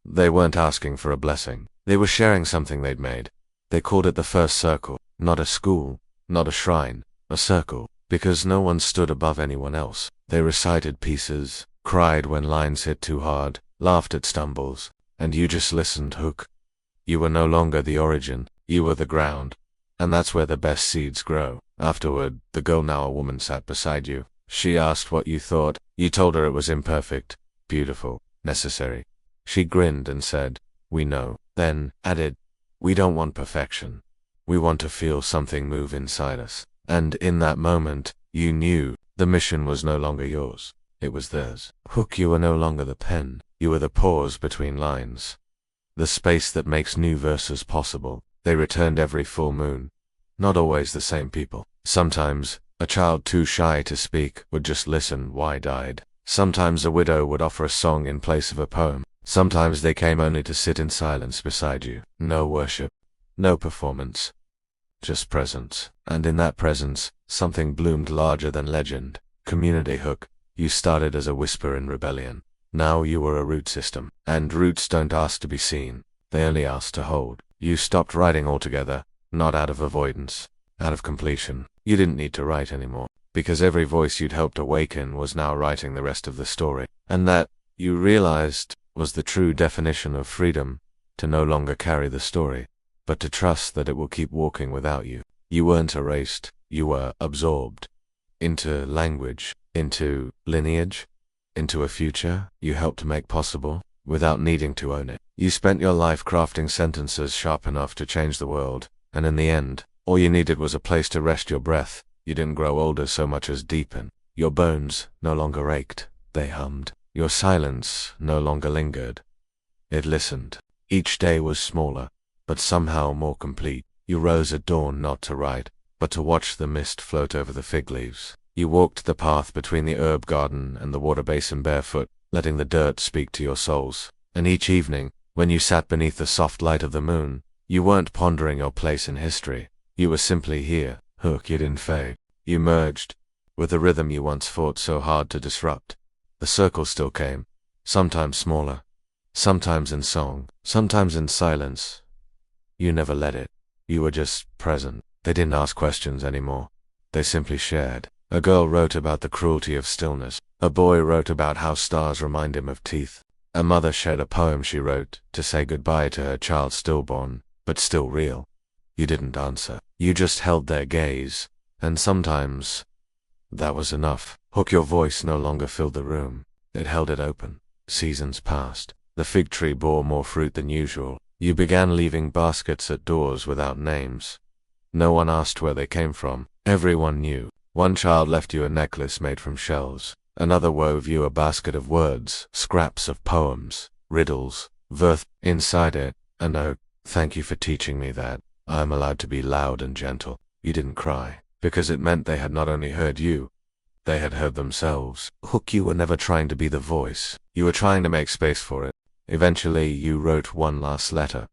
They weren't asking for a blessing. They were sharing something they'd made. They called it the first circle, not a school, not a shrine, a circle, because no one stood above anyone else. They recited pieces, cried when lines hit too hard, laughed at stumbles, and you just listened. Hook. You were no longer the origin, you were the ground. And that's where the best seeds grow. Afterward, the girl, now a woman, sat beside you. She asked what you thought. You told her it was imperfect, beautiful, necessary. She grinned and said, "We know." Then added, "We don't want perfection. We want to feel something move inside us." And in that moment, you knew the mission was no longer yours. It was theirs. Hook, you were no longer the pen. You were the pause between lines. The space that makes new verses possible. They returned every full moon. Not always the same people. Sometimes, a child too shy to speak would just listen wide-eyed. Sometimes a widow would offer a song in place of a poem. Sometimes they came only to sit in silence beside you. No worship. No performance. Just presence. And in that presence, something bloomed larger than legend. Community. Hook. You started as a whisper in rebellion. Now you were a root system. And roots don't ask to be seen. They only ask to hold. You stopped writing altogether, not out of avoidance, out of completion. You didn't need to write anymore, because every voice you'd helped awaken was now writing the rest of the story. And that, you realized, was the true definition of freedom, to no longer carry the story, but to trust that it will keep walking without you. You weren't erased, you were absorbed. Into language, into lineage, into a future you helped make possible, without needing to own it. You spent your life crafting sentences sharp enough to change the world, and in the end, all you needed was a place to rest your breath. You didn't grow older so much as deepen. Your bones no longer ached, they hummed. Your silence no longer lingered. It listened. Each day was smaller, but somehow more complete. You rose at dawn not to write, but to watch the mist float over the fig leaves. You walked the path between the herb garden and the water basin barefoot, letting the dirt speak to your souls. And each evening, when you sat beneath the soft light of the moon, you weren't pondering your place in history. You were simply here. Hook, you didn't fade. You merged with the rhythm you once fought so hard to disrupt. The circle still came, sometimes smaller, sometimes in song, sometimes in silence. You never let it. You were just present. They didn't ask questions anymore. They simply shared. A girl wrote about the cruelty of stillness. A boy wrote about how stars remind him of teeth. A mother shared a poem she wrote to say goodbye to her child stillborn, but still real. You didn't answer. You just held their gaze, and sometimes that was enough. Hook, your voice no longer filled the room. It held it open. Seasons passed. The fig tree bore more fruit than usual. You began leaving baskets at doors without names. No one asked where they came from. Everyone knew. One child left you a necklace made from shells. Another wove you a basket of words, scraps of poems, riddles, verse. Inside it, a note: "Thank you for teaching me that I am allowed to be loud and gentle." You didn't cry, because it meant they had not only heard you, they had heard themselves. Hook, you were never trying to be the voice. You were trying to make space for it. Eventually, you wrote one last letter.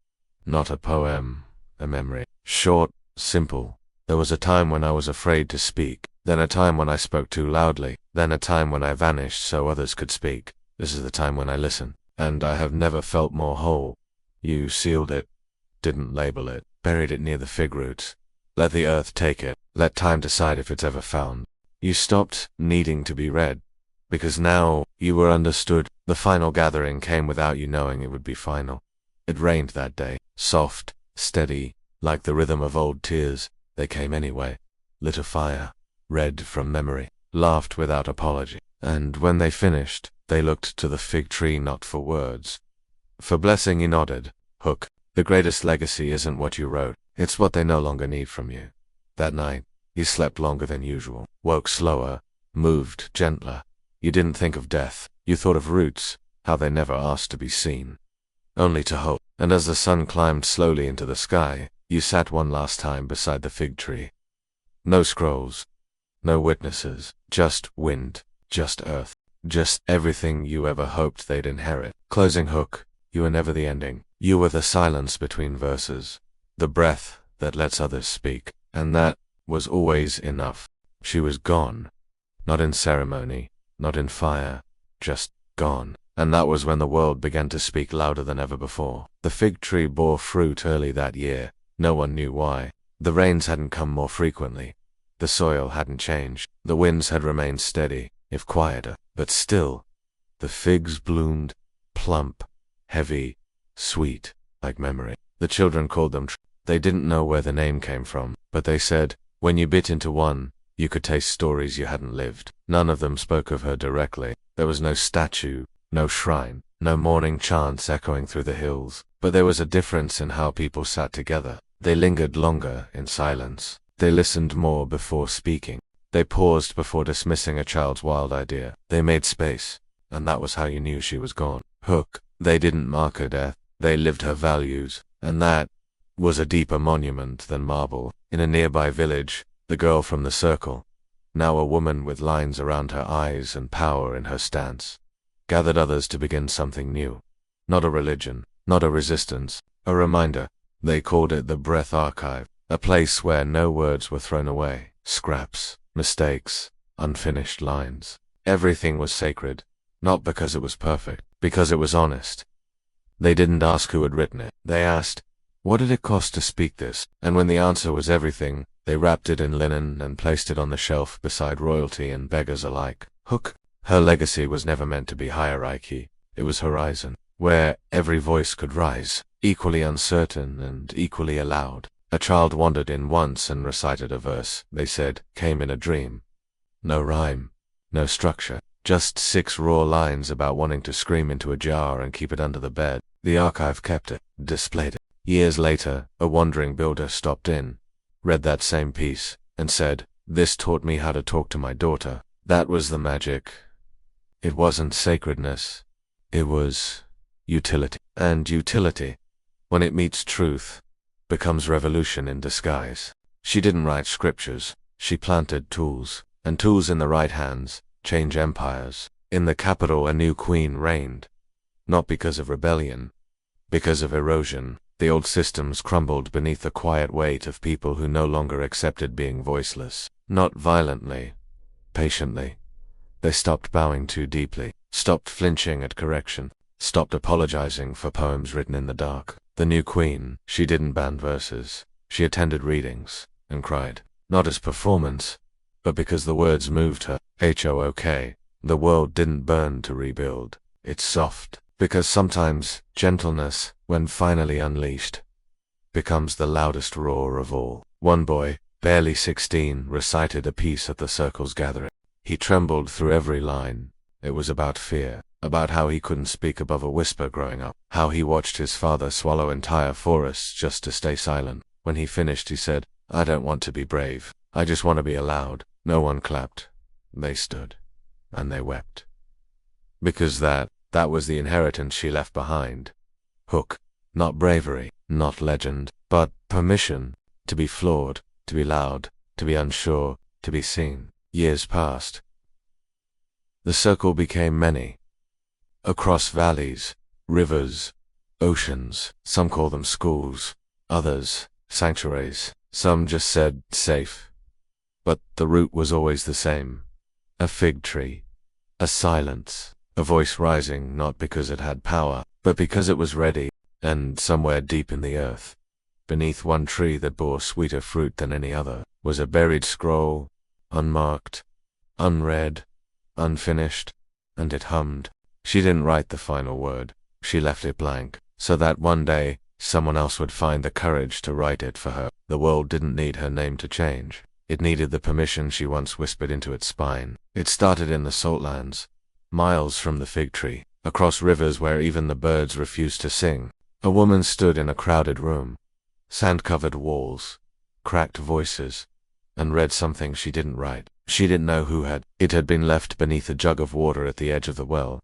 Not a poem, a memory. Short, simple. There was a time when I was afraid to speak. Then a time when I spoke too loudly. Then a time when I vanished so others could speak. This is the time when I listen. And I have never felt more whole. You sealed it. Didn't label it. Buried it near the fig roots. Let the earth take it. Let time decide if it's ever found. You stopped needing to be read, because now you were understood. The final gathering came without you knowing it would be final. It rained that day. Soft, steady, like the rhythm of old tears. They came anyway. Lit a fire. Read from memory. Laughed without apology. And when they finished, they looked to the fig tree not for words. For blessing you nodded. Hook, the greatest legacy isn't what you wrote. It's what they no longer need from you. That night, you slept longer than usual. Woke slower. Moved gentler. You didn't think of death. You thought of roots, how they never asked to be seen, only to hope. And as the sun climbed slowly into the sky, you sat one last time beside the fig tree. No scrolls. No witnesses. Just wind. Just earth. Just everything you ever hoped they'd inherit. Closing. Hook, you were never the ending. You were the silence between verses. The breath that lets others speak. And that was always enough. She was gone. Not in ceremony. Not in fire. Just gone. And that was when the world began to speak louder than ever before. The fig tree bore fruit early that year. No one knew why. The rains hadn't come more frequently. The soil hadn't changed. The winds had remained steady, if quieter. But still, the figs bloomed. plump, heavy, sweet, like memory. The children called them They didn't know where the name came from, but they said, when you bit into one, you could taste stories you hadn't lived. None of them spoke of her directly. There was no statue, no shrine, no morning chants echoing through the hills. But there was a difference in how people sat together. They lingered longer in silence. They listened more before speaking. They paused before dismissing a child's wild idea. They made space, and that was how you knew she was gone. Hook. They didn't mark her death. They lived her values, and that was a deeper monument than marble. In a nearby village, the girl from the circle, now a woman with lines around her eyes and power in her stance, gathered others to begin something new. Not a religion, not a resistance, a reminder. They called it the Breath Archive, a place where no words were thrown away. Scraps, mistakes, unfinished lines. Everything was sacred, not because it was perfect, because it was honest. They didn't ask who had written it. They asked, what did it cost to speak this? And when the answer was everything, they wrapped it in linen and placed it on the shelf beside royalty and beggars alike. Hook. Her legacy was never meant to be hierarchy. It was horizon, where every voice could rise, equally uncertain and equally aloud. A child wandered in once and recited a verse, they said, came in a dream. No rhyme, no structure, just 6 raw lines about wanting to scream into a jar and keep it under the bed. The archive kept it, displayed it. Years later, a wandering builder stopped in, read that same piece, and said, this taught me how to talk to my daughter. That was the magic. It wasn't sacredness. It was utility. And utility, when it meets truth, becomes revolution in disguise. She didn't write scriptures. She planted tools, and tools in the right hands change empires. In the capital, a new queen reigned, not because of rebellion, because of erosion. The old systems crumbled beneath the quiet weight of people who no longer accepted being voiceless. Not violently, patiently. They stopped bowing too deeply, stopped flinching at correction, stopped apologizing for poems written in the dark. The new queen, she didn't ban verses. She attended readings, and cried, not as performance, but because the words moved her. Hook. The world didn't burn to rebuild. It's soft. Because sometimes gentleness, when finally unleashed, becomes the loudest roar of all. One boy, barely 16, recited a piece at the circle's gathering. He trembled through every line. It was about fear, about how he couldn't speak above a whisper growing up, how he watched his father swallow entire forests just to stay silent. When he finished, he said, I don't want to be brave. I just want to be allowed. No one clapped. They stood, and they wept. Because that was the inheritance she left behind. Hook. Not bravery, not legend, but permission to be flawed, to be loud, to be unsure, to be seen. Years passed. The circle became many. Across valleys, rivers, oceans. Some call them schools, others sanctuaries. Some just said safe. But the root was always the same. A fig tree. A silence. A voice rising not because it had power, but because it was ready, and somewhere deep in the earth, beneath one tree that bore sweeter fruit than any other, was a buried scroll, unmarked, unread, unfinished, and it hummed. She didn't write the final word. She left it blank, so that one day, someone else would find the courage to write it for her. The world didn't need her name to change. It needed the permission she once whispered into its spine. It started in the saltlands, miles from the fig tree, across rivers where even the birds refused to sing. A woman stood in a crowded room, sand-covered walls, cracked voices, and read something she didn't write. She didn't know who had. It had been left beneath a jug of water at the edge of the well.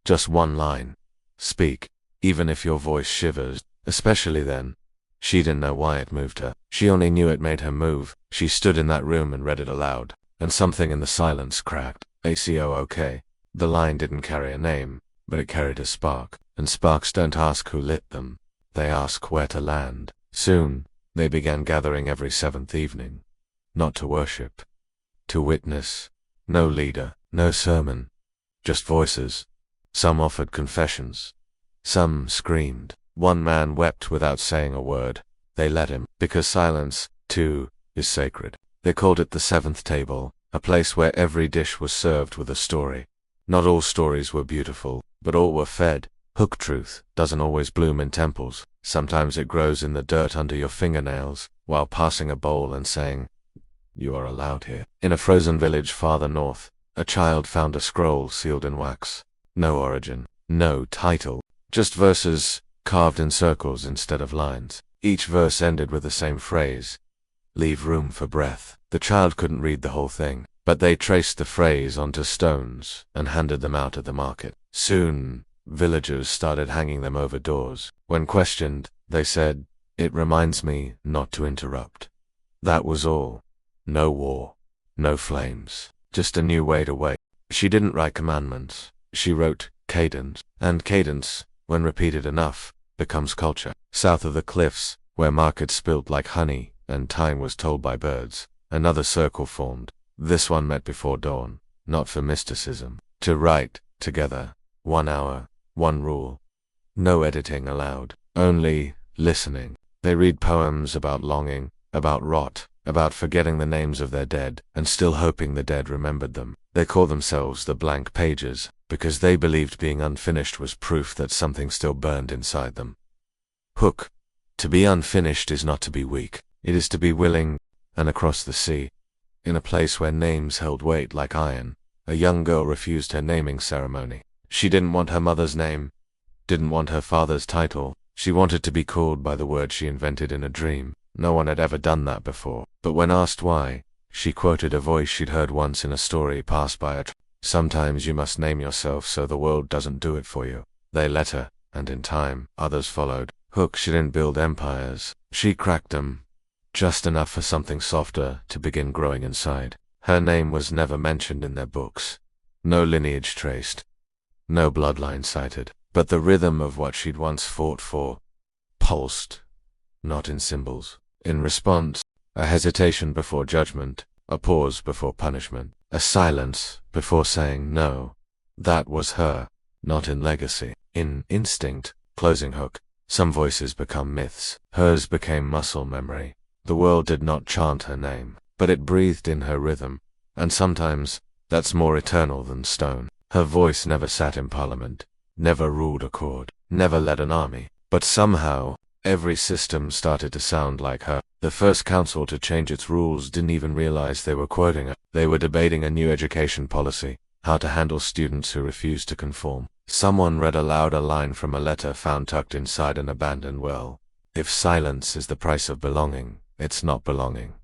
Just one line. Speak, even if your voice shivers. Especially then. She didn't know why it moved her. She only knew it made her move. She stood in that room and read it aloud, and something in the silence cracked. Hook. The line didn't carry a name, but it carried a spark, and sparks don't ask who lit them. They ask where to land. Soon, they began gathering every 7th evening. Not to worship, to witness. No leader, no sermon, just voices. Some offered confessions. Some screamed. One man wept without saying a word. They let him, because silence, too, is sacred. They called it the 7th table, a place where every dish was served with a story. Not all stories were beautiful, but all were fed. Hook truth doesn't always bloom in temples. Sometimes it grows in the dirt under your fingernails, while passing a bowl and saying, "You are allowed here." In a frozen village farther north, a child found a scroll sealed in wax. No origin, no title, just verses carved in circles instead of lines. Each verse ended with the same phrase, "Leave room for breath." The child couldn't read the whole thing, but they traced the phrase onto stones and handed them out at the market. Soon, villagers started hanging them over doors. When questioned, they said, "It reminds me not to interrupt." That was all. No war, no flames, just a new way to wait. She didn't write commandments. She wrote cadence, and cadence, when repeated enough, becomes culture. South of the cliffs, where markets spilled like honey and time was told by birds, another circle formed. This one met before dawn, not for mysticism. To write together, 1 hour, one rule. No editing allowed, only listening. They read poems about longing, about rot, about forgetting the names of their dead, and still hoping the dead remembered them. They call themselves the blank pages, because they believed being unfinished was proof that something still burned inside them. Hook. To be unfinished is not to be weak. It is to be willing. And across the sea, in a place where names held weight like iron, a young girl refused her naming ceremony. She didn't want her mother's name, didn't want her father's title. She wanted to be called by the word she invented in a dream. No one had ever done that before. But when asked why, she quoted a voice she'd heard once in a story passed by a "Sometimes you must name yourself so the world doesn't do it for you." They let her, and in time, others followed. Hook, she didn't build empires. She cracked them, just enough for something softer to begin growing inside. Her name was never mentioned in their books. No lineage traced. No bloodline cited. But the rhythm of what she'd once fought for pulsed, not in symbols. In response, a hesitation before judgment, a pause before punishment, a silence before saying no. That was her, not in legacy, in instinct. Closing Hook. Some voices become myths. Hers became muscle memory. The world did not chant her name, but it breathed in her rhythm, and sometimes that's more eternal than stone. Her voice never sat in parliament, never ruled a court, never led an army, but somehow, every system started to sound like her. The first council to change its rules didn't even realize they were quoting her. They were debating a new education policy, how to handle students who refused to conform. Someone read aloud a line from a letter found tucked inside an abandoned well. If silence is the price of belonging, it's not belonging.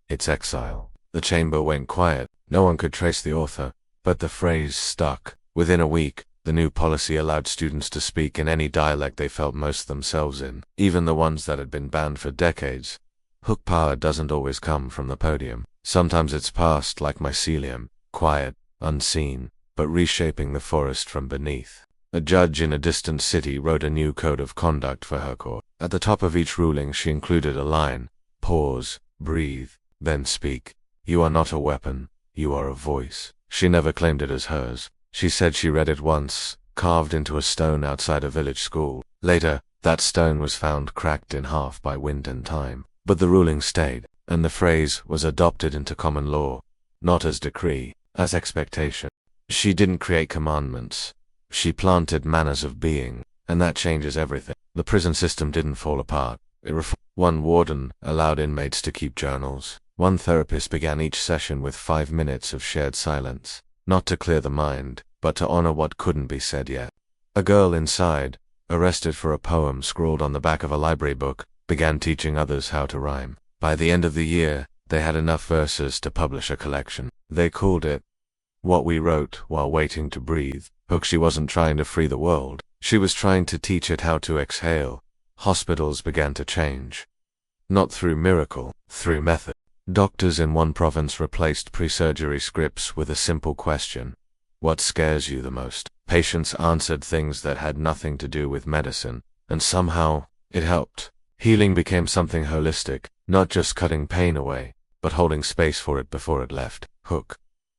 It's exile. The chamber went quiet. No one could trace the author, but the phrase stuck. Within a week, the new policy allowed students to speak in any dialect they felt most themselves in, even the ones that had been banned for decades. Hook power doesn't always come from the podium. Sometimes it's passed like mycelium, quiet, unseen, but reshaping the forest from beneath. A judge in a distant city wrote a new code of conduct for her court. At the top of each ruling she included a line: pause, breathe, then speak. You are not a weapon, you are a voice. She never claimed it as hers. She said she read it once, carved into a stone outside a village school. Later, that stone was found cracked in half by wind and time. But the ruling stayed, and the phrase was adopted into common law, not as decree, as expectation. She didn't create commandments. She planted manners of being, and that changes everything. The prison system didn't fall apart. One warden allowed inmates to keep journals. One therapist began each session with 5 minutes of shared silence, not to clear the mind, but to honor what couldn't be said yet. A girl inside, arrested for a poem scrawled on the back of a library book, began teaching others how to rhyme. By the end of the year, they had enough verses to publish a collection. They called it What We Wrote While Waiting to Breathe. Hook, she wasn't trying to free the world. She was trying to teach it how to exhale. Hospitals began to change. Not through miracle, through method. Doctors in one province replaced pre-surgery scripts with a simple question: what scares you the most? Patients answered things that had nothing to do with medicine, and somehow, it helped. Healing became something holistic, not just cutting pain away, but holding space for it before it left. Hook.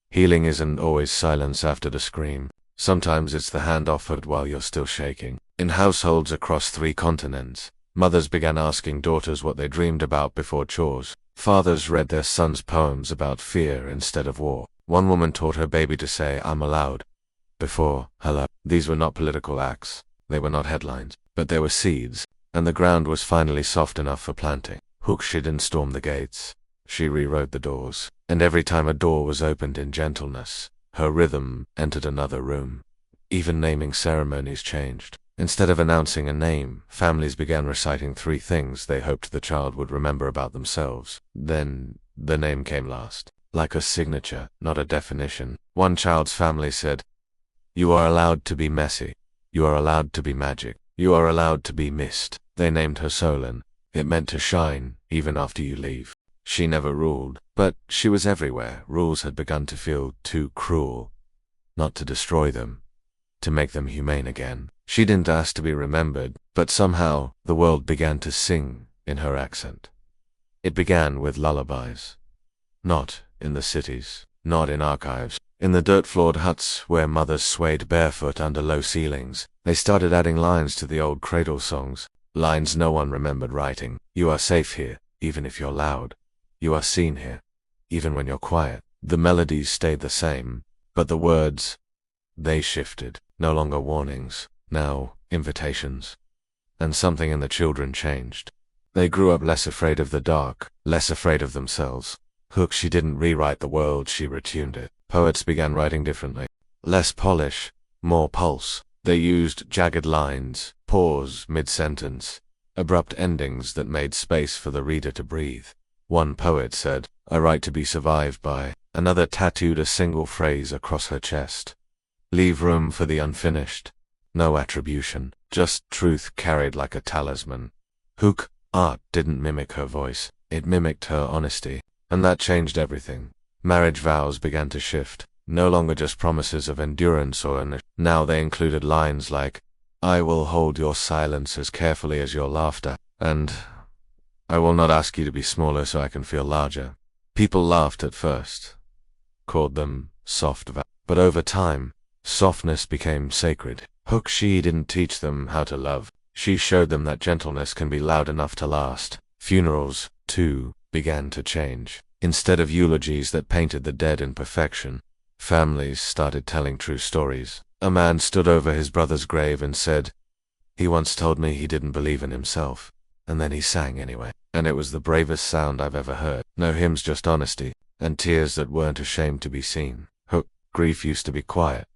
Healing isn't always silence after the scream. Sometimes it's the hand offered while you're still shaking. In households across 3 continents, mothers began asking daughters what they dreamed about before chores. Fathers read their sons poems about fear instead of war. One woman taught her baby to say, "I'm allowed," before "hello." These were not political acts. They were not headlines, but they were seeds, and the ground was finally soft enough for planting. Hook didn't storm the gates. She rewrote the doors, and every time a door was opened in gentleness, her rhythm entered another room. Even naming ceremonies changed. Instead of announcing a name, families began reciting 3 things they hoped the child would remember about themselves. Then, the name came last. Like a signature, not a definition. One child's family said, "You are allowed to be messy. You are allowed to be magic. You are allowed to be mist." They named her Solon. It meant to shine, even after you leave. She never ruled, but she was everywhere. Rules had begun to feel too cruel. Not to destroy them, to make them humane again. She didn't ask to be remembered, but somehow the world began to sing in her accent. It began with lullabies. Not in the cities, not in archives. In the dirt-floored huts where mothers swayed barefoot under low ceilings, they started adding lines to the old cradle songs. Lines no one remembered writing. "You are safe here, even if you're loud. You are seen here, even when you're quiet." The melodies stayed the same, but the words, they shifted. No longer warnings, now invitations. And something in the children changed. They grew up less afraid of the dark, less afraid of themselves. Hook didn't rewrite the world, she retuned it. Poets began writing differently. Less polish, more pulse. They used jagged lines, pause mid-sentence, abrupt endings that made space for the reader to breathe. One poet said, "I write to be survived by." Another tattooed a single phrase across her chest. "Leave room for the unfinished." No attribution, just truth carried like a talisman. Hook, art didn't mimic her voice, it mimicked her honesty, and that changed everything. Marriage vows began to shift, no longer just promises of endurance now they included lines like, "I will hold your silence as carefully as your laughter," and "I will not ask you to be smaller so I can feel larger." People laughed at first, called them soft vows, but over time, softness became sacred. Hook didn't teach them how to love. She showed them that gentleness can be loud enough to last. Funerals, too, began to change. Instead of eulogies that painted the dead in perfection, families started telling true stories. A man stood over his brother's grave and said, "He once told me he didn't believe in himself, and then he sang anyway. And it was the bravest sound I've ever heard." No hymns, just honesty, and tears that weren't ashamed to be seen. Grief used to be quiet.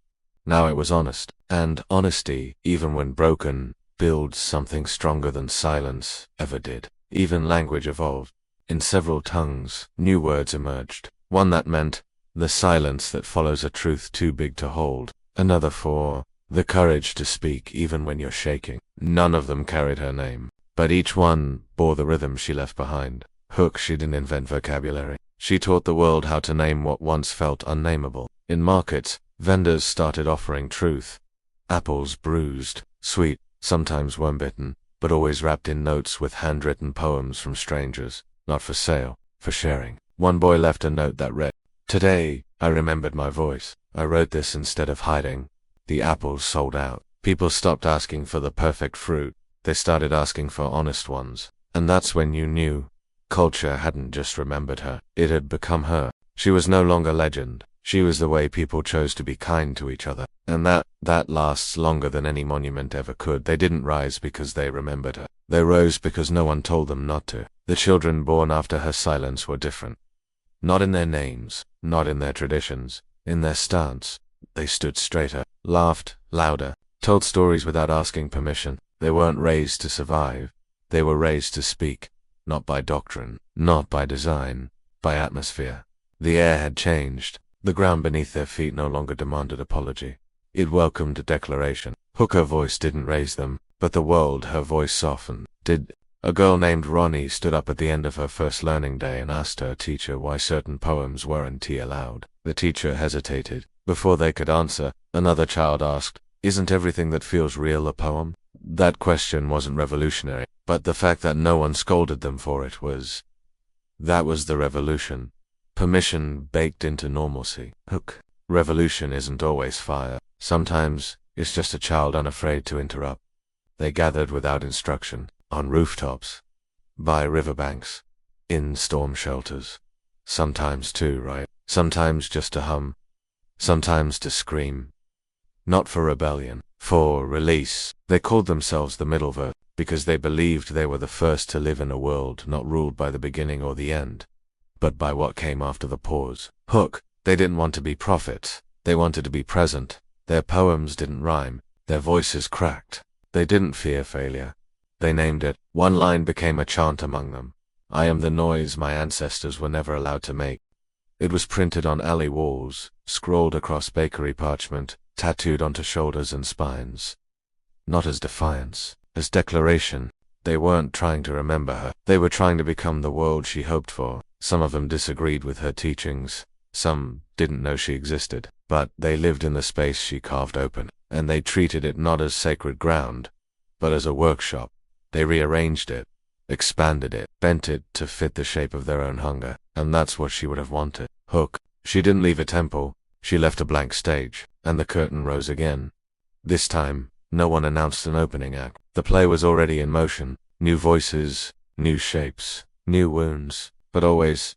Now it was honest. And honesty, even when broken, builds something stronger than silence ever did. Even language evolved. In several tongues, new words emerged. One that meant the silence that follows a truth too big to hold. Another for the courage to speak even when you're shaking. None of them carried her name, but each one bore the rhythm she left behind. Hook didn't invent vocabulary. She taught the world how to name what once felt unnameable. In markets, vendors started offering truth. Apples bruised, sweet, sometimes worm-bitten, but always wrapped in notes with handwritten poems from strangers. Not for sale, for sharing. One boy left a note that read, "Today, I remembered my voice. I wrote this instead of hiding." The apples sold out. People stopped asking for the perfect fruit. They started asking for honest ones. And that's when you knew culture hadn't just remembered her. It had become her. She was no longer legend. She was the way people chose to be kind to each other. And that lasts longer than any monument ever could. They didn't rise because they remembered her. They rose because no one told them not to. The children born after her silence were different. Not in their names, not in their traditions, in their stance. They stood straighter, laughed louder, told stories without asking permission. They weren't raised to survive. They were raised to speak, not by doctrine, not by design, by atmosphere. The air had changed. The ground beneath their feet no longer demanded apology. It welcomed a declaration. Her voice didn't raise them, but the world, her voice softened. A girl named Ronnie stood up at the end of her first learning day and asked her teacher why certain poems weren't allowed. The teacher hesitated. Before they could answer, another child asked, "Isn't everything that feels real a poem?" That question wasn't revolutionary, but the fact that no one scolded them for it was. That was the revolution. Permission baked into normalcy. Revolution isn't always fire. Sometimes it's just a child unafraid to interrupt. They gathered without instruction, on rooftops, by riverbanks, in storm shelters. Sometimes to write, sometimes just to hum, sometimes to scream. Not for rebellion, for release. They called themselves the Middleverse because they believed they were the first to live in a world not ruled by the beginning or the end, but by what came after the pause. Hook. They didn't want to be prophets. They wanted to be present. Their poems didn't rhyme. Their voices cracked. They didn't fear failure. They named it. One line became a chant among them. I am the noise my ancestors were never allowed to make. It was printed on alley walls, scrawled across bakery parchment, tattooed onto shoulders and spines. Not as defiance, as declaration. They weren't trying to remember her. They were trying to become the world she hoped for. Some of them disagreed with her teachings. Some didn't know she existed. But they lived in the space she carved open, and they treated it not as sacred ground, but as a workshop. They rearranged it, expanded it, bent it to fit the shape of their own hunger, and that's what she would have wanted. Hook. She didn't leave a temple. She left a blank stage, and the curtain rose again. This time, no one announced an opening act. The play was already in motion. New voices, new shapes, new wounds, but always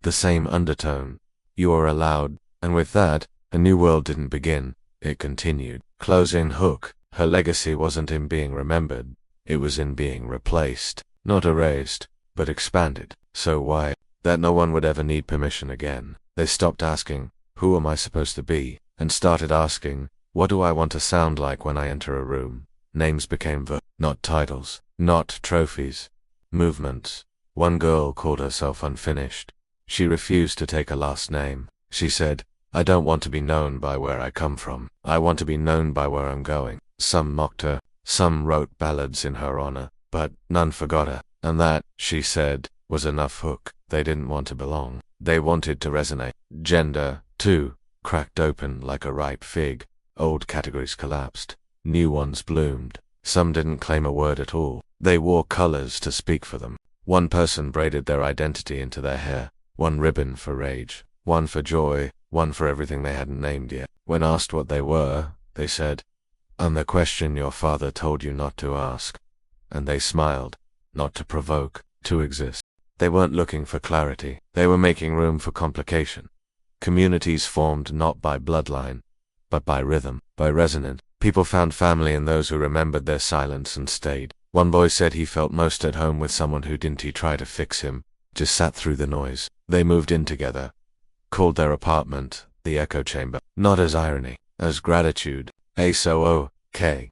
the same undertone. You are allowed, and with that, a new world didn't begin. It continued. Closing Hook. Her legacy wasn't in being remembered. It was in being replaced. Not erased, but expanded. So why? That no one would ever need permission again. They stopped asking, who am I supposed to be? And started asking, what do I want to sound like when I enter a room? Names became not titles, not trophies, movements. One girl called herself Unfinished. She refused to take a last name. She said, I don't want to be known by where I come from. I want to be known by where I'm going. Some mocked her. Some wrote ballads in her honor, but none forgot her. And that, she said, was enough. Hook. They didn't want to belong. They wanted to resonate. Gender, too, cracked open like a ripe fig. Old categories collapsed. New ones bloomed. Some didn't claim a word at all. They wore colors to speak for them. One person braided their identity into their hair. One ribbon for rage. One for joy. One for everything they hadn't named yet. When asked what they were, they said, I'm the question your father told you not to ask. And they smiled. Not to provoke, to exist. They weren't looking for clarity. They were making room for complication. Communities formed not by bloodline, but by rhythm, by resonance. People found family in those who remembered their silence and stayed. One boy said he felt most at home with someone who didn't try to fix him, just sat through the noise. They moved in together, called their apartment the echo chamber, not as irony, as gratitude. A-so-o-k.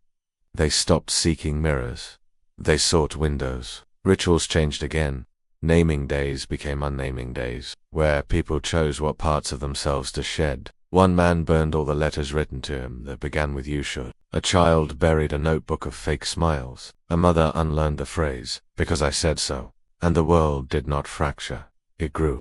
They stopped seeking mirrors. They sought windows. Rituals changed again. Naming days became unnaming days, where people chose what parts of themselves to shed. One man burned all the letters written to him that began with you should. A child buried a notebook of fake smiles. A mother unlearned the phrase, because I said so. And the world did not fracture. It grew.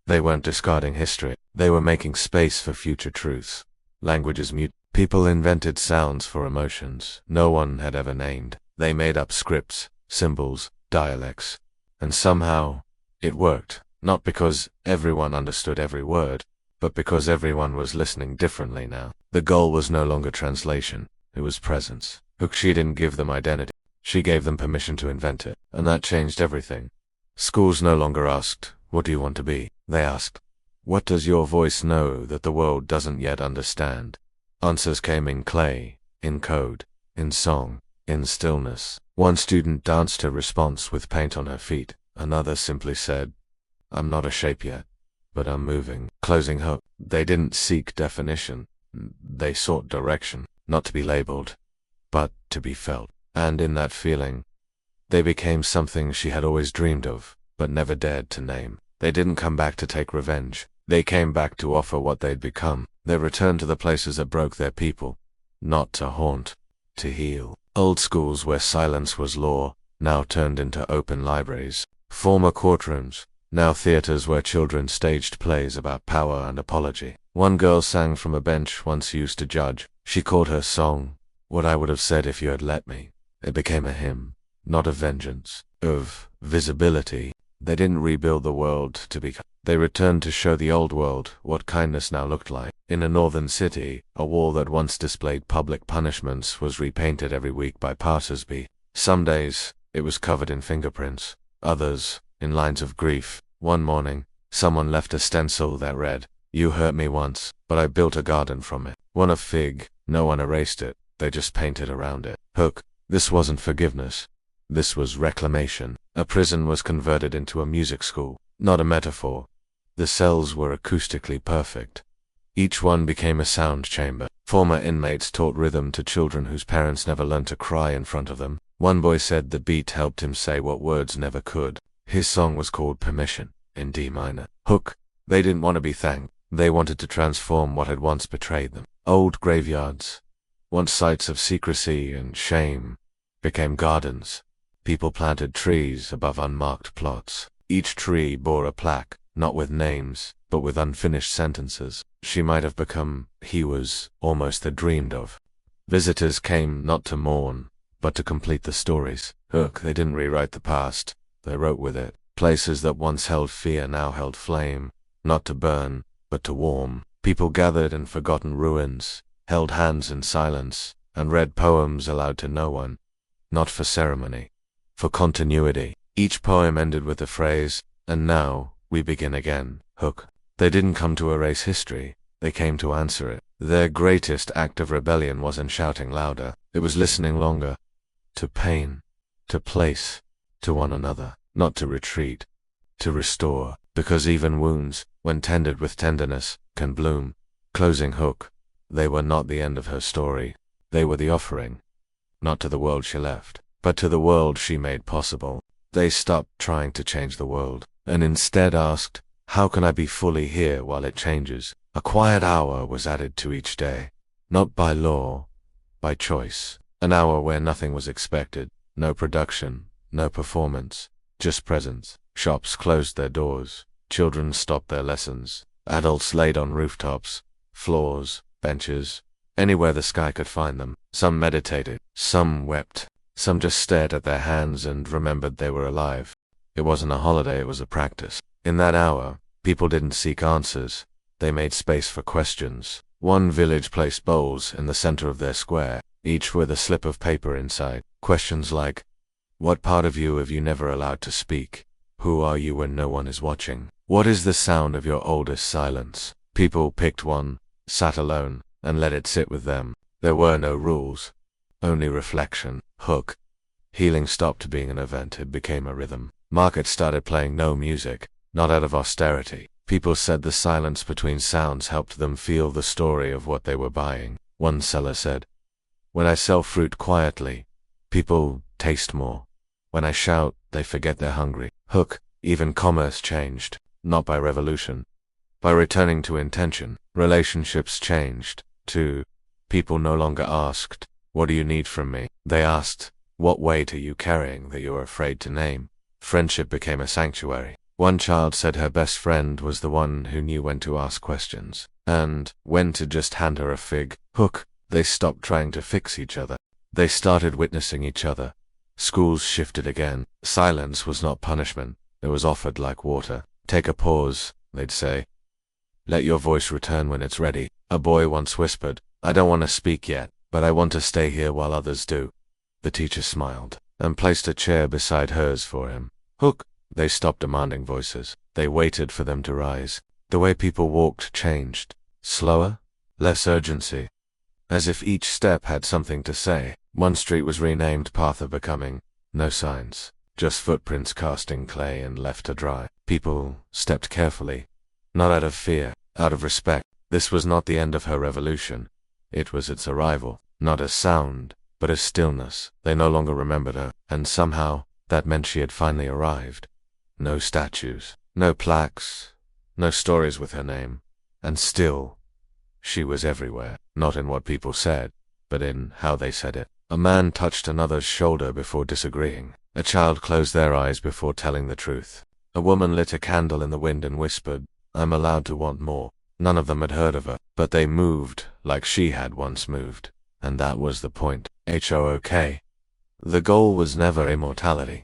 They weren't discarding history. They were making space for future truths. Languages mute. People invented sounds for emotions no one had ever named. They made up scripts, symbols, dialects. And somehow, it worked. Not because everyone understood every word, but because everyone was listening differently now. The goal was no longer translation. It was presence. She didn't give them identity. She gave them permission to invent it. And that changed everything. Schools no longer asked, what do you want to be? They asked, what does your voice know that the world doesn't yet understand? Answers came in clay, in code, in song, in stillness. One student danced her response with paint on her feet. Another simply said, I'm not a shape yet, but I'm moving. Closing Hook. They didn't seek definition. They sought direction, not to be labeled, but to be felt. And in that feeling, they became something she had always dreamed of, but never dared to name. They didn't come back to take revenge. They came back to offer what they'd become. They returned to the places that broke their people, not to haunt, to heal. Old schools where silence was law, now turned into open libraries. Former courtrooms, now theaters where children staged plays about power and apology. One girl sang from a bench once used to judge. She called her song, What I Would Have Said If You Had Let Me. It became a hymn, not of vengeance, of visibility. They didn't rebuild the world to be. They returned to show the old world what kindness now looked like. In a northern city, a wall that once displayed public punishments was repainted every week by passers-by. Some days, it was covered in fingerprints. Others, in lines of grief. One morning, someone left a stencil that read, You hurt me once, but I built a garden from it. One a fig, no one erased it, they just painted around it. Hook. This wasn't forgiveness. This was reclamation. A prison was converted into a music school, not a metaphor. The cells were acoustically perfect. Each one became a sound chamber. Former inmates taught rhythm to children whose parents never learned to cry in front of them. One boy said the beat helped him say what words never could. His song was called Permission, in D minor. Hook. They didn't want to be thanked. They wanted to transform what had once betrayed them. Old graveyards, once sites of secrecy and shame, became gardens. People planted trees above unmarked plots. Each tree bore a plaque, not with names, but with unfinished sentences. She might have become, he was, almost the dreamed of. Visitors came not to mourn, but to complete the stories. Hook. They didn't rewrite the past, they wrote with it. Places that once held fear now held flame, not to burn, but to warm. People gathered in forgotten ruins, held hands in silence, and read poems aloud to no one. Not for ceremony, for continuity. Each poem ended with the phrase, "And now, we begin again." Hook. They didn't come to erase history, they came to answer it. Their greatest act of rebellion wasn't shouting louder, it was listening longer. To pain, to place, to one another. Not to retreat, to restore. Because even wounds, when tended with tenderness, can bloom. Closing Hook. They were not the end of her story. They were the offering. Not to the world she left, but to the world she made possible. They stopped trying to change the world, and instead asked, how can I be fully here while it changes? A quiet hour was added to each day. Not by law, by choice. An hour where nothing was expected. No production, no performance, just presence. Shops closed their doors. Children stopped their lessons. Adults laid on rooftops, floors, benches, anywhere the sky could find them. Some meditated, some wept, some just stared at their hands and remembered they were alive. It wasn't a holiday, it was a practice. In that hour, people didn't seek answers. They made space for questions. One village placed bowls in the center of their square, each with a slip of paper inside. Questions like, what part of you have you never allowed to speak? Who are you when no one is watching? What is the sound of your oldest silence? People picked one, sat alone, and let it sit with them. There were no rules, only reflection. Hook. Healing stopped being an event, it became a rhythm. Markets started playing no music, not out of austerity. People said the silence between sounds helped them feel the story of what they were buying. One seller said, when I sell fruit quietly, people taste more. When I shout, they forget they're hungry. Hook. Even commerce changed, not by revolution, by returning to intention. Relationships changed, too. People no longer asked, what do you need from me? They asked, what weight are you carrying that you're afraid to name? Friendship became a sanctuary. One child said her best friend was the one who knew when to ask questions, and when to just hand her a fig. Hook. They stopped trying to fix each other. They started witnessing each other. Schools shifted again. Silence was not punishment. It was offered like water. Take a pause, they'd say. Let your voice return when it's ready. A boy once whispered, I don't want to speak yet, but I want to stay here while others do. The teacher smiled, and placed a chair beside hers for him. Hook. They stopped demanding voices. They waited for them to rise. The way people walked changed. Slower, less urgency. As if each step had something to say. One street was renamed Path of Becoming. No signs, just footprints cast in clay and left to dry. People stepped carefully, not out of fear, out of respect. This was not the end of her revolution. It was its arrival, not as sound, but as stillness. They no longer remembered her, and somehow, that meant she had finally arrived. No statues, no plaques, no stories with her name. And still, she was everywhere, not in what people said, but in how they said it. A man touched another's shoulder before disagreeing. A child closed their eyes before telling the truth. A woman lit a candle in the wind and whispered, I'm allowed to want more. None of them had heard of her, but they moved like she had once moved. And that was the point. HOOK. The goal was never immortality.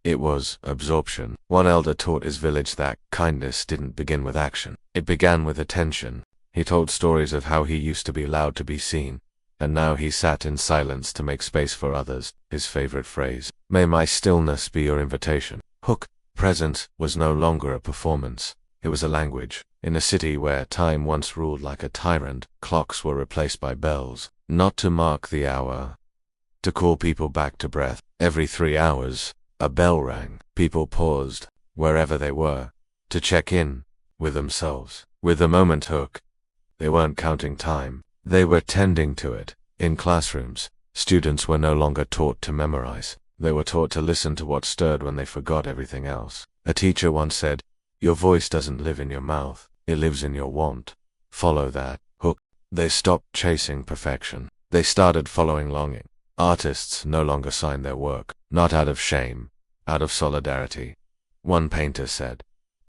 It was absorption. One elder taught his village that kindness didn't begin with action. It began with attention. He told stories of how he used to be allowed to be seen, and now he sat in silence to make space for others. His favorite phrase, may my stillness be your invitation. Hook. Presence was no longer a performance. It was a language. In a city where time once ruled like a tyrant, clocks were replaced by bells, not to mark the hour, to call people back to breath. Every 3 hours, a bell rang. People paused, wherever they were, to check in with themselves. With the moment hook, they weren't counting time, they were tending to it. In classrooms, students were no longer taught to memorize. They were taught to listen to what stirred when they forgot everything else. A teacher once said, "Your voice doesn't live in your mouth, it lives in your want. Follow that hook." They stopped chasing perfection. They started following longing. Artists no longer signed their work, not out of shame, out of solidarity. One painter said,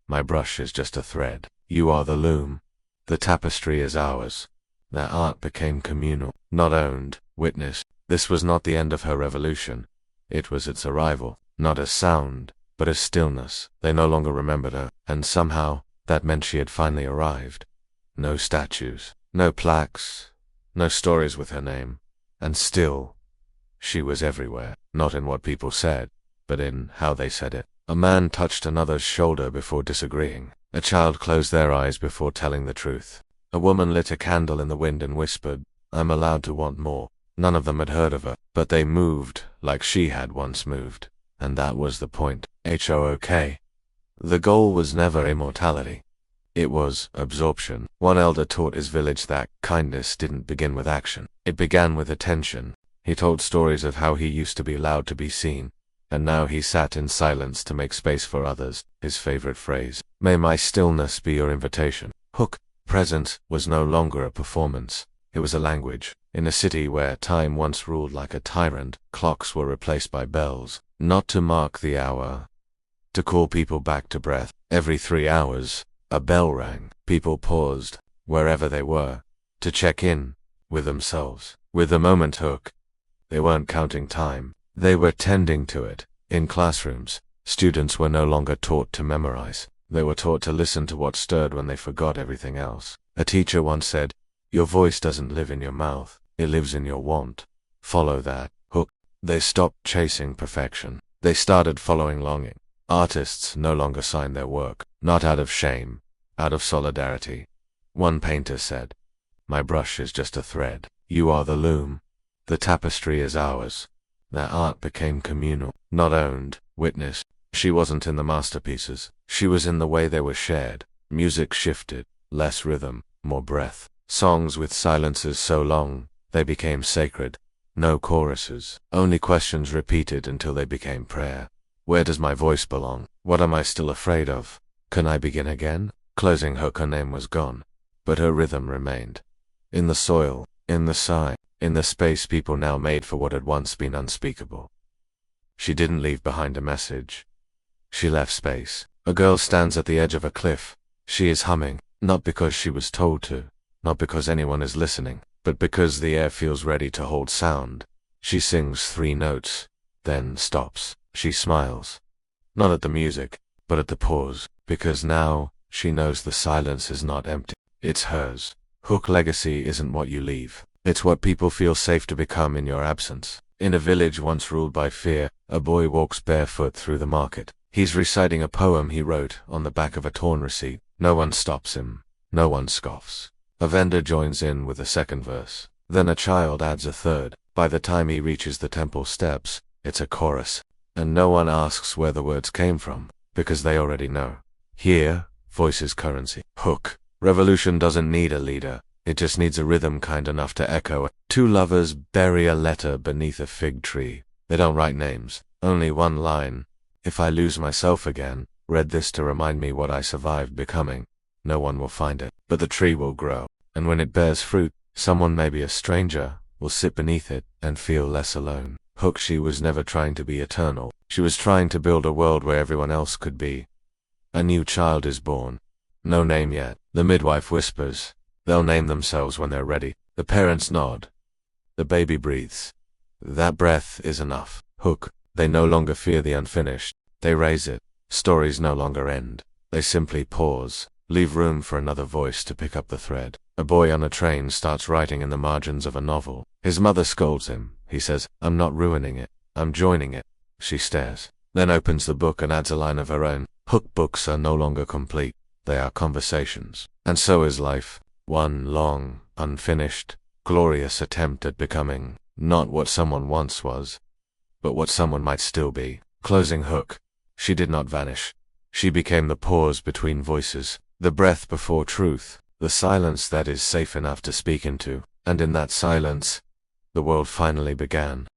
"My brush is just a thread. You are the loom. The tapestry is ours." Their art became communal, not owned, witnessed. This was not the end of her revolution. It was its arrival, not as sound, but as stillness. They no longer remembered her, and somehow that meant she had finally arrived. No statues, no plaques, no stories with her name. And still, she was everywhere, not in what people said, but in how they said it. A man touched another's shoulder before disagreeing. A child closed their eyes before telling the truth. A woman lit a candle in the wind and whispered, "I'm allowed to want more." None of them had heard of her, but they moved like she had once moved. And that was the point. HOOK. The goal was never immortality. It was absorption. One elder taught his village that kindness didn't begin with action. It began with attention. He told stories of how he used to be allowed to be seen, and now he sat in silence to make space for others. His favorite phrase, "May my stillness be your invitation." Hook. Presence was no longer a performance. It was a language. In a city where time once ruled like a tyrant, clocks were replaced by bells, not to mark the hour, to call people back to breath. Every 3 hours, a bell rang. People paused, wherever they were, to check in with themselves. With the moment hook, they weren't counting time, they were tending to it. In classrooms, students were no longer taught to memorize. They were taught to listen to what stirred when they forgot everything else. A teacher once said, "Your voice doesn't live in your mouth, it lives in your want. Follow that hook." They stopped chasing perfection. They started following longing. Artists no longer signed their work, not out of shame, out of solidarity. One painter said, "My brush is just a thread. You are the loom. The tapestry is ours." Their art became communal, not owned, witnessed. She wasn't in the masterpieces. She was in the way they were shared. Music shifted, less rhythm, more breath. Songs with silences so long, they became sacred. No choruses, only questions repeated until they became prayer. Where does my voice belong? What am I still afraid of? Can I begin again? Closing hook, her name was gone, but her rhythm remained. In the soil, in the sigh, in the space people now made for what had once been unspeakable. She didn't leave behind a message. She left space. A girl stands at the edge of a cliff. She is humming, not because she was told to, not because anyone is listening, but because the air feels ready to hold sound. She sings 3 notes, then stops. She smiles. Not at the music, but at the pause, because now she knows the silence is not empty. It's hers. Hook. Legacy isn't what you leave. It's what people feel safe to become in your absence. In a village once ruled by fear, a boy walks barefoot through the market. He's reciting a poem he wrote on the back of a torn receipt. No one stops him. No one scoffs. A vendor joins in with a second verse. Then a child adds a third. By the time he reaches the temple steps, it's a chorus. And no one asks where the words came from, because they already know. Here, voice is currency. Hook. Revolution doesn't need a leader. It just needs a rhythm kind enough to echo. 2 lovers bury a letter beneath a fig tree. They don't write names, only one line. "If I lose myself again, read this to remind me what I survived becoming." No one will find it, but the tree will grow. And when it bears fruit, someone, maybe a stranger, will sit beneath it and feel less alone. Hook. She was never trying to be eternal. She was trying to build a world where everyone else could be. A new child is born. No name yet. The midwife whispers, "They'll name themselves when they're ready." The parents nod. The baby breathes. That breath is enough. Hook. They no longer fear the unfinished. They raise it. Stories no longer end. They simply pause, leave room for another voice to pick up the thread. A boy on a train starts writing in the margins of a novel. His mother scolds him. He says, "I'm not ruining it. I'm joining it." She stares, then opens the book and adds a line of her own. Hook. Books are no longer complete. they are conversations. And so is life, one long, unfinished, glorious attempt at becoming, not what someone once was, but what someone might still be. Closing hook. She did not vanish. She became the pause between voices, the breath before truth, the silence that is safe enough to speak into. And in that silence, the world finally began.